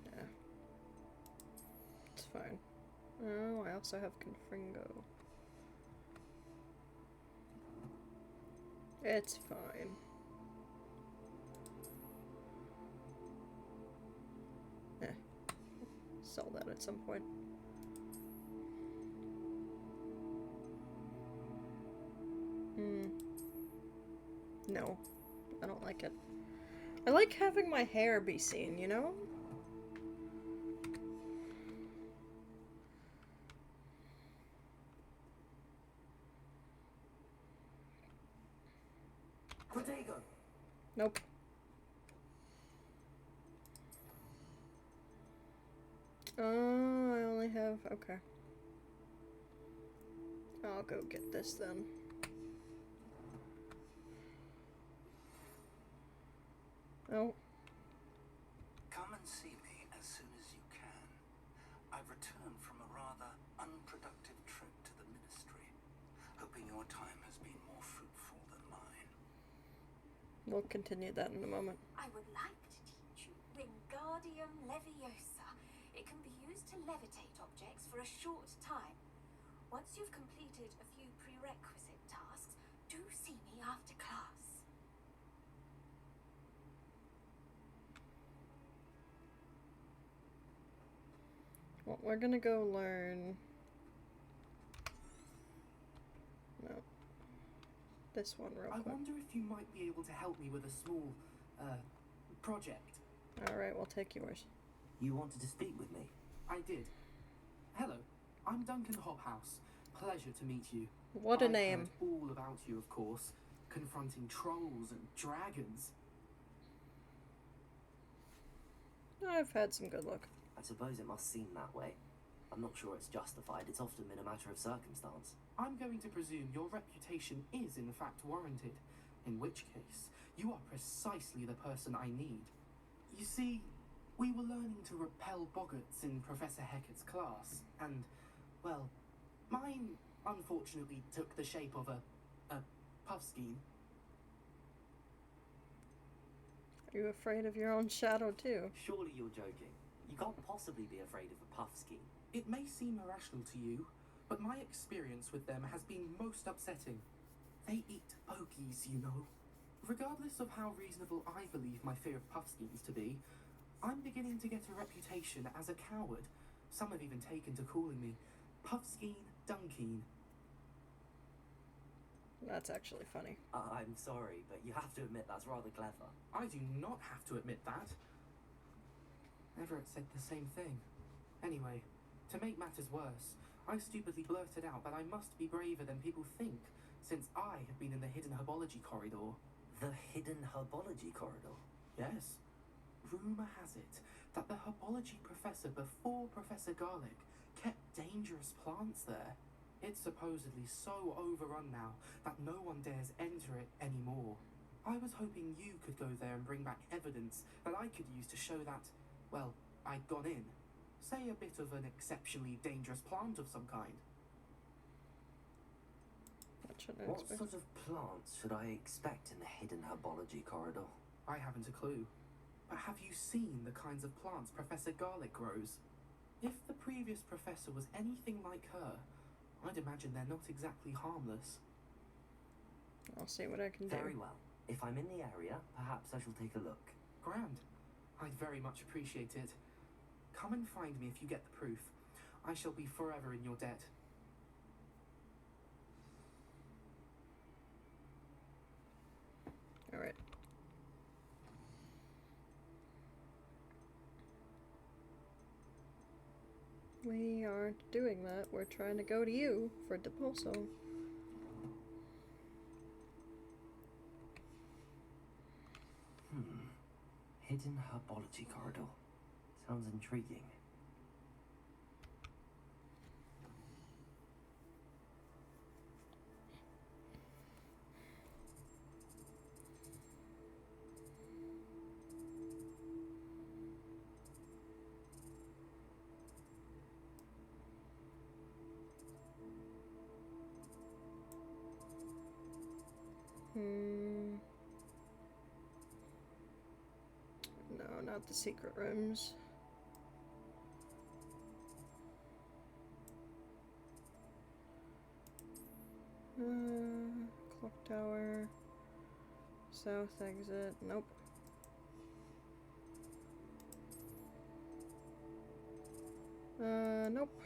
[SPEAKER 1] Yeah. It's fine. Oh, I also have Confringo. It's fine. Sell that at some point. No, I don't like it. I like having my hair be seen, you know?
[SPEAKER 2] Protego!
[SPEAKER 1] Nope. Oh, I only have... okay. I'll go get this then. Oh.
[SPEAKER 8] Come and see me as soon as you can. I've returned from a rather unproductive trip to the Ministry, hoping your time has been more fruitful than mine.
[SPEAKER 1] We'll continue that in a moment.
[SPEAKER 13] I would like to teach you Wingardium Leviosa. It can be used to levitate objects for a short time. Once you've completed a few prerequisite tasks, do see me after class.
[SPEAKER 1] Well, we're gonna go learn... no. This one real quick.
[SPEAKER 14] I wonder if you might be able to help me with a small, project.
[SPEAKER 1] Alright, we'll take yours.
[SPEAKER 2] You wanted to speak with me?
[SPEAKER 14] I did. Hello, I'm Duncan Hobhouse. Pleasure to meet you.
[SPEAKER 1] What a
[SPEAKER 14] I've
[SPEAKER 1] name.
[SPEAKER 14] heard all about you, of course. Confronting trolls and dragons.
[SPEAKER 1] I've had some good luck.
[SPEAKER 2] I suppose it must seem that way. I'm not sure it's justified. It's often been a matter of circumstance.
[SPEAKER 14] I'm going to presume your reputation is in fact warranted, in which case you are precisely the person I need. You see, we were learning to repel boggarts in Professor Hecat's class, and, well, mine unfortunately took the shape of a puffskein.
[SPEAKER 1] Are you afraid of your own shadow too?
[SPEAKER 2] Surely you're joking. You can't possibly be afraid of a puff scheme.
[SPEAKER 14] It may seem irrational to you, but my experience with them has been most upsetting. They eat pokies, you know. Regardless of how reasonable I believe my fear of puffskeins to be, I'm beginning to get a reputation as a coward. Some have even taken to calling me Puffskeen Dunkeen.
[SPEAKER 1] That's actually funny.
[SPEAKER 2] I'm sorry, but you have to admit that's rather clever.
[SPEAKER 14] I do not have to admit that. Everett said the same thing. Anyway, to make matters worse, I stupidly blurted out that I must be braver than people think, since I have been in the hidden herbology corridor.
[SPEAKER 2] The hidden herbology corridor?
[SPEAKER 14] Yes. Rumour has it that the herbology professor before Professor Garlic kept dangerous plants there. It's supposedly so overrun now that no one dares enter it anymore. I was hoping you could go there and bring back evidence that I could use to show that, well, I'd gone in. Say a bit of an exceptionally dangerous plant of some kind.
[SPEAKER 1] Shouldn't
[SPEAKER 2] What
[SPEAKER 1] expect.
[SPEAKER 2] sort of plants should I expect in the hidden herbology corridor?
[SPEAKER 14] I haven't a clue. But have you seen the kinds of plants Professor Garlic grows? If the previous professor was anything like her, I'd imagine they're not exactly harmless.
[SPEAKER 1] I'll see what I can do.
[SPEAKER 2] Very well. If I'm in the area, perhaps I shall take a look.
[SPEAKER 14] Grand. I'd very much appreciate it. Come and find me if you get the proof. I shall be forever in your debt.
[SPEAKER 1] Alright. We aren't doing that. We're trying to go to you for Depulso.
[SPEAKER 2] Hidden herbology corridor. Sounds intriguing.
[SPEAKER 1] No, not the secret rooms. Clock tower. South exit. Nope. Nope.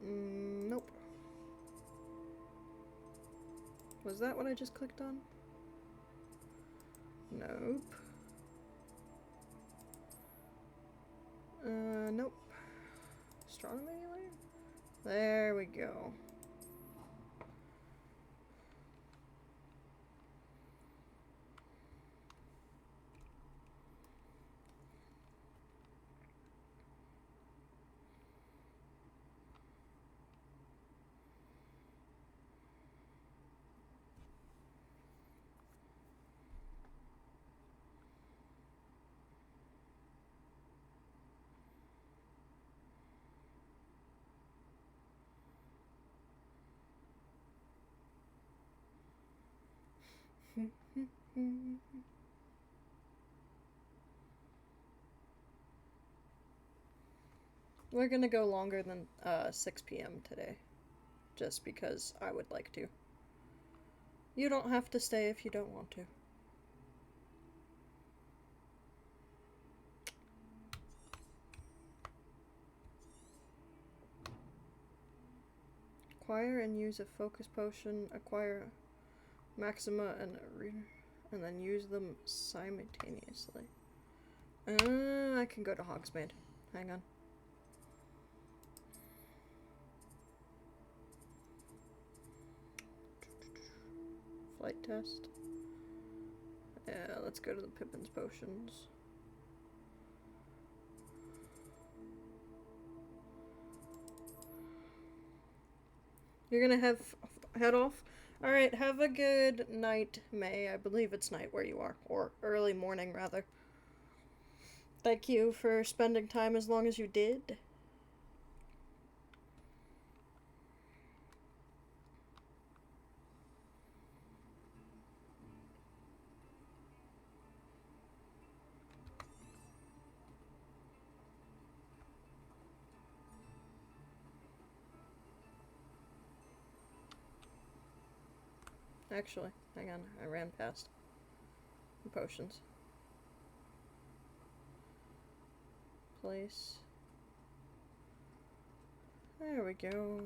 [SPEAKER 1] Nope. Was that what I just clicked on? Nope. Nope. Astronomy lane? There we go. We're gonna go longer than 6 p.m. today, just because I would like to. You don't have to stay if you don't want to. Acquire and use a focus potion, acquire Maxima and then use them simultaneously. I can go to Hogsmeade. Hang on. Flight test. Yeah, let's go to the Pippin's potions. You're gonna head off? Alright, have a good night, May. I believe it's night where you are. Or early morning, rather. Thank you for spending time as long as you did. Actually, hang on. I ran past the potions. Place. There we go.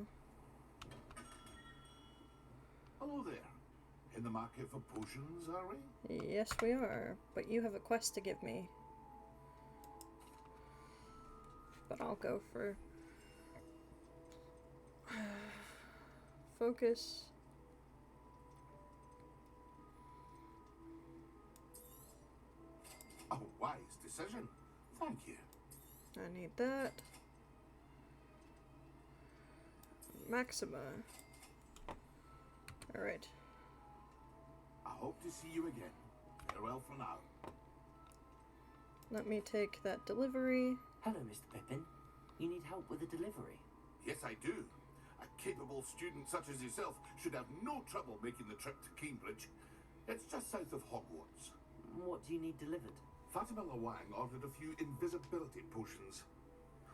[SPEAKER 4] Hello there. In the market for potions, are we?
[SPEAKER 1] Yes, we are. But you have a quest to give me. But I'll go for... focus.
[SPEAKER 4] A wise decision. Thank you.
[SPEAKER 1] I need that. Maxima. Alright.
[SPEAKER 4] I hope to see you again. Farewell for now.
[SPEAKER 1] Let me take that delivery.
[SPEAKER 2] Hello, Mr. Pippin. You need help with a delivery?
[SPEAKER 4] Yes, I do. capable student such as yourself should have no trouble making the trip to Cambridge. It's just south of Hogwarts.
[SPEAKER 2] What do you need delivered?
[SPEAKER 4] Fatima Lawang ordered a few invisibility potions.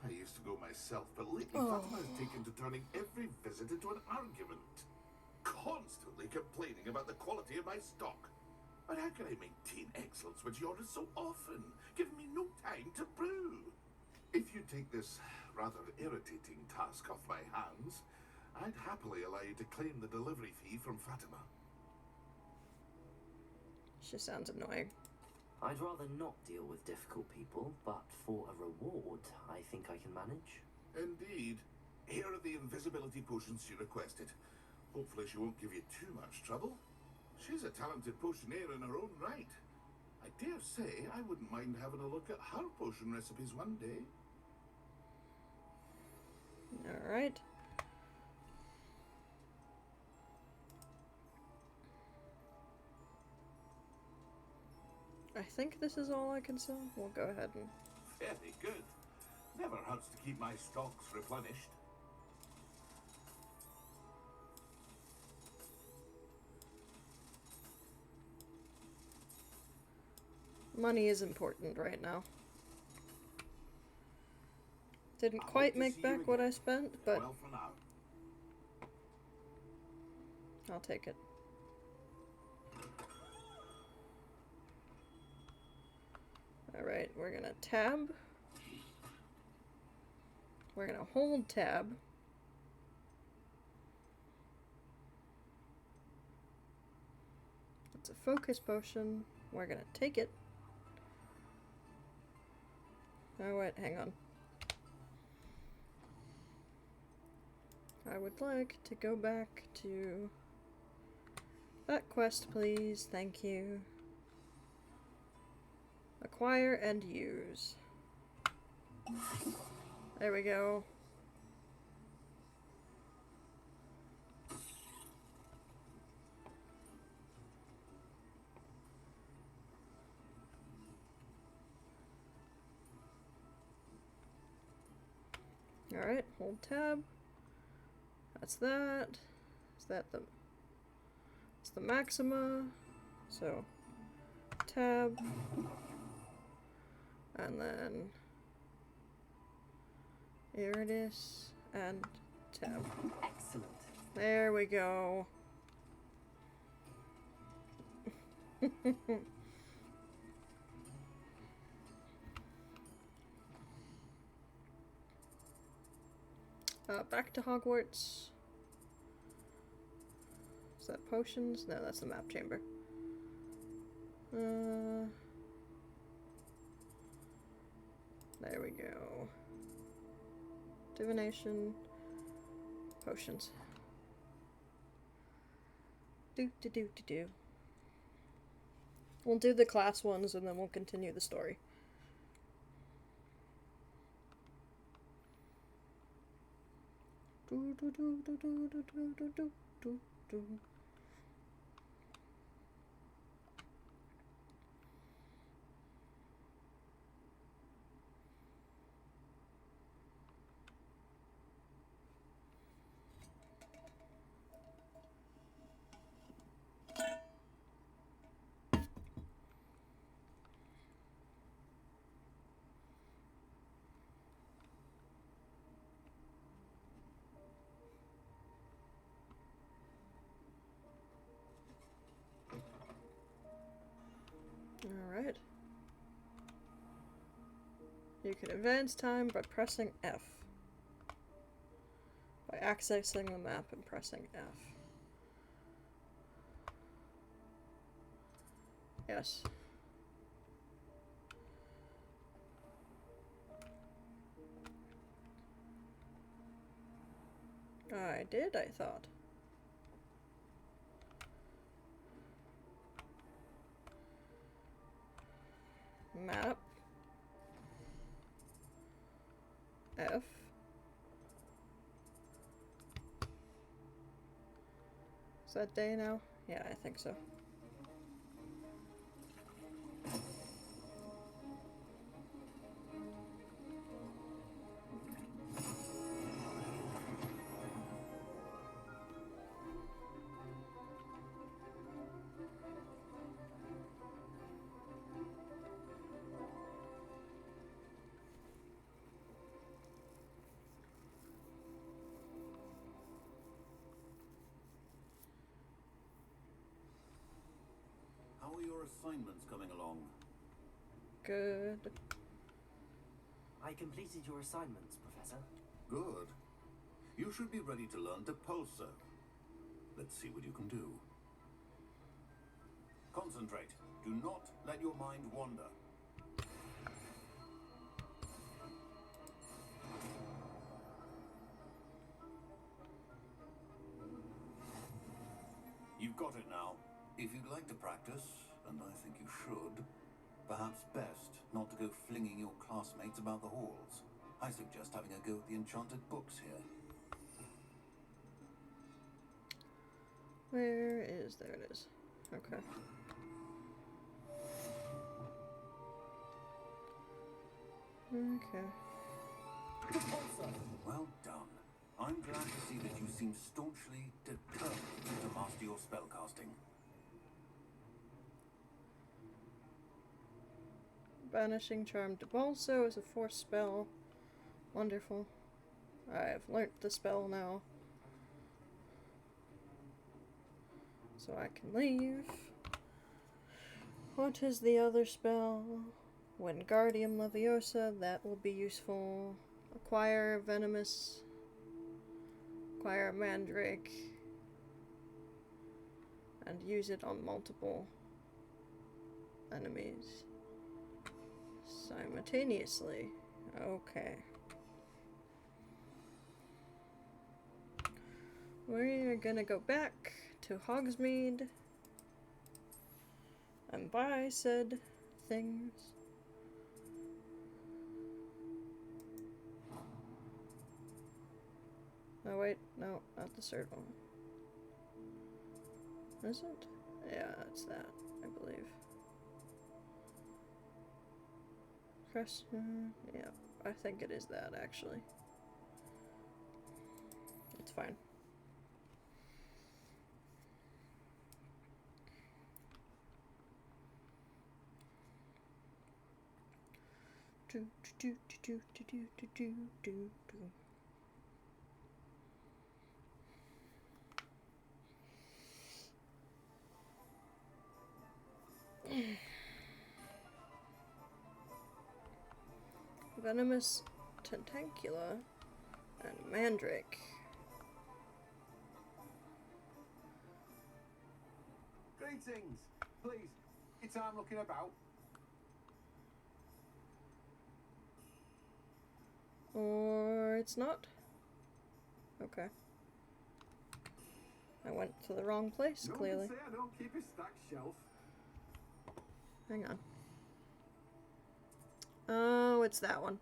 [SPEAKER 4] I used to go myself, but lately Fatima has taken to turning every visit into an argument. Constantly complaining about the quality of my stock. But how can I maintain excellence when she orders so often, giving me no time to brew? If you take this rather irritating task off my hands, I'd happily allow you to claim the delivery fee from Fatima.
[SPEAKER 1] She sounds annoying.
[SPEAKER 2] I'd rather not deal with difficult people, but for a reward, I think I can manage.
[SPEAKER 4] Indeed. Here are the invisibility potions she requested. Hopefully she won't give you too much trouble. She's a talented potioneer in her own right. I dare say I wouldn't mind having a look at her potion recipes one day.
[SPEAKER 1] Alright. I think this is all I can sell. We'll go ahead and...
[SPEAKER 4] Very good. Never hurts to keep my stocks replenished.
[SPEAKER 1] Money is important right now. Didn't quite make back what I spent, but
[SPEAKER 4] Well, for now.
[SPEAKER 1] I'll take it. Alright, we're gonna tab. We're gonna hold tab. It's a focus potion. We're gonna take it. Oh wait, hang on. I would like to go back to that quest, please. Thank you. Acquire and use. There we go. Alright, hold tab. That's that. Is that the... It's the Maxima. So, tab. And then... Here it is. And tab.
[SPEAKER 2] Excellent.
[SPEAKER 1] There we go. Back to Hogwarts. Is that potions? No, that's the map chamber. There we go. Divination. Potions. Do. We'll do the class ones and then we'll continue the story. Do. Alright. You can advance time by pressing F. By accessing the map and pressing F. Yes. I did, I thought. Map. F. Is that day now? Yeah, I think so.
[SPEAKER 15] assignments coming along?
[SPEAKER 1] Good.
[SPEAKER 6] I completed your assignments, Professor.
[SPEAKER 15] Good. You should be ready to learn to pulso. Let's see what you can do. Concentrate. Do not let your mind wander. You've got it now. If you'd like to practice, and I think you should, perhaps best not to go flinging your classmates about the halls. I suggest having a go at the enchanted books here.
[SPEAKER 1] Where is... there it is. Okay. Okay.
[SPEAKER 15] Well done. I'm glad to see that you seem staunchly determined to master your spellcasting.
[SPEAKER 1] Banishing Charm to Balso is a force spell. Wonderful. I've learnt the spell now. So I can leave. What is the other spell? Wingardium Leviosa, that will be useful. Acquire Venomous. Acquire Mandrake. And use it on multiple enemies simultaneously. Okay. We're gonna go back to Hogsmeade and buy said things. Oh wait, no, not the third one. Is it? Yeah, it's that, I believe. Crest, yeah, I think it is that actually. It's fine. Do do do do do do do do do. Venomous Tentacula and Mandrake.
[SPEAKER 16] Greetings! Please, your time looking about?
[SPEAKER 1] Or it's not? Okay. I went to the wrong place,
[SPEAKER 16] No one
[SPEAKER 1] clearly.
[SPEAKER 16] can say I don't keep a stacked shelf.
[SPEAKER 1] Hang on. Oh, it's that one.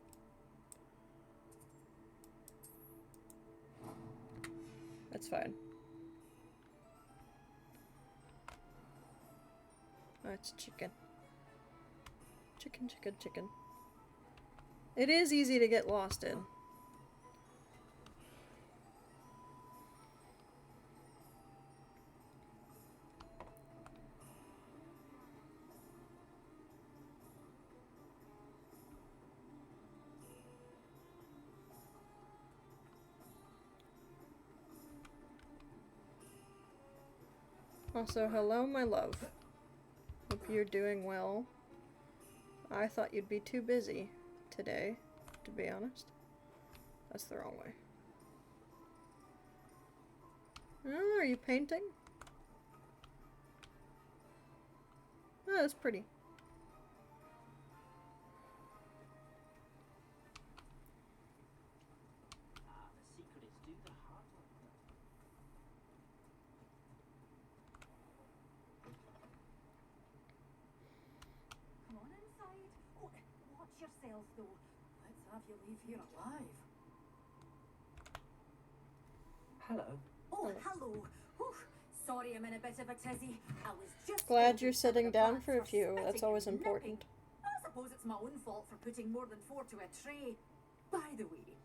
[SPEAKER 1] That's fine. Oh, it's chicken. Chicken, chicken, chicken. It is easy to get lost in. Also, hello, my love. Hope you're doing well. I thought you'd be too busy today, to be honest. That's the wrong way. Oh, are you painting? Oh, that's pretty.
[SPEAKER 12] Come on inside. Oh, watch yourself though. Let's have you leave here alive.
[SPEAKER 6] Hello.
[SPEAKER 12] Oh, hello. Whew. Sorry I'm in a bit of a tizzy. I was just
[SPEAKER 1] Glad you're sitting down for a few. That's always important.
[SPEAKER 12] I suppose it's my own fault for putting more than 4 to a tray. By the way,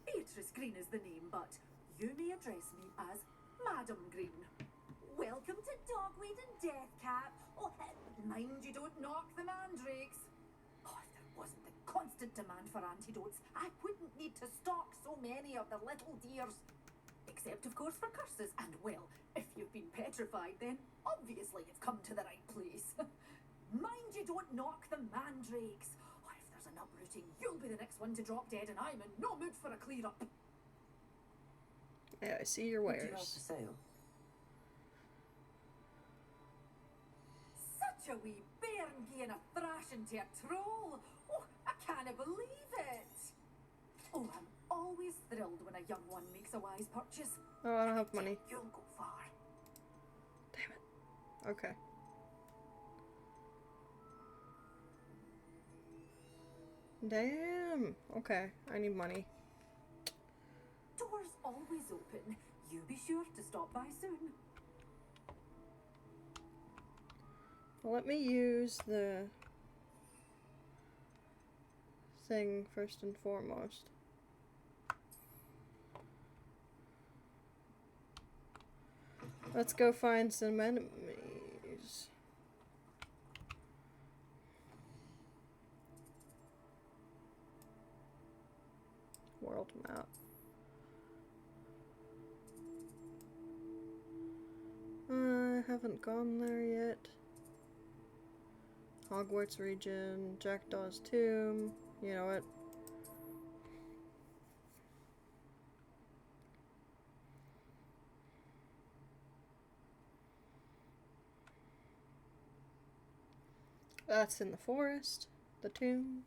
[SPEAKER 12] Beatrice Green is the name, but you may address me as Madam Green. Welcome to Dogweed and Deathcap. Oh, mind you don't knock the mandrakes. Oh, if there wasn't the constant demand for antidotes, I wouldn't need to stock so many of the little dears. Except, of course, for curses. And, well, if you've been petrified, then obviously you've come to the right place.
[SPEAKER 17] you don't knock the mandrakes. Or if there's an uprooting, you'll be the next one to drop dead, and I'm in no mood for a clear up.
[SPEAKER 1] Yeah, I see your
[SPEAKER 2] What do you have
[SPEAKER 1] wares.
[SPEAKER 2] for sale?
[SPEAKER 17] Such a wee bairn gieing a thrashing to a troll. Oh, I can't believe it. Oh, I'm always thrilled when a young one makes a wise purchase.
[SPEAKER 1] Oh, I don't have money.
[SPEAKER 17] You'll go far.
[SPEAKER 1] Damn it. Okay. Damn. Okay, I need money.
[SPEAKER 17] Doors always open. You be sure to stop by soon.
[SPEAKER 1] Let me use the thing first and foremost. Let's go find some enemies. World map. I haven't gone there yet. Hogwarts region, Jackdaw's tomb. You know what? That's in the forest. The tomb.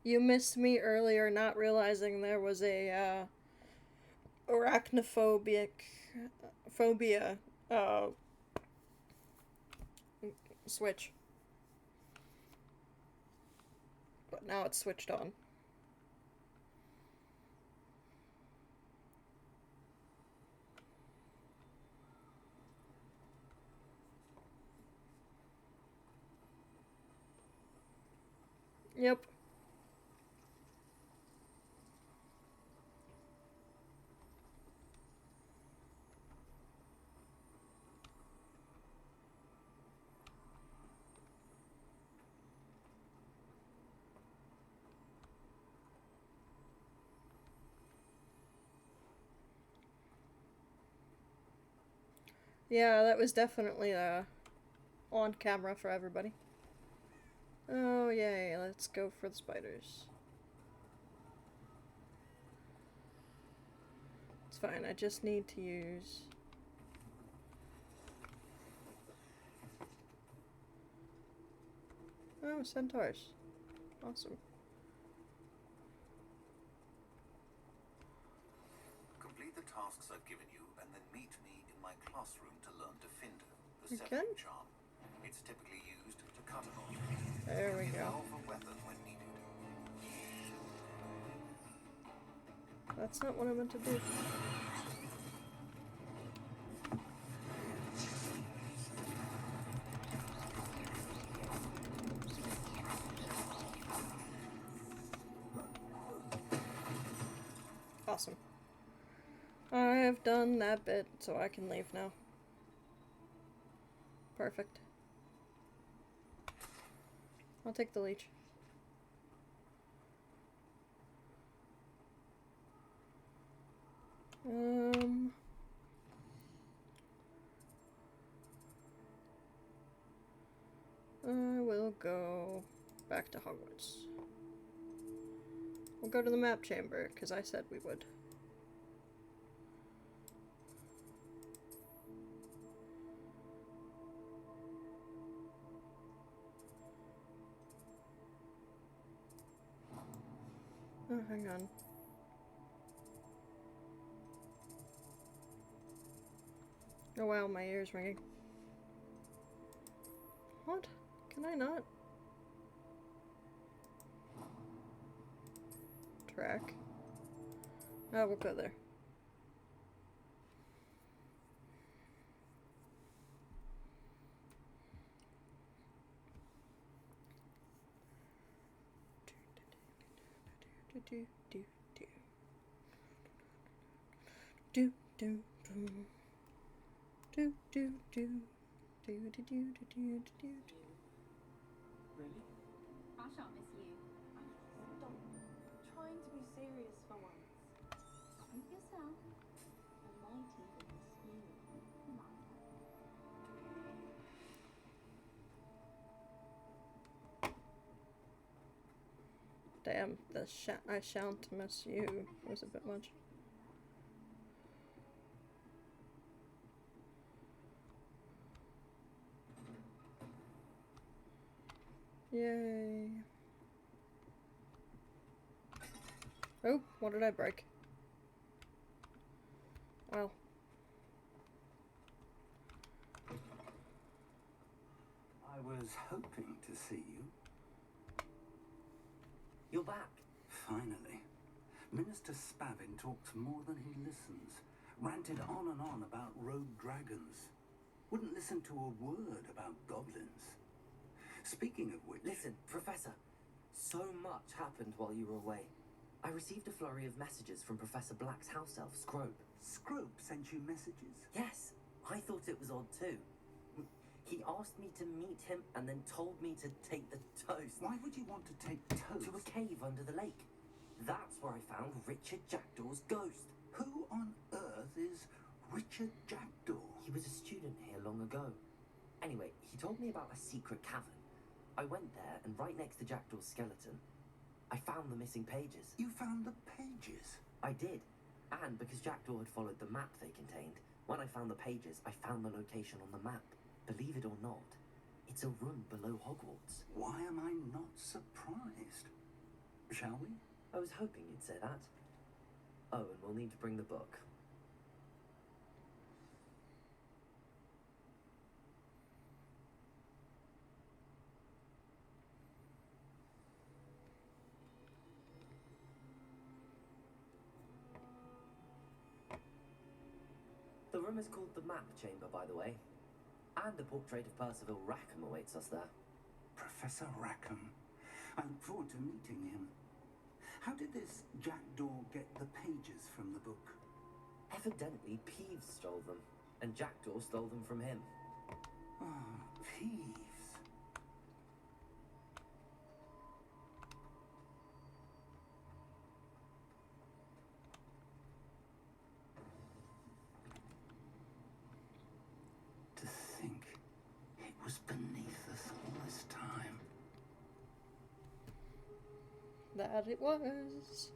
[SPEAKER 1] You missed me earlier not realizing there was a arachnophobic phobia switch. But now it's switched on. Yep. Yeah, that was definitely on camera for everybody. Oh yay, let's go for the spiders. It's fine, I just need to use... Oh, centaurs. Awesome.
[SPEAKER 15] Complete the tasks I've given you, and then meet me in my classroom to learn Defender, the
[SPEAKER 1] You
[SPEAKER 15] seventh
[SPEAKER 1] can?
[SPEAKER 15] charm. It's typically used to cut an object.
[SPEAKER 1] There we
[SPEAKER 15] You can
[SPEAKER 1] go.
[SPEAKER 15] evolve a weapon when needed.
[SPEAKER 1] That's not what I meant to do. Awesome. I have done that bit, so I can leave now. Perfect. I'll take the leech. I will go back to Hogwarts. We'll go to the map chamber, because I said we would. Oh, hang on. Oh wow, my ear's ringing. What? Can I not? Track. Oh, we'll go there. Do do do do do do do do do do do do.
[SPEAKER 18] Really? I shan't miss you. Stop trying to be serious for once. Think yourself. I might even steal my
[SPEAKER 1] Damn, the I shan't miss you was a bit much. Yay. Oh, what did I break? Well.
[SPEAKER 8] I was hoping to see you.
[SPEAKER 2] You're back.
[SPEAKER 8] Finally. Minister Spavin talks more than he listens. Ranted on and on about rogue dragons. Wouldn't listen to a word about goblins. Speaking of which...
[SPEAKER 2] Listen, Professor. So much happened while you were away. I received a flurry of messages from Professor Black's house elf, Scrope.
[SPEAKER 8] Scrope sent you messages?
[SPEAKER 2] Yes. I thought it was odd too. He asked me to meet him and then told me to take the toast.
[SPEAKER 8] Why would you want to take toast?
[SPEAKER 2] To a cave under the lake. That's where I found Richard Jackdaw's ghost.
[SPEAKER 8] Who on earth is Richard Jackdaw?
[SPEAKER 2] He was a student here long ago. Anyway, he told me about a secret cavern. I went there, and right next to Jackdaw's skeleton, I found the missing pages.
[SPEAKER 8] You found the pages?
[SPEAKER 2] I did. And because Jackdaw had followed the map they contained, when I found the pages, I found the location on the map. Believe it or not, it's a room below Hogwarts.
[SPEAKER 8] Why am I not surprised? Shall we?
[SPEAKER 2] I was hoping you'd say that. Oh, and we'll need to bring the book. The room is called the Map Chamber, by the way. And a portrait of Percival Rackham awaits us there.
[SPEAKER 8] Professor Rackham. I look forward to meeting him. How did this Jackdaw get the pages from the book?
[SPEAKER 2] Evidently, Peeves stole them, and Jackdaw stole them from him.
[SPEAKER 8] Ah, Peeves. To think it was beneath us all this time.
[SPEAKER 1] That it was.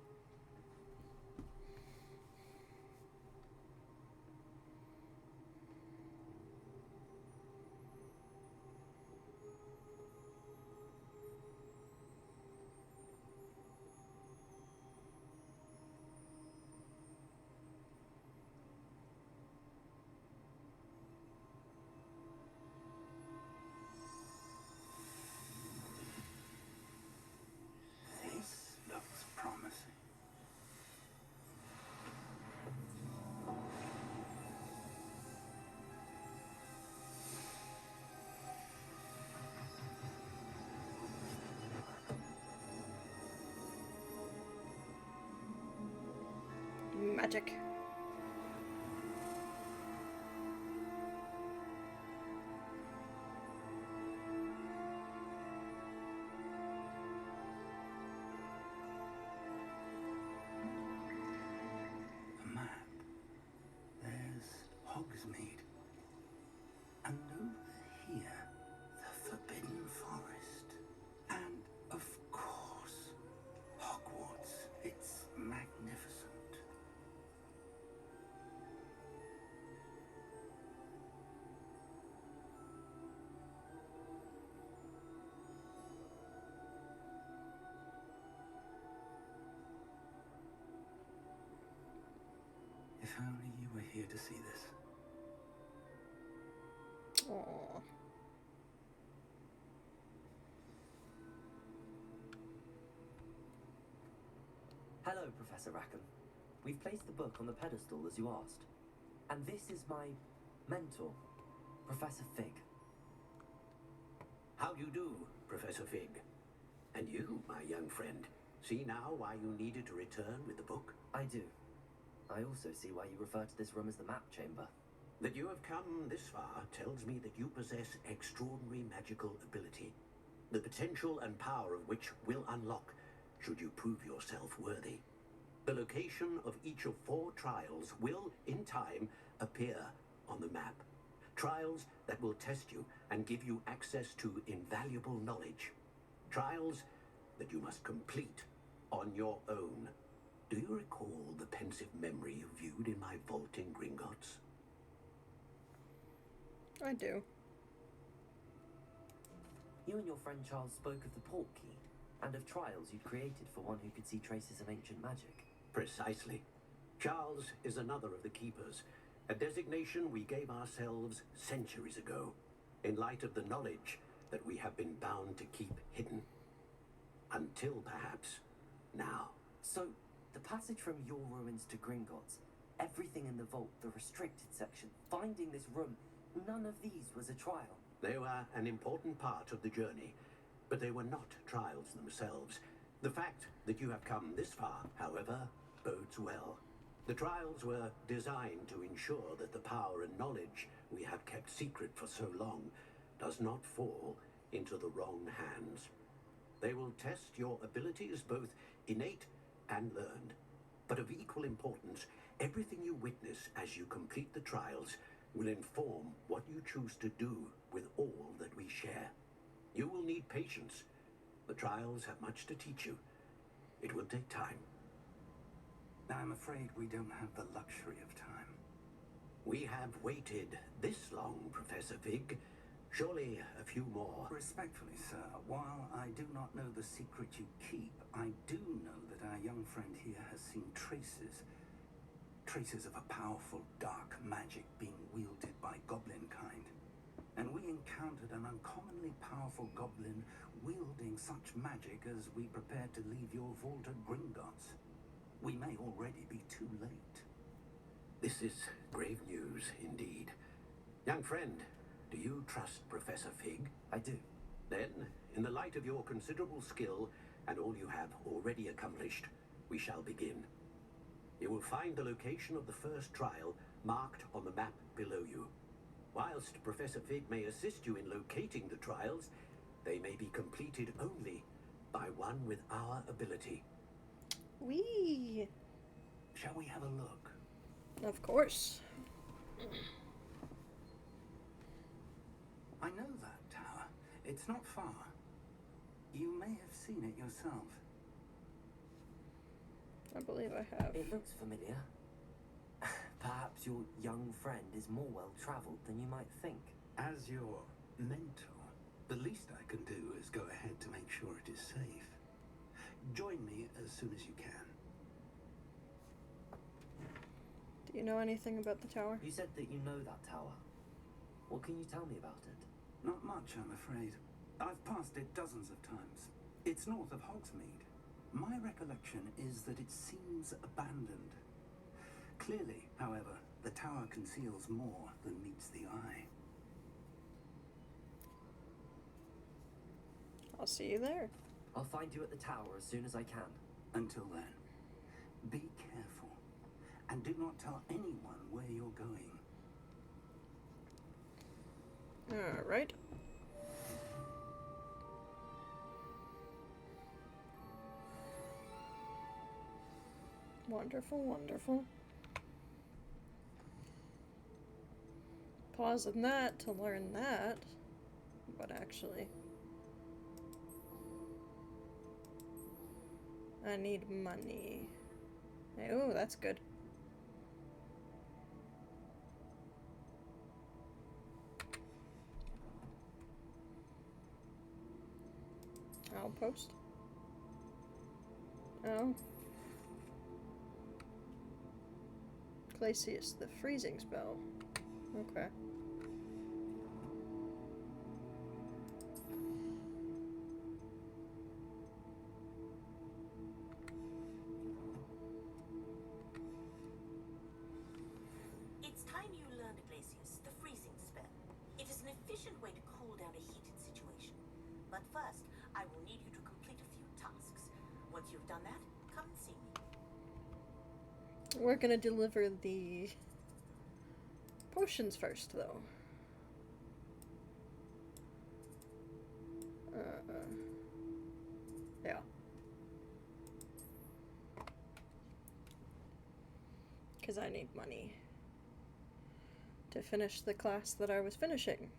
[SPEAKER 8] This looks promising.
[SPEAKER 1] Magic.
[SPEAKER 8] A map. There's Hogsmeade. And over here, the Forbidden Forest. And, of course, Hogwarts. It's magnificent. If only you were here to see this.
[SPEAKER 1] Aww.
[SPEAKER 2] Hello, Professor Rackham. We've placed the book on the pedestal as you asked. And this is my mentor, Professor Fig.
[SPEAKER 7] How do you do, Professor Fig? And you, my young friend, see now why you needed to return with the book?
[SPEAKER 2] I do. I also see why you refer to this room as the Map Chamber.
[SPEAKER 7] That you have come this far tells me that you possess extraordinary magical ability, the potential and power of which will unlock should you prove yourself worthy. The location of each of 4 trials will, in time, appear on the map. Trials that will test you and give you access to invaluable knowledge. Trials that you must complete on your own. Do you recall the pensive memory you viewed in my vault in Gringotts?
[SPEAKER 1] I do.
[SPEAKER 2] You and your friend Charles spoke of the port key, and of trials you'd created for one who could see traces of ancient magic.
[SPEAKER 7] Precisely. Charles is another of the keepers, a designation we gave ourselves centuries ago, in light of the knowledge that we have been bound to keep hidden. Until perhaps now.
[SPEAKER 2] So, the passage from your ruins to Gringotts, everything in the vault, the restricted section, finding this room, none of these was a trial.
[SPEAKER 7] They were an important part of the journey, but they were not trials themselves. The fact that you have come this far, however, bodes well. The trials were designed to ensure that the power and knowledge we have kept secret for so long does not fall into the wrong hands. They will test your abilities, both innate and learned. But of equal importance, everything you witness as you complete the trials will inform what you choose to do with all that we share. You will need patience. The trials have much to teach you. It will take time.
[SPEAKER 8] I'm afraid we don't have the luxury of time.
[SPEAKER 7] We have waited this long, Professor Fig. Surely a few more.
[SPEAKER 8] Respectfully, sir, while I do not know the secret you keep, I do know that our young friend here has seen traces of a powerful dark magic being wielded by goblin kind. And we encountered an uncommonly powerful goblin wielding such magic as we prepared to leave your vault at Gringotts. We may already be too late.
[SPEAKER 7] This is grave news indeed. Young friend, do you trust Professor Fig?
[SPEAKER 2] I do.
[SPEAKER 7] Then, in the light of your considerable skill and all you have already accomplished, we shall begin. You will find the location of the first trial marked on the map below you. Whilst Professor Fig may assist you in locating the trials, they may be completed only by one with our ability.
[SPEAKER 1] Whee!
[SPEAKER 8] Shall we have a look?
[SPEAKER 1] Of course.
[SPEAKER 8] I know that tower. It's not far. You may have seen it yourself.
[SPEAKER 1] I believe I have.
[SPEAKER 2] It looks familiar. Perhaps your young friend is more well-travelled than you might think.
[SPEAKER 8] As your mentor, the least I can do is go ahead to make sure it is safe. Join me as soon as you can.
[SPEAKER 1] Do you know anything about the tower?
[SPEAKER 2] You said that you know that tower. What can you tell me about it?
[SPEAKER 8] Not much, I'm afraid. I've passed it dozens of times. It's north of Hogsmeade. My recollection is that it seems abandoned. Clearly, however, the tower conceals more than meets the eye.
[SPEAKER 1] I'll see you there.
[SPEAKER 2] I'll find you at the tower as soon as I can.
[SPEAKER 8] Until then, be careful, and do not tell anyone where you're going.
[SPEAKER 1] Alright. Wonderful, wonderful. Pausing that to learn that, but actually I need money. Oh, that's good. Outpost. Oh. Glacius, the freezing spell. Okay.
[SPEAKER 19] It's time you learned Glacius, the freezing spell. It is an efficient way to cool down a heated situation. But first, I will need you to complete a few tasks. Once you've done that, come and see me.
[SPEAKER 1] We're gonna deliver the potions first, though. Yeah. Because I need money to finish the class that I was finishing.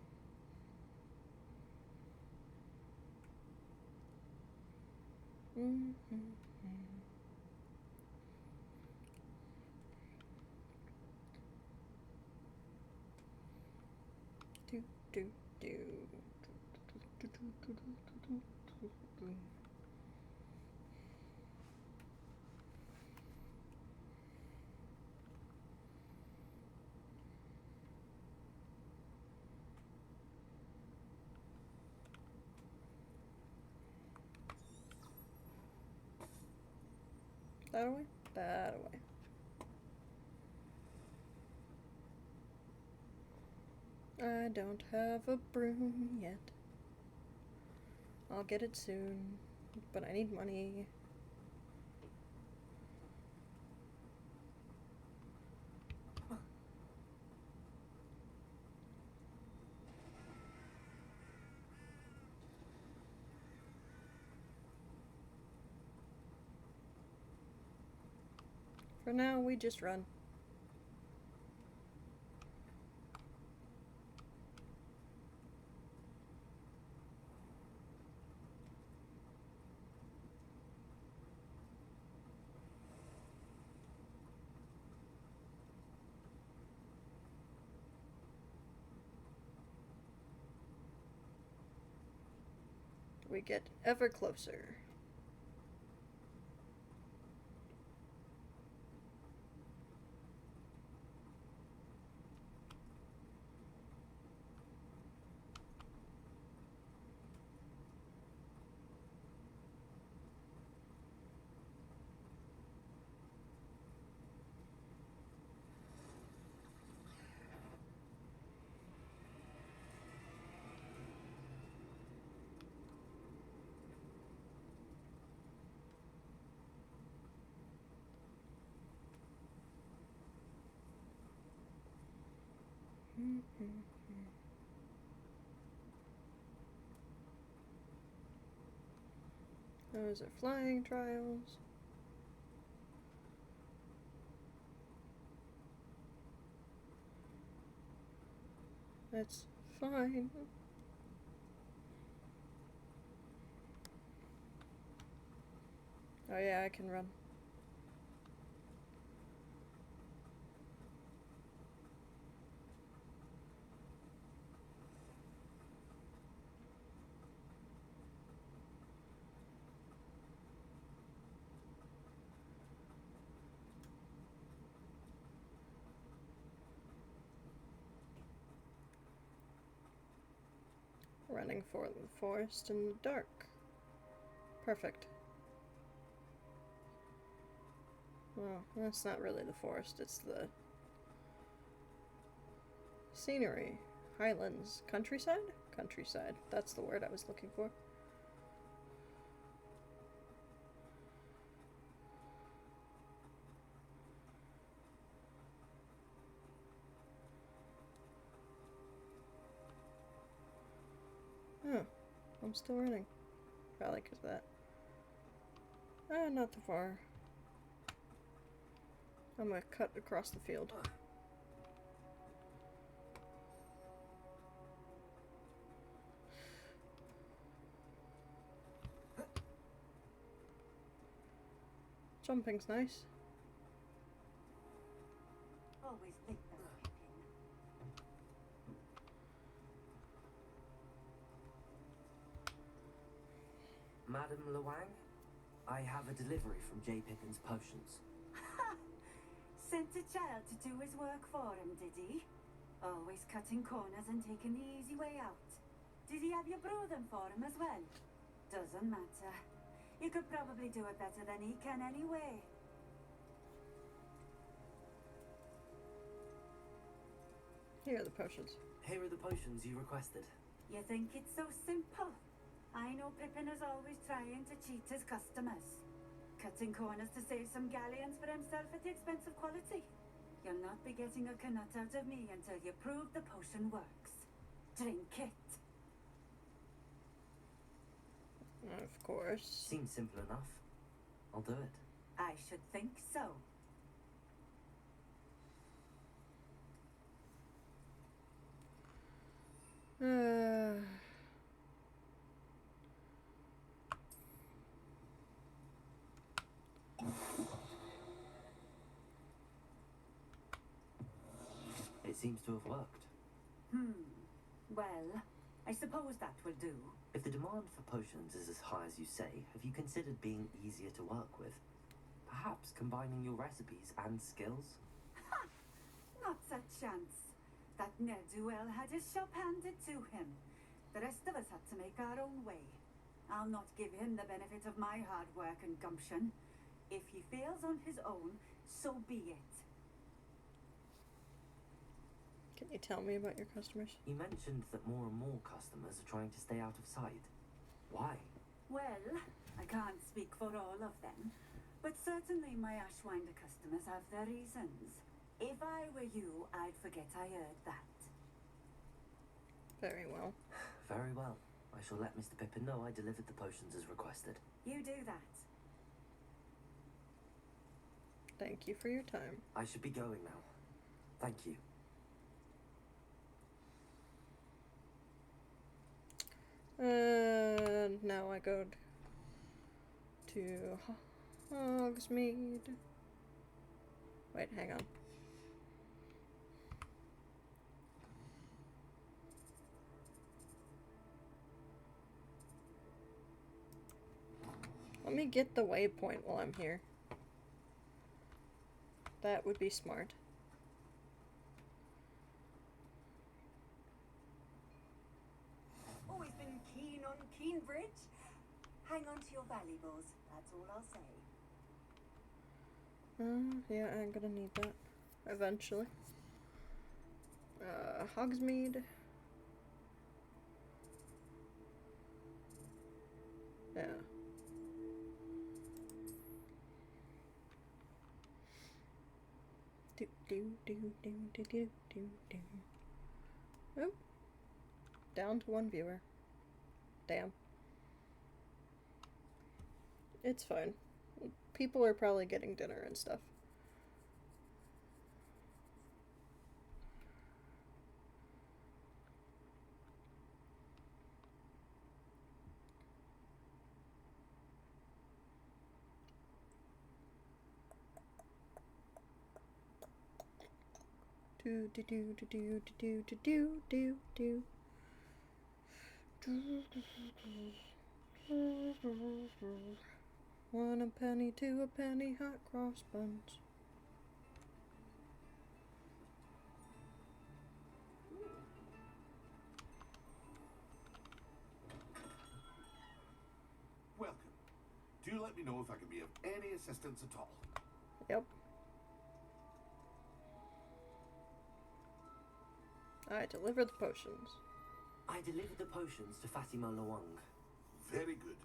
[SPEAKER 1] Do, do, do. That away? That away. I don't have a broom yet. I'll get it soon, but I need money. For now, we just run. We get ever closer. Those are flying trials. That's fine. Oh yeah, I can run. Running for the forest in the dark. Perfect. Well, that's not really the forest, it's the scenery. Highlands. Countryside? Countryside. That's the word I was looking for. Oh, I'm still running. Probably because of that. Not too far. I'm gonna cut across the field. Jumping's nice.
[SPEAKER 12] Always think that,
[SPEAKER 2] Madam Luang, I have a delivery from J. Pippin's Potions.
[SPEAKER 17] Sent a child to do his work for him, did he? Always cutting corners and taking the easy way out. Did he have you brew them for him as well? Doesn't matter. You could probably do it better than he can anyway.
[SPEAKER 1] Here are the potions.
[SPEAKER 2] Here are the potions you requested.
[SPEAKER 17] You think it's so simple? I know Pippin is always trying to cheat his customers. Cutting corners to save some galleons for himself at the expense of quality. You'll not be getting a canut out of me until you prove the potion works. Drink it.
[SPEAKER 1] Of course.
[SPEAKER 2] Seems simple enough. I'll do it.
[SPEAKER 17] I should think so.
[SPEAKER 2] seems to have worked.
[SPEAKER 17] Well, I suppose that will do.
[SPEAKER 2] If the demand for potions is as high as you say, have you considered being easier to work with? Perhaps combining your recipes and skills?
[SPEAKER 17] Not a chance. That ne'er-do-well had his shop handed to him. The rest of us had to make our own way. I'll not give him the benefit of my hard work and gumption. If he fails on his own, so be it.
[SPEAKER 1] Can you tell me about your customers?
[SPEAKER 2] You mentioned that more and more customers are trying to stay out of sight. Why?
[SPEAKER 17] Well, I can't speak for all of them, but certainly my Ashwinder customers have their reasons. If I were you, I'd forget I heard that.
[SPEAKER 1] Very well.
[SPEAKER 2] Very well. I shall let Mr. Pippin know I delivered the potions as requested.
[SPEAKER 17] You do that.
[SPEAKER 1] Thank you for your time.
[SPEAKER 2] I should be going now. Thank you.
[SPEAKER 1] Now I go to Hogsmeade. Wait, hang on. Let me get the waypoint while I'm here. That would be smart.
[SPEAKER 17] Always been keen on Keenbridge. Hang on to your valuables, that's all I'll say.
[SPEAKER 1] Yeah, I'm gonna need that eventually. Hogsmeade. Yeah. Do do do do do do do do. Oh. Down to 1 viewer. Damn. It's fine. People are probably getting dinner and stuff. Do do do do do do do do do do. One a penny, two a penny, hot cross buns.
[SPEAKER 4] Welcome. Do let me know if I can be of any assistance at all.
[SPEAKER 1] Yep. I deliver the potions.
[SPEAKER 2] I delivered the potions to Fatima Lawang.
[SPEAKER 4] Very good.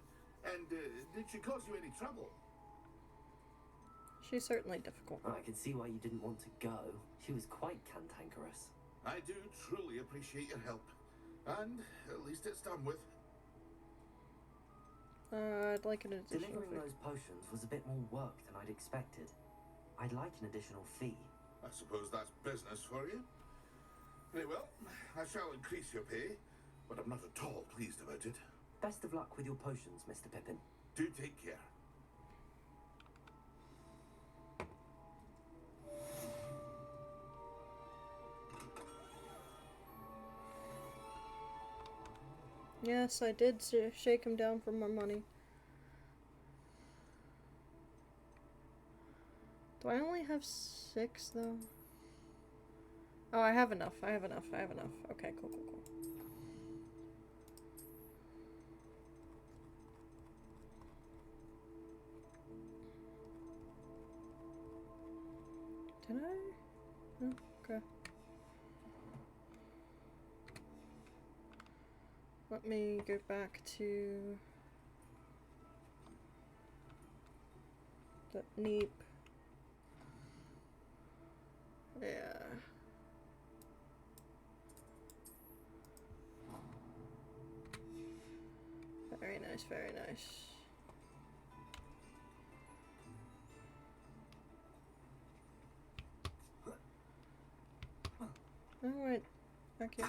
[SPEAKER 4] And did she cause you any trouble?
[SPEAKER 1] She's certainly difficult.
[SPEAKER 2] I can see why you didn't want to go. She was quite cantankerous.
[SPEAKER 4] I do truly appreciate your help. And at least it's done with.
[SPEAKER 1] I'd like an additional
[SPEAKER 2] Delivering those potions was a bit more work than I'd expected. I'd like an additional fee.
[SPEAKER 4] I suppose that's business for you. Very well, I shall increase your pay, but I'm not at all pleased about it.
[SPEAKER 2] Best of luck with your potions, Mr. Pippin.
[SPEAKER 4] Do take care.
[SPEAKER 1] Yes, I did shake him down for more money. Do I only have 6 though? Oh, I have enough. I have enough. I have enough. Okay, cool, cool, cool. Did I? Oh, okay. Let me go back to the Neep. Yeah. Very nice, very nice. Alright, thank you.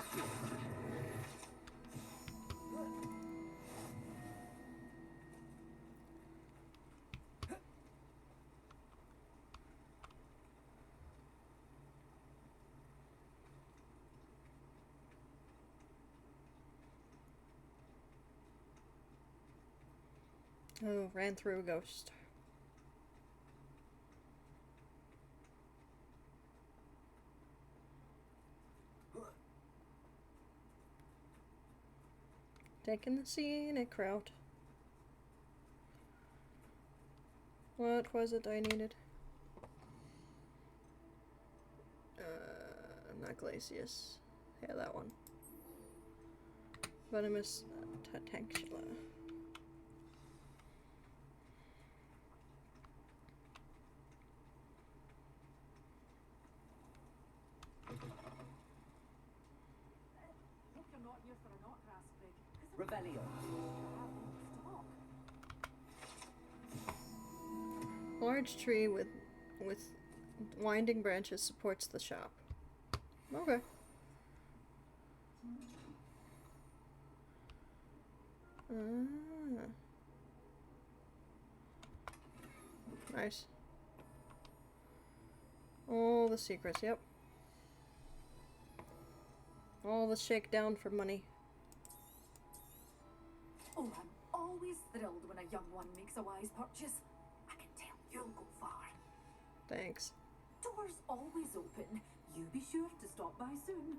[SPEAKER 1] Oh, ran through a ghost. Taking the scenic route. What was it I needed? Not Glacius. Yeah, that one. Venomous Tantantula.
[SPEAKER 17] Hope you're not here for a knot grass break.
[SPEAKER 6] Revelio.
[SPEAKER 1] Large tree with winding branches supports the shop. Okay. Nice. All the secrets, yep. All the shakedown for money.
[SPEAKER 20] Oh, I'm always thrilled when a young one makes a wise purchase. I can tell you'll go far.
[SPEAKER 1] Thanks.
[SPEAKER 20] Doors always open. You be sure to stop by soon.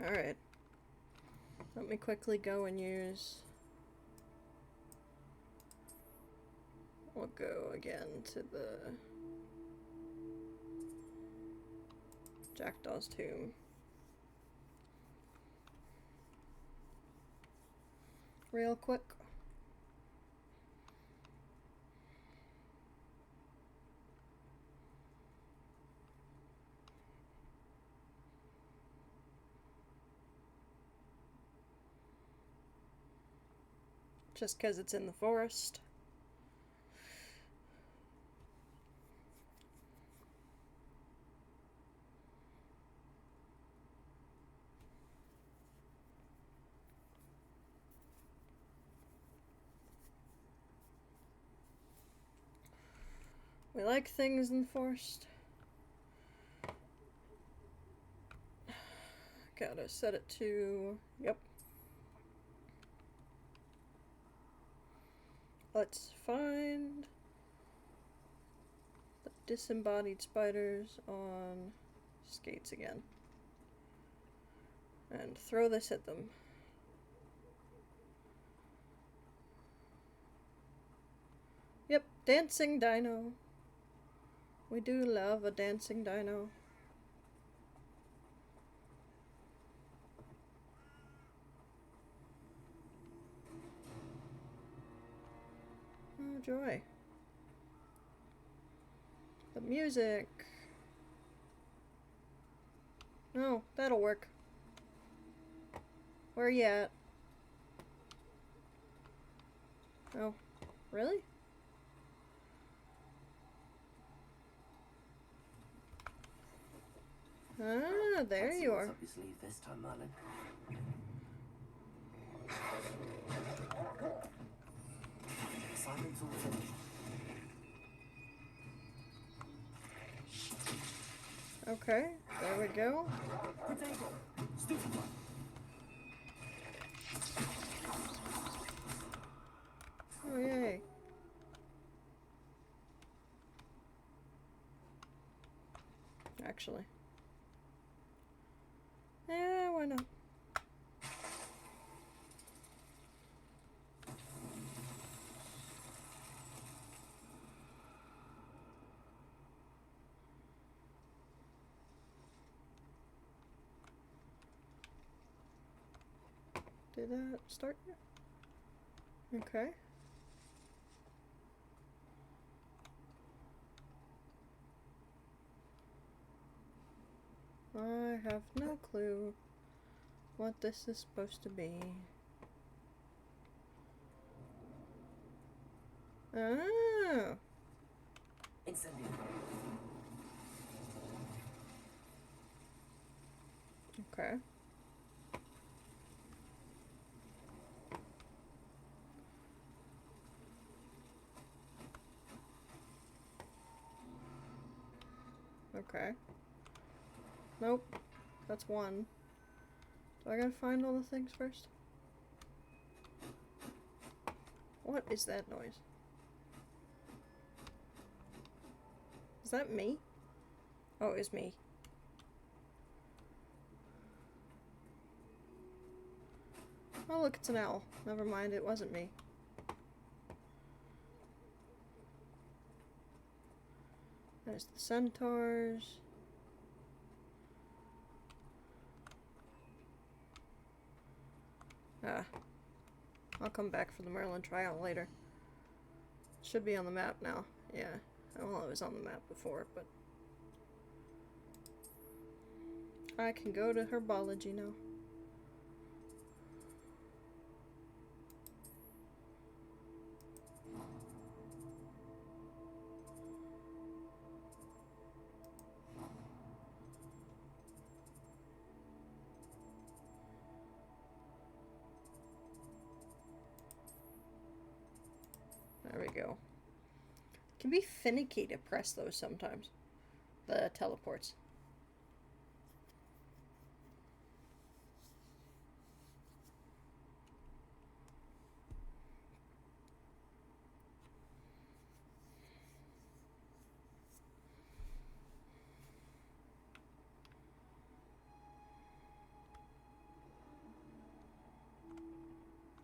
[SPEAKER 1] Alright. Let me quickly go and use... We'll go again to the... Jackdaw's tomb. Real quick. Just because it's in the forest. We like things in the forest. Gotta set it to... Yep. Let's find the disembodied spiders on skates again. And throw this at them. Yep, dancing dino. We do love a dancing dino. Oh, joy. The music. Oh, that'll work. Where you at? Oh, really? Ah, there you are.
[SPEAKER 2] What's up your sleeve this time, Merlin? Assignment's all finished.
[SPEAKER 1] Okay, there we go.
[SPEAKER 6] Potato. Stupid one.
[SPEAKER 1] Oh, yay. Actually. Yeah, why not? Did that start yet? Okay. I have no clue what this is supposed to be. Oh.
[SPEAKER 6] Incendio.
[SPEAKER 1] Okay. Okay. Nope. That's one. Do I gotta find all the things first? What is that noise? Is that me? Oh, it's me. Oh look, it's an owl. Never mind, it wasn't me. There's the centaurs. Ah. I'll come back for the Merlin tryout later. Should be on the map now. Yeah. Well, it was on the map before, but... I can go to herbology now. There we go. It can be finicky to press those sometimes. The teleports.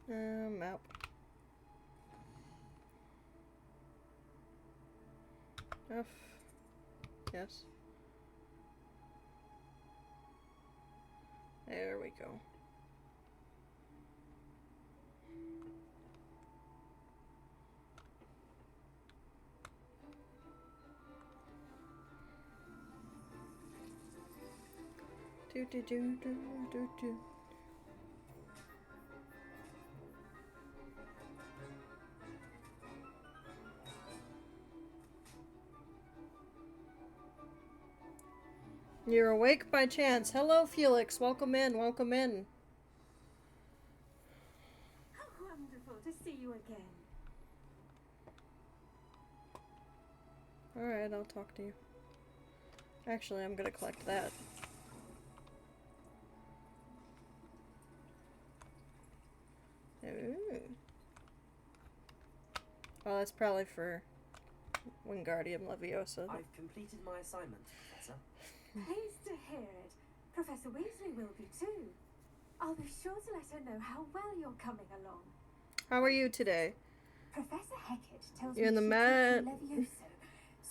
[SPEAKER 1] Map. F. Yes. There we go. Do do do do do do. You're awake by chance. Hello, Felix. Welcome in. Welcome in.
[SPEAKER 17] How wonderful to see you again.
[SPEAKER 1] Alright, I'll talk to you. Actually, I'm gonna collect that. Ooh. Oh, that's probably for Wingardium Leviosa.
[SPEAKER 10] I've completed my assignment, Professor.
[SPEAKER 17] Pleased to hear it. Professor Weasley will be too. I'll be sure to let her know how well you're coming along.
[SPEAKER 1] How are you today?
[SPEAKER 17] Professor Hecat tells
[SPEAKER 1] You're in
[SPEAKER 17] me
[SPEAKER 1] the
[SPEAKER 17] she taught you Levioso,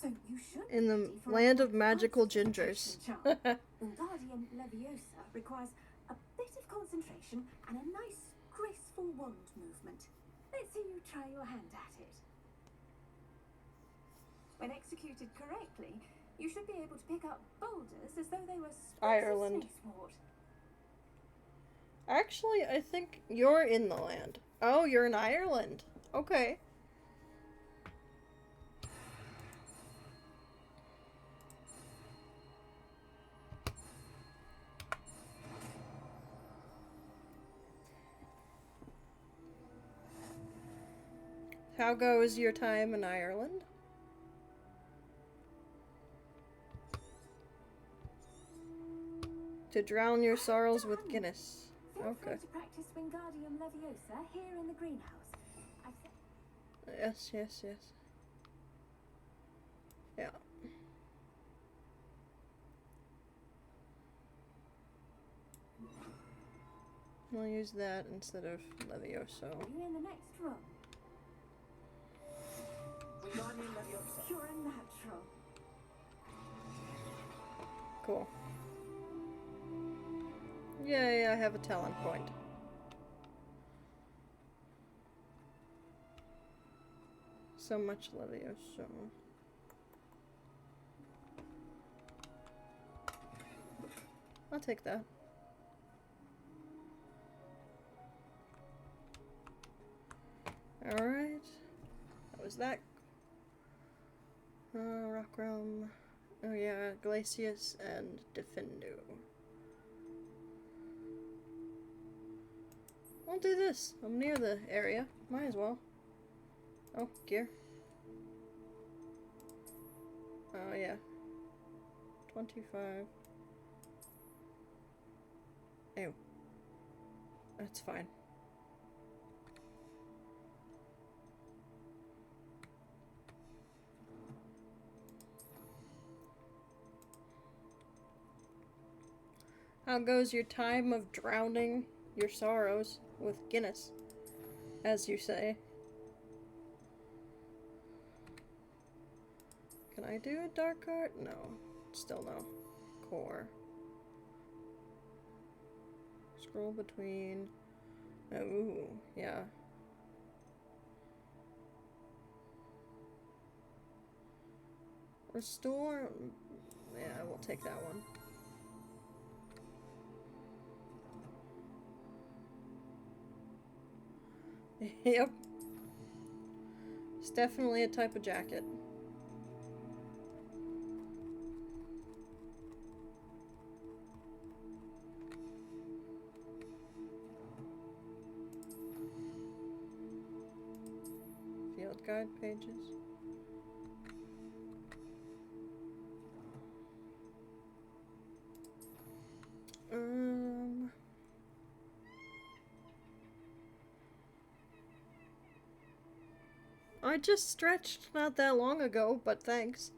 [SPEAKER 17] so you should
[SPEAKER 1] in the
[SPEAKER 17] be ready for
[SPEAKER 1] land
[SPEAKER 17] a
[SPEAKER 1] of magical gingers.
[SPEAKER 17] Wingardium Leviosa requires a bit of concentration and a nice, graceful wand movement. Let's see you try your hand at it. When executed correctly, you should be able to pick up boulders as though they were
[SPEAKER 1] Ireland.
[SPEAKER 17] snakes ward.
[SPEAKER 1] Actually, I think you're in the land. Oh, you're in Ireland. Okay. How goes your time in Ireland? To drown your sorrows with Guinness.
[SPEAKER 17] Feel free
[SPEAKER 1] Okay.
[SPEAKER 17] to practice Wingardium Leviosa here in the greenhouse.
[SPEAKER 1] Yes, yes, yes. Yeah. I'll use that instead of Levioso.
[SPEAKER 17] You're in the next room.
[SPEAKER 10] Wingardium Leviosa.
[SPEAKER 17] You're a natural.
[SPEAKER 1] Cool. Yay, I have a talent point. So much Levioso. I'll take that. Alright. That was that. Rock Realm. Oh yeah, Glacius and Defendo. I'll do this. I'm near the area. Might as well. Oh, gear. Oh yeah. 25. Ew. That's fine. How goes your time of drowning your sorrows with Guinness, as you say? Can I do a dark art? No. Still no. Core. Scroll between. Ooh, yeah. Restore. Yeah, we'll take that one. Yep. It's definitely a type of jacket. Field guide pages. I just stretched not that long ago, but thanks.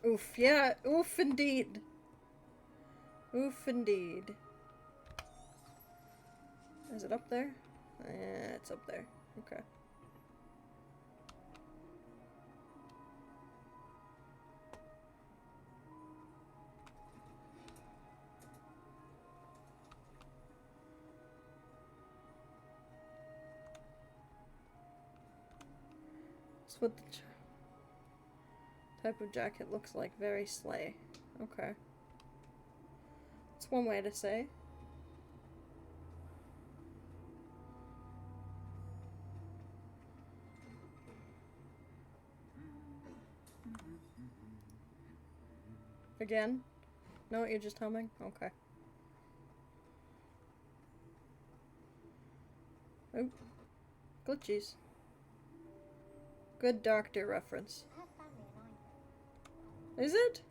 [SPEAKER 1] Oof, yeah, oof indeed. Oof indeed. Is it up there? Yeah, it's up there. Okay. That's what the type of jacket looks like. Very slay. Okay. That's one way to say. Again? No, you're just humming? Okay. Oop. Glitchies. Good doctor reference. Is it?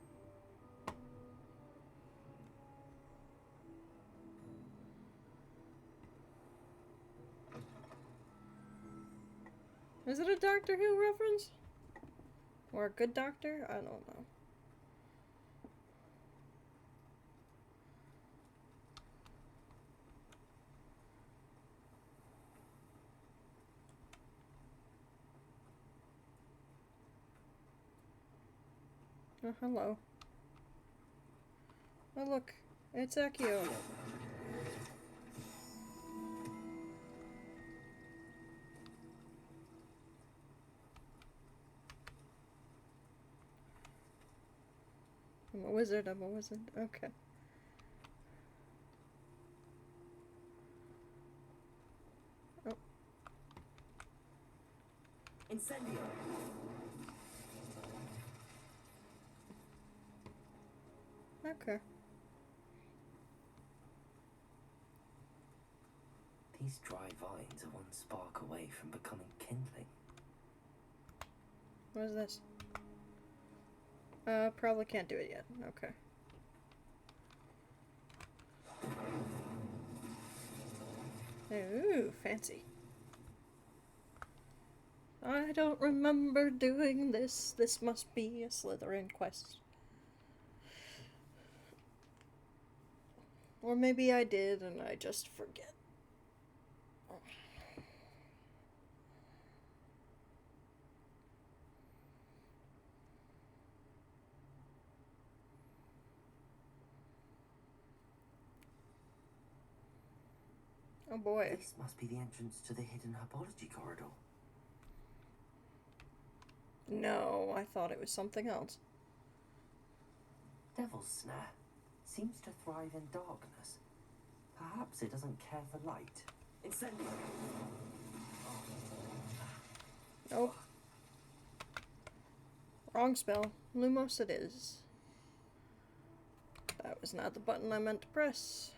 [SPEAKER 1] Is it a Doctor Who reference? Or a good doctor? I don't know. Oh, hello. Oh, look. It's Akio. I'm a wizard, I'm a wizard. Okay. Oh.
[SPEAKER 6] Incendio.
[SPEAKER 1] Okay.
[SPEAKER 2] These dry vines are one spark away from becoming kindling.
[SPEAKER 1] What is this? Probably can't do it yet. Okay. Ooh, fancy. I don't remember doing this. This must be a Slytherin quest. Or maybe I did and I just forget. Oh boy.
[SPEAKER 2] This must be the entrance to the hidden herbology corridor.
[SPEAKER 1] No, I thought it was something else.
[SPEAKER 2] Devil's Snare seems to thrive in darkness. Perhaps it doesn't care for light. Incendio!
[SPEAKER 1] Nope. Wrong spell. Lumos it is. That was not the button I meant to press.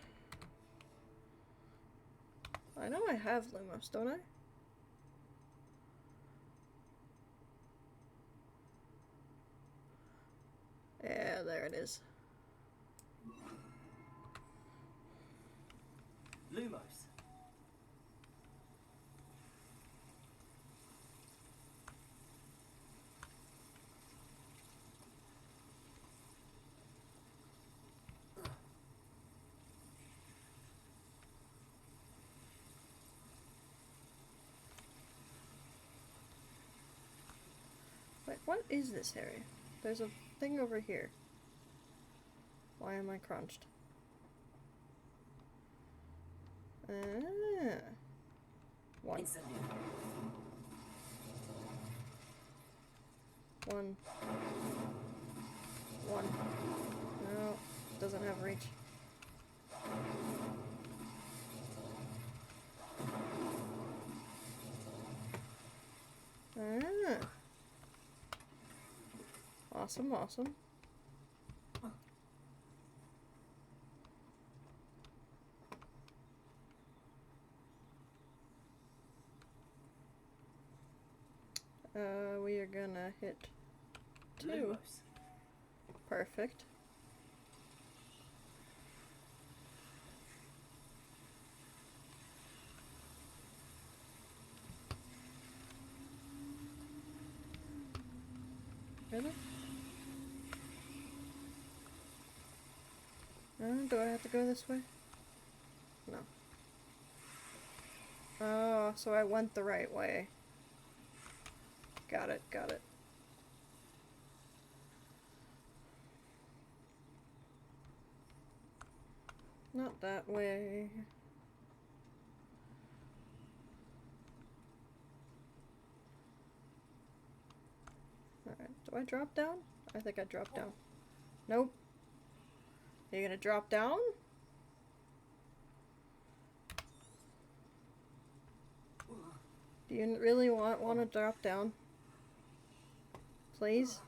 [SPEAKER 1] I know I have Lumos, don't I? Yeah, there it is.
[SPEAKER 6] Lumos.
[SPEAKER 1] Wait, what is this area? There's a thing over here. Why am I crunched? Ah. One. One. One. No, doesn't have reach. Ah. Awesome, awesome. We are gonna hit 2.
[SPEAKER 6] Lumos.
[SPEAKER 1] Perfect. Really? Do I have to go this way? No. Oh, so I went the right way. Got it, got it. Not that way. Alright, do I drop down? I think I dropped down. Nope. Are you gonna drop down? Do you really want to drop down? Please?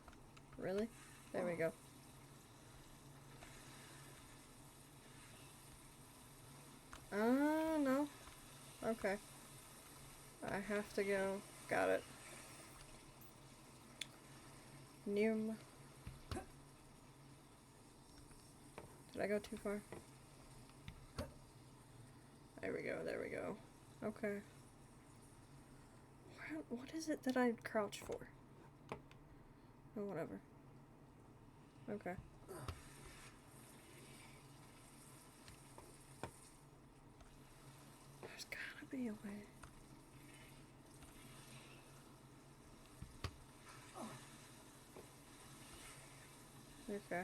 [SPEAKER 1] Really? There we go. No. Okay. I have to go. Got it. Noom. Did I go too far? There we go, there we go. Okay. What is it that I crouch for? Oh, whatever. Okay. There's gotta be a way. Okay.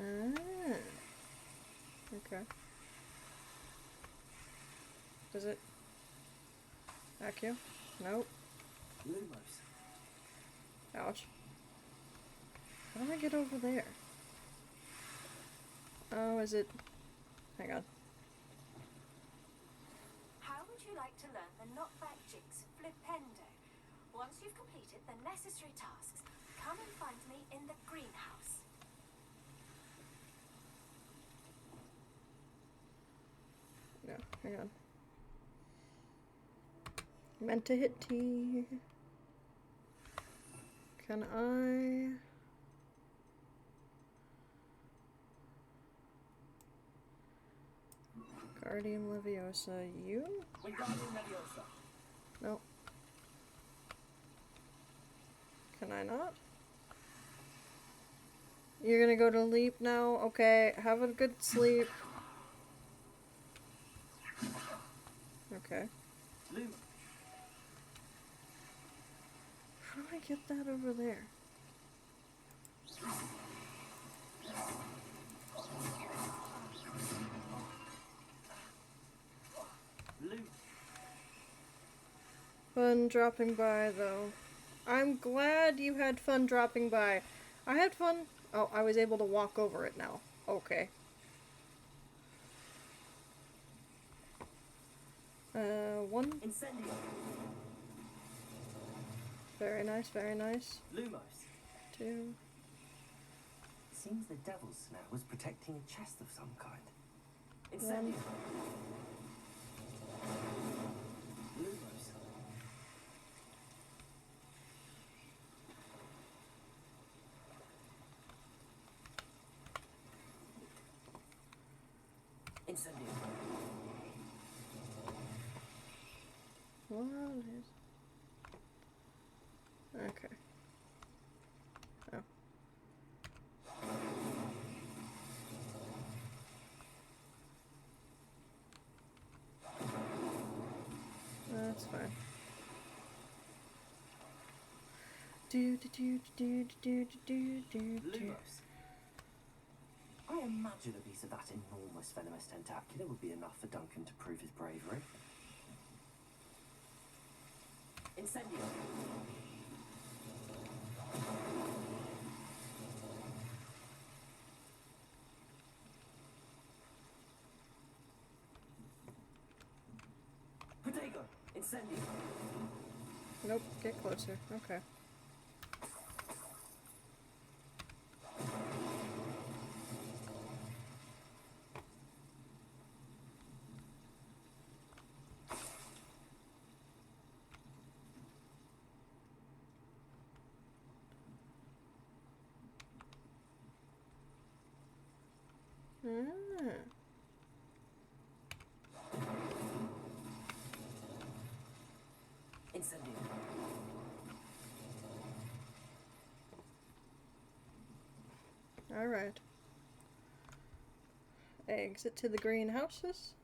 [SPEAKER 1] Ah. Okay. Does it? Vacuum? Nope.
[SPEAKER 6] Lumos.
[SPEAKER 1] Ouch. How do I get over there? Oh, is it? Hang on.
[SPEAKER 13] How would you like to learn the knockback jigs flipendo? Once you've completed the necessary tasks, come and find me in the greenhouse.
[SPEAKER 1] No, hang on. Meant to hit T. Can I? Guardian Leviosa, you?
[SPEAKER 6] Wingardium Leviosa.
[SPEAKER 1] No. Can I not? You're gonna go to leap now? Okay, have a good sleep. Okay.
[SPEAKER 6] Lumos.
[SPEAKER 1] How do I get that over there? Fun dropping by, though. I'm glad you had fun dropping by. I had fun. Oh, I was able to walk over it now. Okay. One.
[SPEAKER 6] Incendio.
[SPEAKER 1] Very nice, very nice.
[SPEAKER 6] Lumos.
[SPEAKER 1] 2.
[SPEAKER 2] Seems the devil's snare was protecting a chest of some kind. Incendio! Lumos. Incendio.
[SPEAKER 1] What is... Okay. Oh. That's fine.
[SPEAKER 2] Lumos. I imagine a piece of that enormous venomous tentacular would be enough for Duncan to prove his bravery. Incendio. Protego. Incendio.
[SPEAKER 1] Nope, get closer. Okay.
[SPEAKER 2] Incendio.
[SPEAKER 1] Alright. Exit to the greenhouses.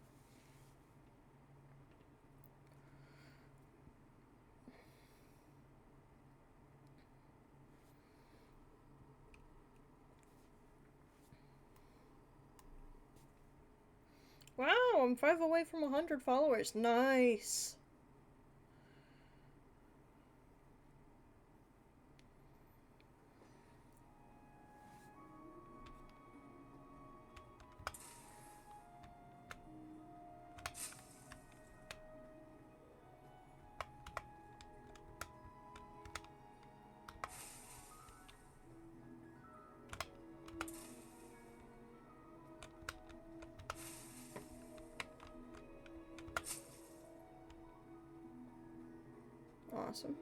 [SPEAKER 1] Wow, I'm 5 away from 100 followers. Nice. Awesome.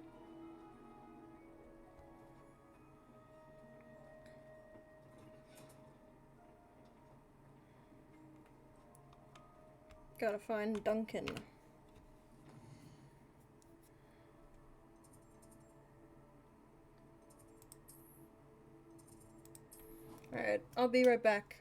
[SPEAKER 1] Gotta find Duncan. Alright, I'll be right back.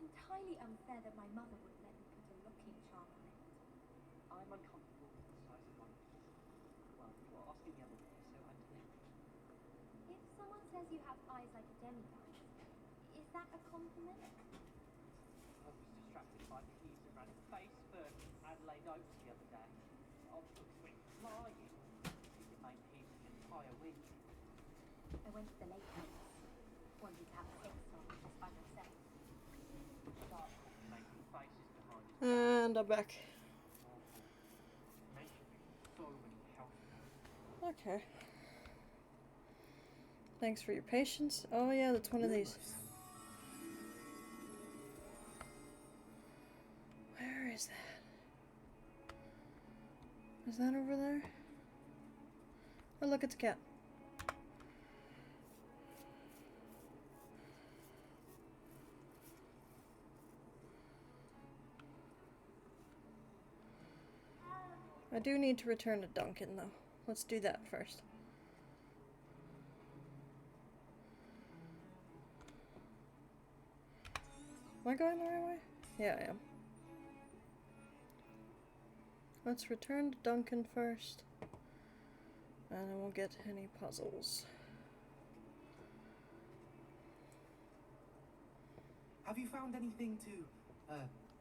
[SPEAKER 13] Entirely unfair that my mother wouldn't let me put a locking charm on it.
[SPEAKER 21] I'm uncomfortable with the size of my key. Well, you were asking the other day, so I'm telling you.
[SPEAKER 13] If someone says you have eyes like a demigod, is that a compliment?
[SPEAKER 21] I was distracted by the keys that ran face first in Adelaide Oaks the other day. Octopus went flying. It made peace the entire week.
[SPEAKER 13] I went to the lake house. Wanted to have sex on just by myself.
[SPEAKER 21] Start making faces behind his
[SPEAKER 1] And I'm back.
[SPEAKER 21] Making me so many health.
[SPEAKER 1] Okay. Thanks for your patience. Oh yeah, that's one of these. Where is that? Is that over there? Oh look, it's a cat. I do need to return to Duncan though. Let's do that first. Am I going the right way? Yeah, I am. Let's return to Duncan first. And then we'll get any puzzles.
[SPEAKER 14] Have you found anything to,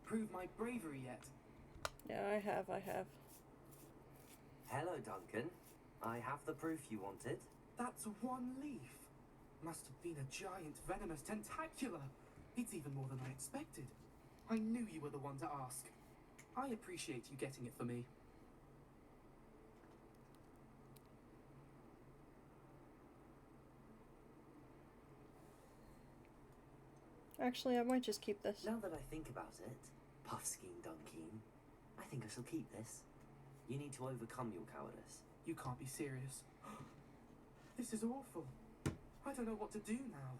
[SPEAKER 14] prove my bravery yet?
[SPEAKER 1] Yeah, I have.
[SPEAKER 2] Hello, Duncan. I have the proof you wanted.
[SPEAKER 14] That's one leaf. Must have been a giant venomous tentacula. It's even more than I expected. I knew you were the one to ask. I appreciate you getting it for me.
[SPEAKER 1] Actually, I might just keep this.
[SPEAKER 2] Now that I think about it, Puffskein Dunkeen, I think I shall keep this. You need to overcome your cowardice.
[SPEAKER 14] You can't be serious. This is awful. I don't know what to do now.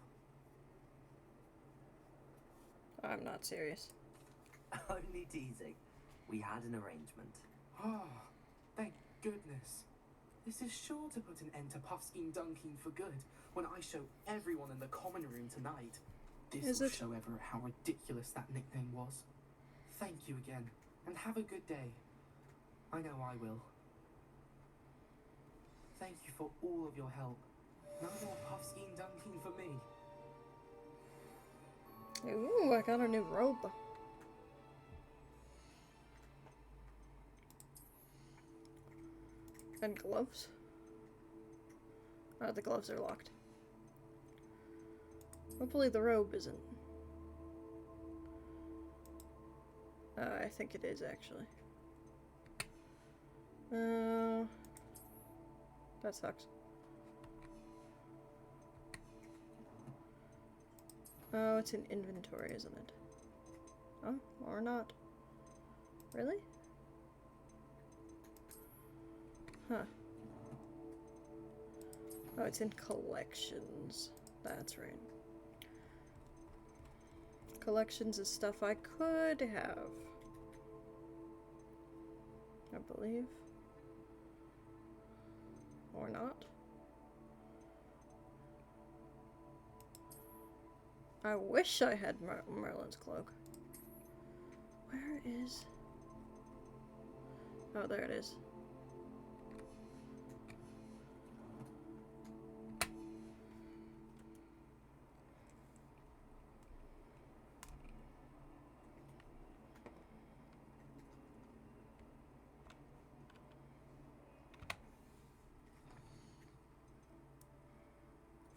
[SPEAKER 1] I'm not serious.
[SPEAKER 2] Only teasing. We had an arrangement.
[SPEAKER 14] Ah, thank goodness. This is sure to put an end to Puffskein Dunkeen for good when I show everyone in the common room tonight. This will show Everett how ridiculous that nickname was. Thank you again, and have a good day. I know I will. Thank you for all of your help. No more Puffskein Dunkeen for me.
[SPEAKER 1] Ooh, I got a new robe. And gloves. Oh, the gloves are locked. Hopefully the robe isn't. I think it is, actually. That sucks. Oh, it's in inventory, isn't it? Oh, or not. Really? Huh. Oh, it's in collections. That's right. Collections is stuff I could have. I believe. Or not. I wish I had Merlin's cloak. Where is... Oh, there it is.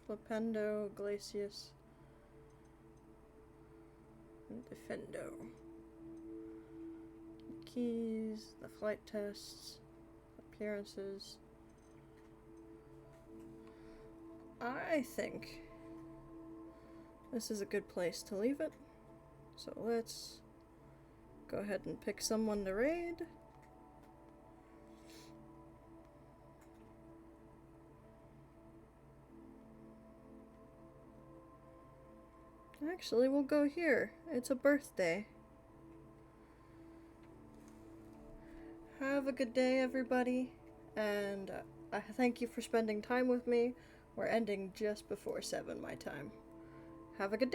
[SPEAKER 1] Flipendo, Glacius, and Defendo. The keys, the flight tests, appearances. I think this is a good place to leave it. So let's go ahead and pick someone to raid. Actually, we'll go here. It's a birthday. Have a good day, everybody. And I thank you for spending time with me. We're ending just before 7 my time. Have a good day.